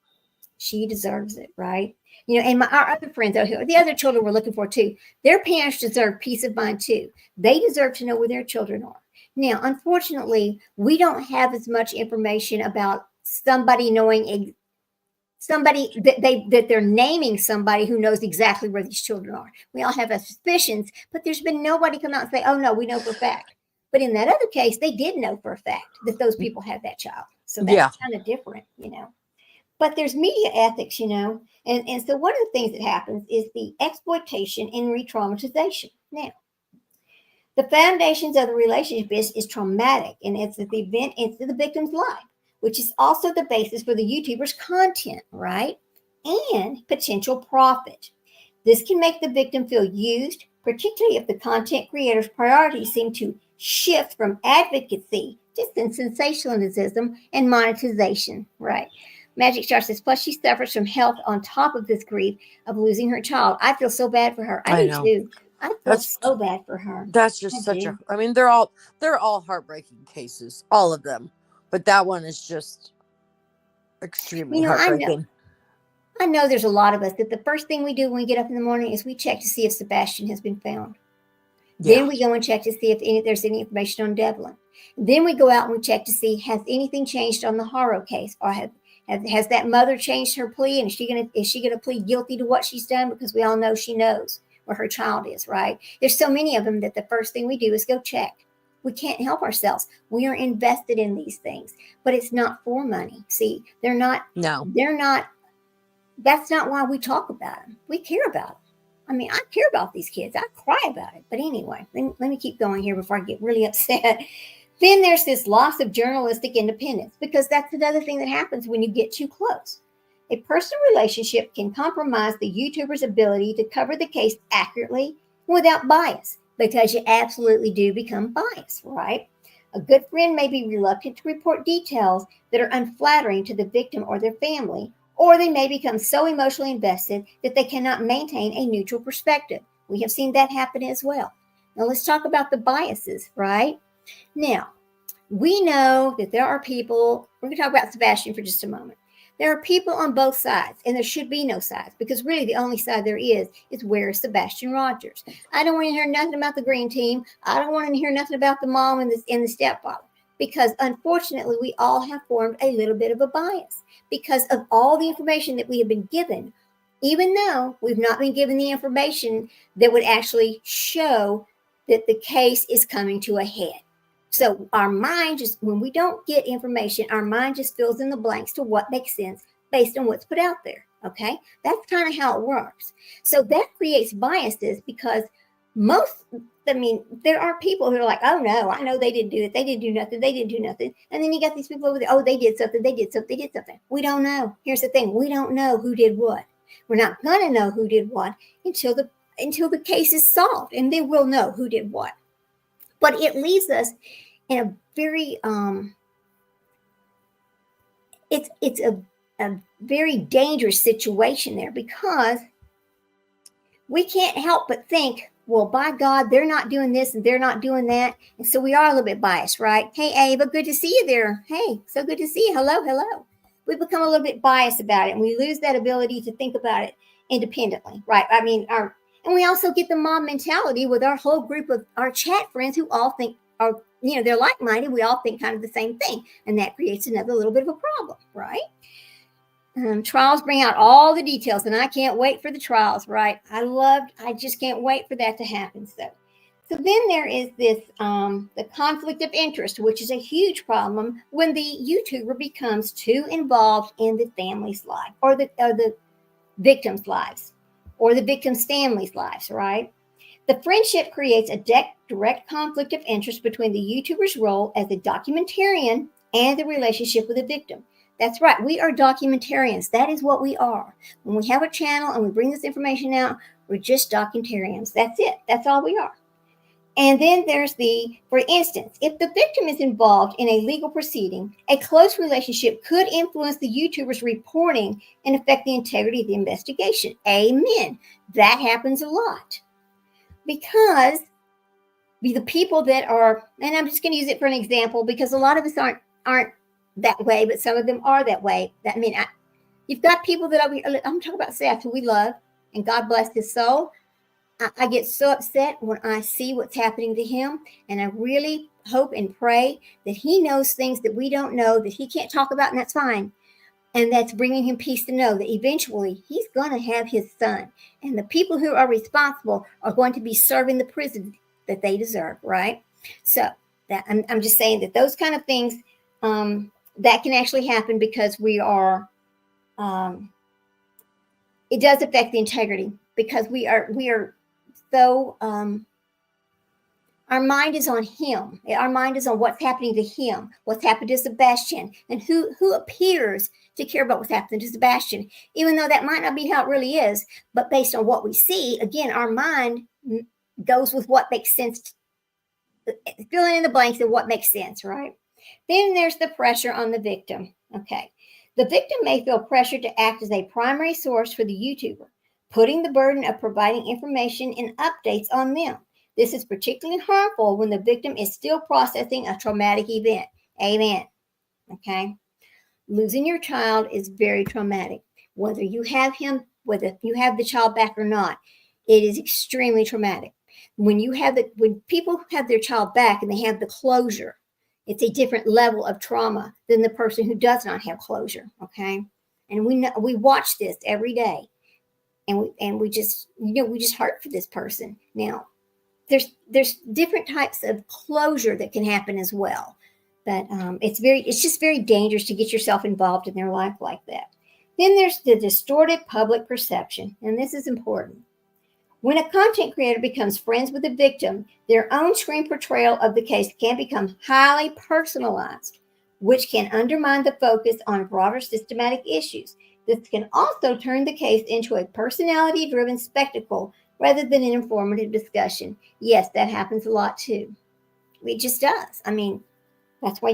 She deserves it, right? And our other friends out here, the other children we're looking for too, their parents deserve peace of mind too. They deserve to know where their children are. Now, unfortunately, we don't have as much information about somebody knowing that they're naming somebody who knows exactly where these children are. We all have suspicions, but there's been nobody come out and say, oh no, we know for a fact. But in that other case, they did know for a fact that those people had that child. So that's kind of different, But there's media ethics, and so one of the things that happens is the exploitation and re-traumatization. Now, the foundations of the relationship is traumatic, and it's the event into the victim's life, which is also the basis for the YouTuber's content, right? And potential profit. This can make the victim feel used, particularly if the content creator's priorities seem to shift from advocacy to sensationalism and monetization, right? Magic Star says, plus she suffers from health on top of this grief of losing her child. I feel so bad for her. I do too. I feel so bad for her. That's just they're all heartbreaking cases, all of them. But that one is just extremely heartbreaking. I know there's a lot of us that the first thing we do when we get up in the morning is we check to see if Sebastian has been found. Then we go and check to see if there's any information on Devlin. Then we go out and we check to see, has anything changed on the Haro case, or has that mother changed her plea, and is she gonna plead guilty to what she's done? Because we all know she knows where her child is, right? There's so many of them that the first thing we do is go check. We can't help ourselves. We are invested in these things, but it's not for money. See, they're not, that's not why we talk about them. We care about them. I mean, I care about these kids. I cry about it. But anyway, let me keep going here before I get really upset. Then there's this loss of journalistic independence, because that's another thing that happens when you get too close. A personal relationship can compromise the YouTuber's ability to cover the case accurately without bias, because you absolutely do become biased, right? A good friend may be reluctant to report details that are unflattering to the victim or their family, or they may become so emotionally invested that they cannot maintain a neutral perspective. We have seen that happen as well. Now let's talk about the biases, right? Now, we know that there are people, we're going to talk about Sebastian for just a moment. There are people on both sides, and there should be no sides, because really the only side there is where is Sebastian Rogers. I don't want to hear nothing about the green team. I don't want to hear nothing about the mom and the stepfather, because unfortunately we all have formed a little bit of a bias because of all the information that we have been given, even though we've not been given the information that would actually show that the case is coming to a head. So our mind just, when we don't get information, our mind just fills in the blanks to what makes sense based on what's put out there. Okay. That's kind of how it works. So that creates biases, because there are people who are like, oh no, I know they didn't do it. They didn't do nothing. They didn't do nothing. And then you got these people over there, oh, they did something. They did something. They did something. We don't know. Here's the thing. We don't know who did what. We're not going to know who did what until the case is solved, and then we'll know who did what. But it leaves us in a very it's a very dangerous situation there, because we can't help but think, well, by God, they're not doing this and they're not doing that. And so we are a little bit biased, right? Hey, Ava, good to see you there. Hey, so good to see you. Hello. We become a little bit biased about it, and we lose that ability to think about it independently, right? I mean, and we also get the mob mentality with our whole group of our chat friends who all think they're like-minded. We all think kind of the same thing. And that creates another little bit of a problem, right? Trials bring out all the details, and I can't wait for the trials, right? I just can't wait for that to happen. So then there is this, the conflict of interest, which is a huge problem when the YouTuber becomes too involved in the family's life, or the victim's lives, or the victim's family's lives, right? The friendship creates a direct conflict of interest between the YouTuber's role as a documentarian and the relationship with the victim. That's right. We are documentarians. That is what we are. When we have a channel and we bring this information out, we're just documentarians. That's it. That's all we are. And then there's for instance, if the victim is involved in a legal proceeding, a close relationship could influence the YouTuber's reporting and affect the integrity of the investigation. Amen. That happens a lot. Because the people that are, and I'm just going to use it for an example, because a lot of us aren't that way, but some of them are that way. You've got people that I'm talking about Seth, who we love, and God bless his soul. I get so upset when I see what's happening to him, and I really hope and pray that he knows things that we don't know, that he can't talk about, and that's fine. And that's bringing him peace to know that eventually he's going to have his son. And the people who are responsible are going to be serving the prison that they deserve, right? So that I'm just saying that those kind of things, that can actually happen, because we are, it does affect the integrity, because we are so, our mind is on him. Our mind is on what's happening to him, what's happened to Sebastian, and who appears to care about what's happening to Sebastian, even though that might not be how it really is. But based on what we see, again, our mind goes with what makes sense, filling in the blanks of what makes sense, right? Then there's the pressure on the victim. Okay. The victim may feel pressure to act as a primary source for the YouTuber, putting the burden of providing information and updates on them. This is particularly harmful when the victim is still processing a traumatic event. Amen. Okay. Losing your child is very traumatic. Whether you have the child back or not, it is extremely traumatic. When people have their child back and they have the closure, it's a different level of trauma than the person who does not have closure. Okay. And we watch this every day, and we just hurt for this person. Now, there's different types of closure that can happen as well. But it's just very dangerous to get yourself involved in their life like that. Then there's the distorted public perception, and this is important. When a content creator becomes friends with the victim, their own screen portrayal of the case can become highly personalized, which can undermine the focus on broader systematic issues. This can also turn the case into a personality-driven spectacle rather than an informative discussion. Yes, that happens a lot too. It just does. I mean, that's why,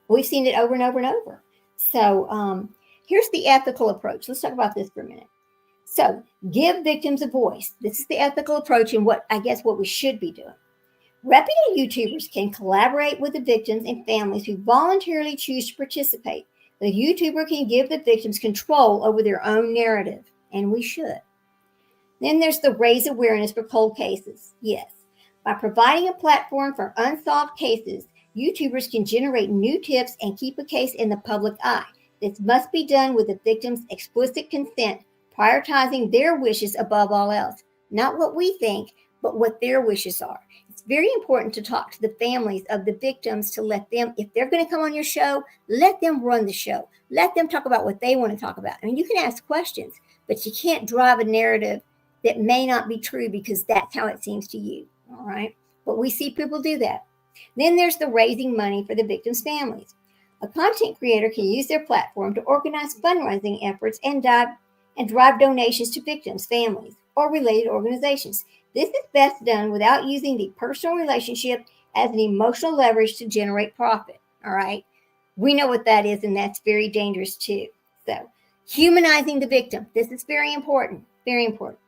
we've seen it over and over and over. So here's the ethical approach. Let's talk about this for a minute. So give victims a voice. This is the ethical approach and what we should be doing. Reputable YouTubers can collaborate with the victims and families who voluntarily choose to participate. The YouTuber can give the victims control over their own narrative, and we should. Then there's the raise awareness for cold cases. Yes, by providing a platform for unsolved cases, YouTubers can generate new tips and keep a case in the public eye. This must be done with the victim's explicit consent, prioritizing their wishes above all else. Not what we think, but what their wishes are. It's very important to talk to the families of the victims to let them, if they're going to come on your show, let them run the show. Let them talk about what they want to talk about. I mean, you can ask questions, but you can't drive a narrative that may not be true because that's how it seems to you. All right. But we see people do that. Then there's the raising money for the victims' families. A content creator can use their platform to organize fundraising efforts and drive donations to victims' families or related organizations. This is best done without using the personal relationship as an emotional leverage to generate profit. All right. We know what that is, and that's very dangerous too. So, humanizing the victim. This is very important. Very important.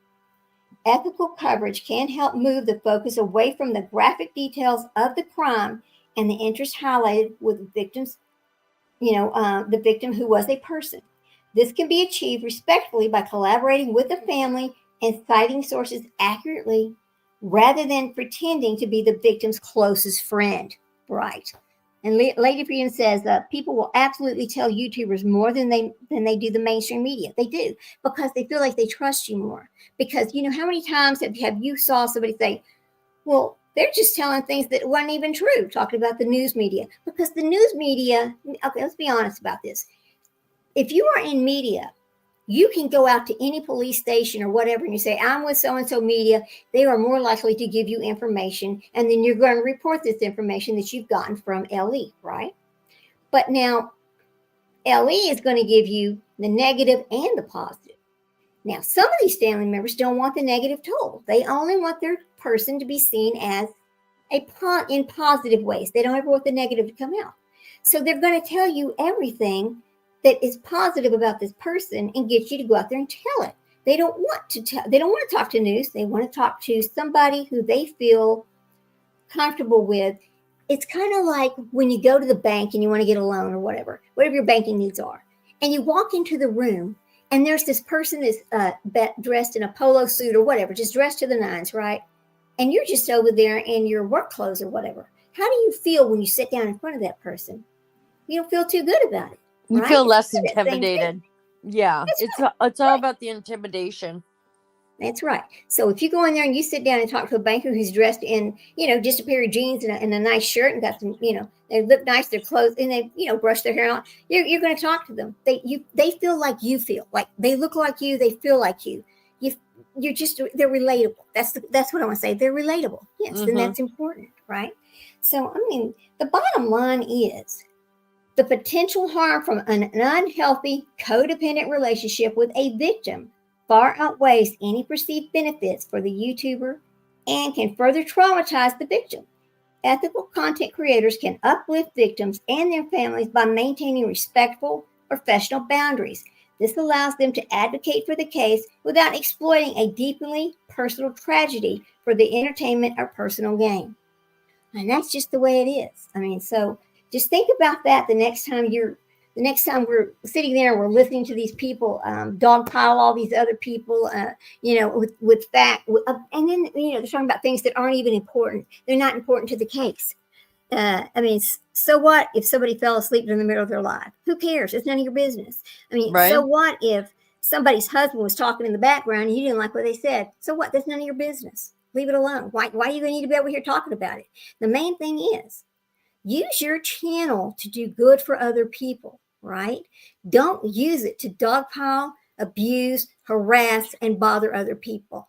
Ethical coverage can help move the focus away from the graphic details of the crime and the interest highlighted with the victims, the victim who was a person. This can be achieved respectfully by collaborating with the family and citing sources accurately rather than pretending to be the victim's closest friend. Right. And Lady Freedom says people will absolutely tell YouTubers more than they do the mainstream media. They do, because they feel like they trust you more. Because, how many times have you saw somebody say, well, they're just telling things that weren't even true, talking about the news media. Because the news media, okay, let's be honest about this. If you are in media, you can go out to any police station or whatever and you say, I'm with so-and-so media. They are more likely to give you information, and then you're going to report this information that you've gotten from LE, right? But now, LE is going to give you the negative and the positive. Now, some of these family members don't want the negative told. They only want their person to be seen as in positive ways. They don't ever want the negative to come out. So they're going to tell you everything that is positive about this person and get you to go out there and tell it. They don't want to talk to news. They want to talk to somebody who they feel comfortable with. It's kind of like when you go to the bank and you want to get a loan or whatever your banking needs are. And you walk into the room and there's this person that's dressed in a polo suit or whatever, just dressed to the nines, right? And you're just over there in your work clothes or whatever. How do you feel when you sit down in front of that person? You don't feel too good about it. You right? feel less intimidated. Yeah, That's it's all about the intimidation. That's right. So if you go in there and you sit down and talk to a banker who's dressed in, just a pair of jeans and a nice shirt and got some, they look nice, their clothes, and they, brush their hair out, you're going to talk to them. They feel like you feel, like they look like you, they feel like you. They're relatable. That's what I want to say. They're relatable. Yes, and that's important, right? So, the bottom line is the potential harm from an unhealthy, codependent relationship with a victim far outweighs any perceived benefits for the YouTuber and can further traumatize the victim. Ethical content creators can uplift victims and their families by maintaining respectful, professional boundaries. This allows them to advocate for the case without exploiting a deeply personal tragedy for the entertainment or personal gain. And that's just the way it is. So just think about that the next time we're sitting there and we're listening to these people, Dogpile, all these other people, with fact, and then, they're talking about things that aren't even important. They're not important to the case. So what if somebody fell asleep in the middle of their life? Who cares? It's none of your business. Right. So what if somebody's husband was talking in the background and you didn't like what they said? So what? That's none of your business. Leave it alone. Why are you going to need to be over here talking about it? The main thing is use your channel to do good for other people, right? Don't use it to dogpile, abuse, harass, and bother other people.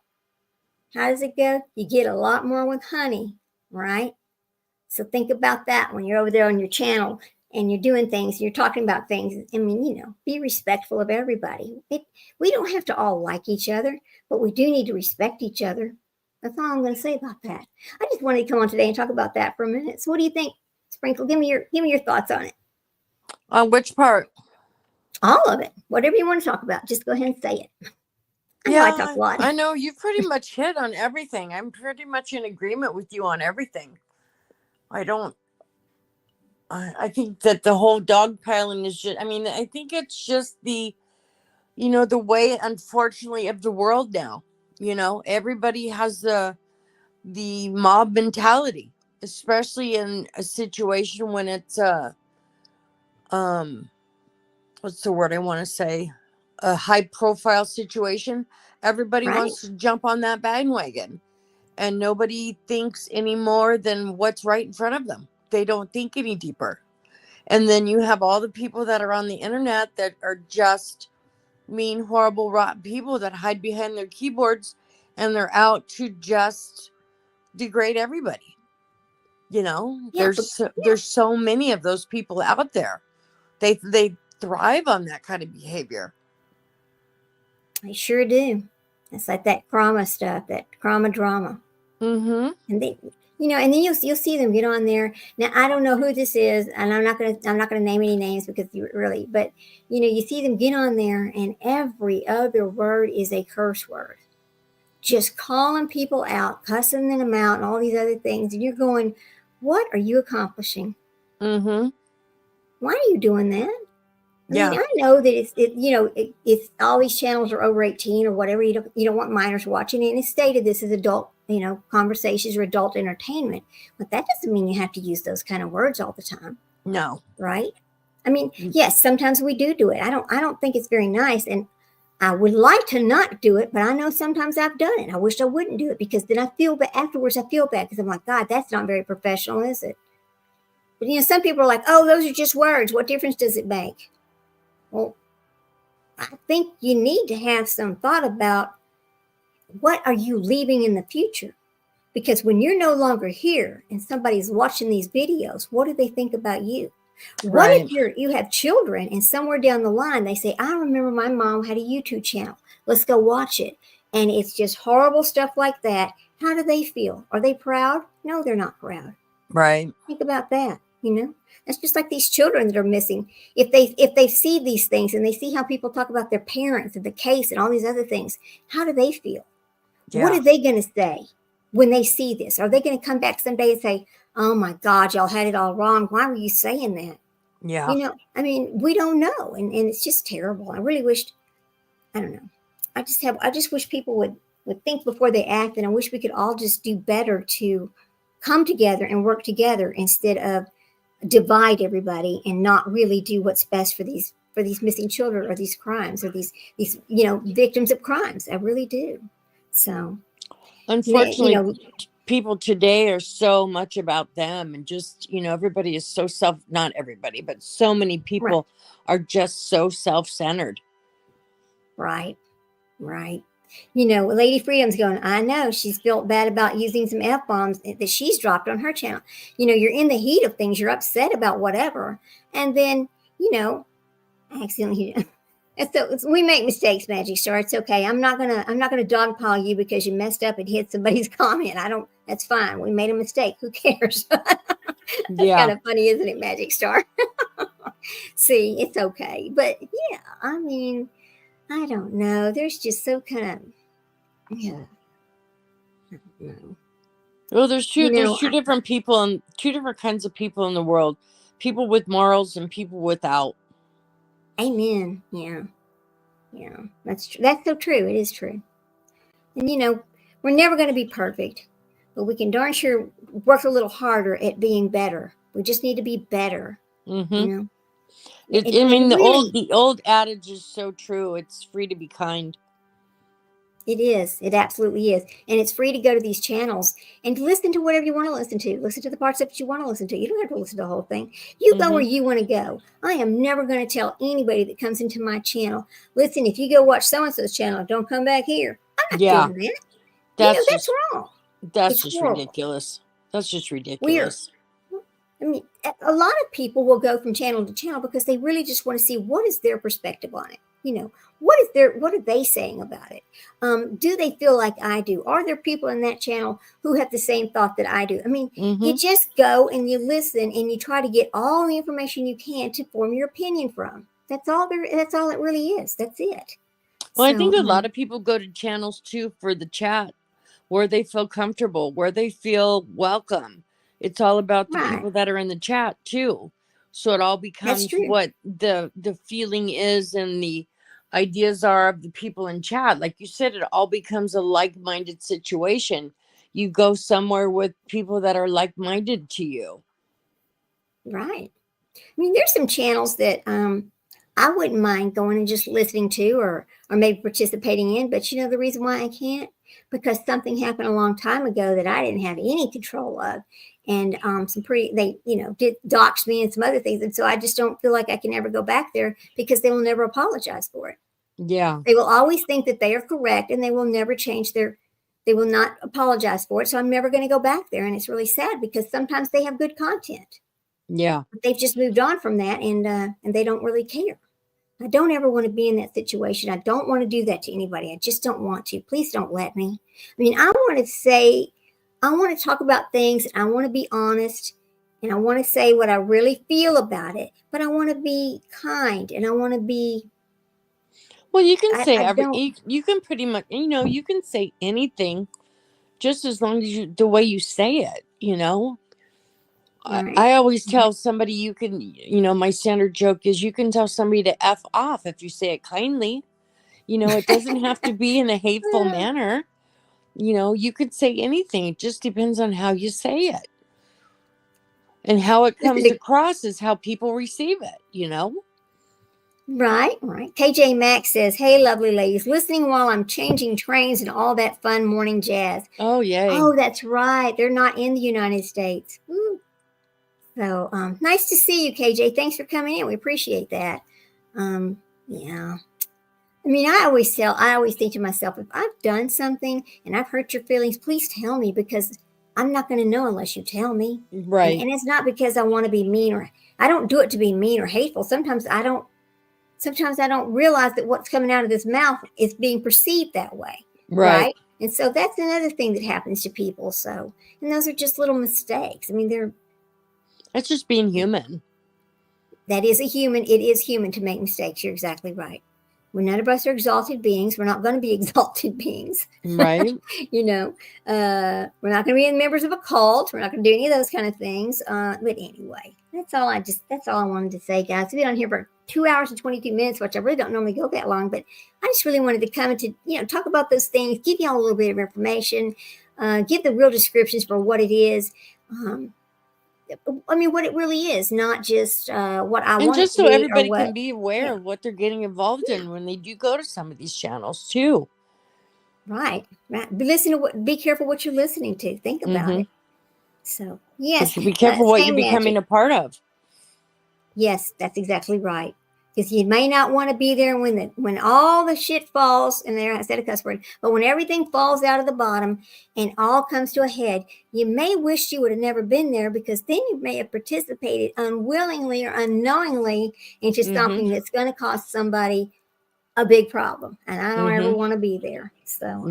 How does it go? You get a lot more with honey, right? So think about that when you're over there on your channel and you're doing things, you're talking about things. I mean, be respectful of everybody. We don't have to all like each other, but we do need to respect each other. That's all I'm going to say about that. I just wanted to come on today and talk about that for a minute. So what do you think, Sprinkle? Give me your thoughts on it. On which part? All of it. Whatever you want to talk about. Just go ahead and say it. I know I talk a lot. I know you've pretty much hit on everything. I'm pretty much in agreement with you on everything. I think that the whole dogpiling is just, I think it's just the way, unfortunately, of the world now. Everybody has the mob mentality, especially in a situation when it's what's the word I want to say? A high profile situation. Everybody wants to jump on that bandwagon, and nobody thinks any more than what's right in front of them. They don't think any deeper. And then you have all the people that are on the internet that are just mean, horrible, rotten people that hide behind their keyboards, and they're out to just degrade everybody. There's so many of those people out there. They thrive on that kind of behavior. They sure do. It's like that drama stuff, that drama. Mm-hmm. And they, and then you'll see them get on there. Now I don't know who this is, and I'm not gonna name any names because but you see them get on there, and every other word is a curse word, just calling people out, cussing them out, and all these other things. And you're going, what are you accomplishing? Mm-hmm. Why are you doing that? I mean, I know that it's all these channels are over 18 or whatever. You don't want minors watching it. And it's stated this is adult, conversations or adult entertainment. But that doesn't mean you have to use those kind of words all the time. No. Right? I mean, yes, sometimes we do it. I don't think it's very nice. And I would like to not do it, but I know sometimes I've done it. I wish I wouldn't do it because then I feel bad. Afterwards, I feel bad because I'm like, God, that's not very professional, is it? But, some people are like, oh, those are just words. What difference does it make? Well, I think you need to have some thought about what are you leaving in the future? Because when you're no longer here and somebody's watching these videos, what do they think about you? What if you have children and somewhere down the line they say, I remember my mom had a YouTube channel. Let's go watch it. And it's just horrible stuff like that. How do they feel? Are they proud? No, they're not proud. Right. Think about that, That's just like these children that are missing. If they see these things and they see how people talk about their parents and the case and all these other things, how do they feel? Yeah. What are they going to say when they see this? Are they going to come back someday and say, oh my God, y'all had it all wrong. Why were you saying that? Yeah. We don't know. And it's just terrible. I really wished, I don't know. I just wish people would think before they act. And I wish we could all just do better to come together and work together instead of divide everybody and not really do what's best for these missing children or these crimes or these victims of crimes. I really do. So unfortunately, people today are so much about them, and just everybody is so not everybody, but so many people are just so self-centered. Right. Lady Freedom's going, I know she's felt bad about using some F-bombs that she's dropped on her channel. You're in the heat of things. You're upset about whatever. And then, accidentally, so we make mistakes, Magic Star. It's okay. I'm not gonna dogpile you because you messed up and hit somebody's comment. That's fine. We made a mistake. Who cares? That's kind of funny, isn't it, Magic Star? See, it's okay. But yeah, I don't know. There's just so kind of, I don't know. Well, there's two different people and two different kinds of people in the world. People with morals and people without. Amen. Yeah. That's true. That's so true. It is true. And we're never going to be perfect, but we can darn sure work a little harder at being better. We just need to be better. Mm-hmm. The old adage is so true. It's free to be kind. It is. It absolutely is. And it's free to go to these channels and listen to whatever you want to listen to. Listen to the parts that you want to listen to. You don't have to listen to the whole thing. You go where you want to go. I am never going to tell anybody that comes into my channel, listen, if you go watch so-and-so's channel, don't come back here. I'm not doing that. That's wrong. That's just horrible. Ridiculous. That's just ridiculous. I mean, a lot of people will go from channel to channel because they really just want to see what is their perspective on it. What are they saying about it? Do they feel like I do? Are there people in that channel who have the same thought that I do? I mean, you just go and you listen and you try to get all the information you can to form your opinion from. That's all it really is. That's it. Well, I think a lot of people go to channels too for the chat, where they feel comfortable, where they feel welcome. It's all about the people that are in the chat too. So it all becomes what the feeling is and the ideas are of the people in chat. Like you said, it all becomes a like-minded situation. You go somewhere with people that are like-minded to you. Right. I mean, there's some channels that I wouldn't mind going and just listening to or maybe participating in, but the reason why I can't? Because something happened a long time ago that I didn't have any control of. And they did dox me and some other things. And so I just don't feel like I can ever go back there because they will never apologize for it. Yeah. They will always think that they are correct and they will never change they will not apologize for it. So I'm never going to go back there. And it's really sad because sometimes they have good content. Yeah. But they've just moved on from that and they don't really care. I don't ever want to be in that situation. I don't want to do that to anybody. I just don't want to. Please don't let me. I mean, I want to talk about things. And I want to be honest. And I want to say what I really feel about it. But I want to be kind. And I want to be. Well, you can say you can pretty much, you can say anything just as long as the way you say it, Right. I always tell somebody you can, my standard joke is you can tell somebody to F off if you say it kindly. It doesn't have to be in a hateful manner. You could say anything. It just depends on how you say it. And how it comes across is how people receive it, Right. KJ Max says, hey, lovely ladies, listening while I'm changing trains and all that fun morning jazz. Oh, yay. Oh, that's right. They're not in the United States. Ooh. So nice to see you, KJ. Thanks for coming in. We appreciate that. Yeah. I mean, I always think to myself, if I've done something and I've hurt your feelings, please tell me because I'm not going to know unless you tell me. Right. And it's not because I want to be mean or I don't do it to be mean or hateful. Sometimes I don't realize that what's coming out of this mouth is being perceived that way. Right. And so that's another thing that happens to people. So, and those are just little mistakes. I mean, it's just being human. It is human to make mistakes. You're exactly right. None of us are exalted beings. We're not going to be exalted beings. Right. We're not going to be members of a cult. We're not going to do any of those kind of things. But anyway, that's all I wanted to say, guys. We've been on here for 2 hours and 22 minutes, which I really don't normally go that long, but I just really wanted to come to, talk about those things, give y'all a little bit of information, give the real descriptions for what it is. I mean, what it really is, not just what I want. And just so everybody can be aware of what they're getting involved in when they do go to some of these channels too. Right. Be careful what you're listening to. Think about it. So yes, be careful what you're becoming a part of. Yes, that's exactly right. Because you may not want to be there when all the shit falls, and there I said a cuss word, but when everything falls out of the bottom and all comes to a head, you may wish you would have never been there because then you may have participated unwillingly or unknowingly into something that's going to cost somebody a big problem. And I don't ever want to be there. So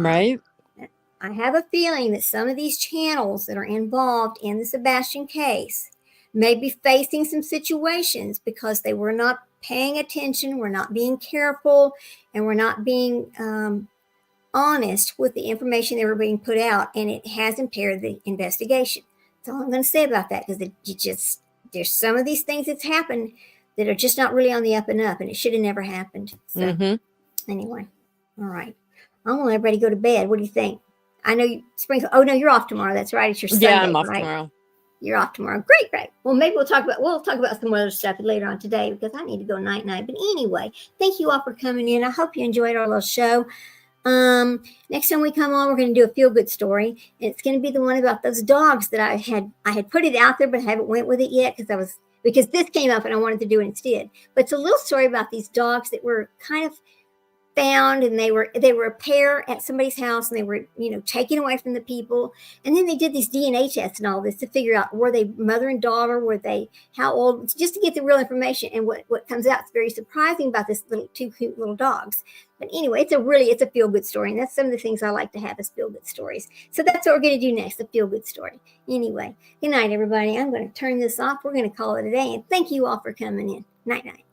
I have a feeling that some of these channels that are involved in the Sebastian case may be facing some situations because they were not paying attention, we're not being careful, and we're not being honest with the information they were being put out, and it has impaired the investigation. That's all I'm going to say about that, because there's some of these things that's happened that are just not really on the up and up, and it should have never happened. So anyway, all right. I'm going to let everybody go to bed. What do you think? I know oh no, you're off tomorrow. That's right. It's your Sunday. Yeah, I'm off tomorrow. You're off tomorrow. Great. Well, maybe we'll talk about some other stuff later on today because I need to go night. But anyway, thank you all for coming in. I hope you enjoyed our little show. Next time we come on, we're going to do a feel-good story, and it's going to be the one about those dogs that I had put it out there, but I haven't went with it yet because this came up and I wanted to do it instead. But it's a little story about these dogs that were kind of found, and they were a pair at somebody's house, and they were taken away from the people, and then they did these DNA tests and all this to figure out, were they mother and daughter, were they how old, just to get the real information. And what comes out is very surprising about this two cute little dogs. But anyway, it's a feel-good story, and that's some of the things I like to have as feel-good stories. So that's what we're going to do next, a feel-good story. Anyway, good night, everybody. I'm going to turn this off. We're going to call it a day, and thank you all for coming in. Night night.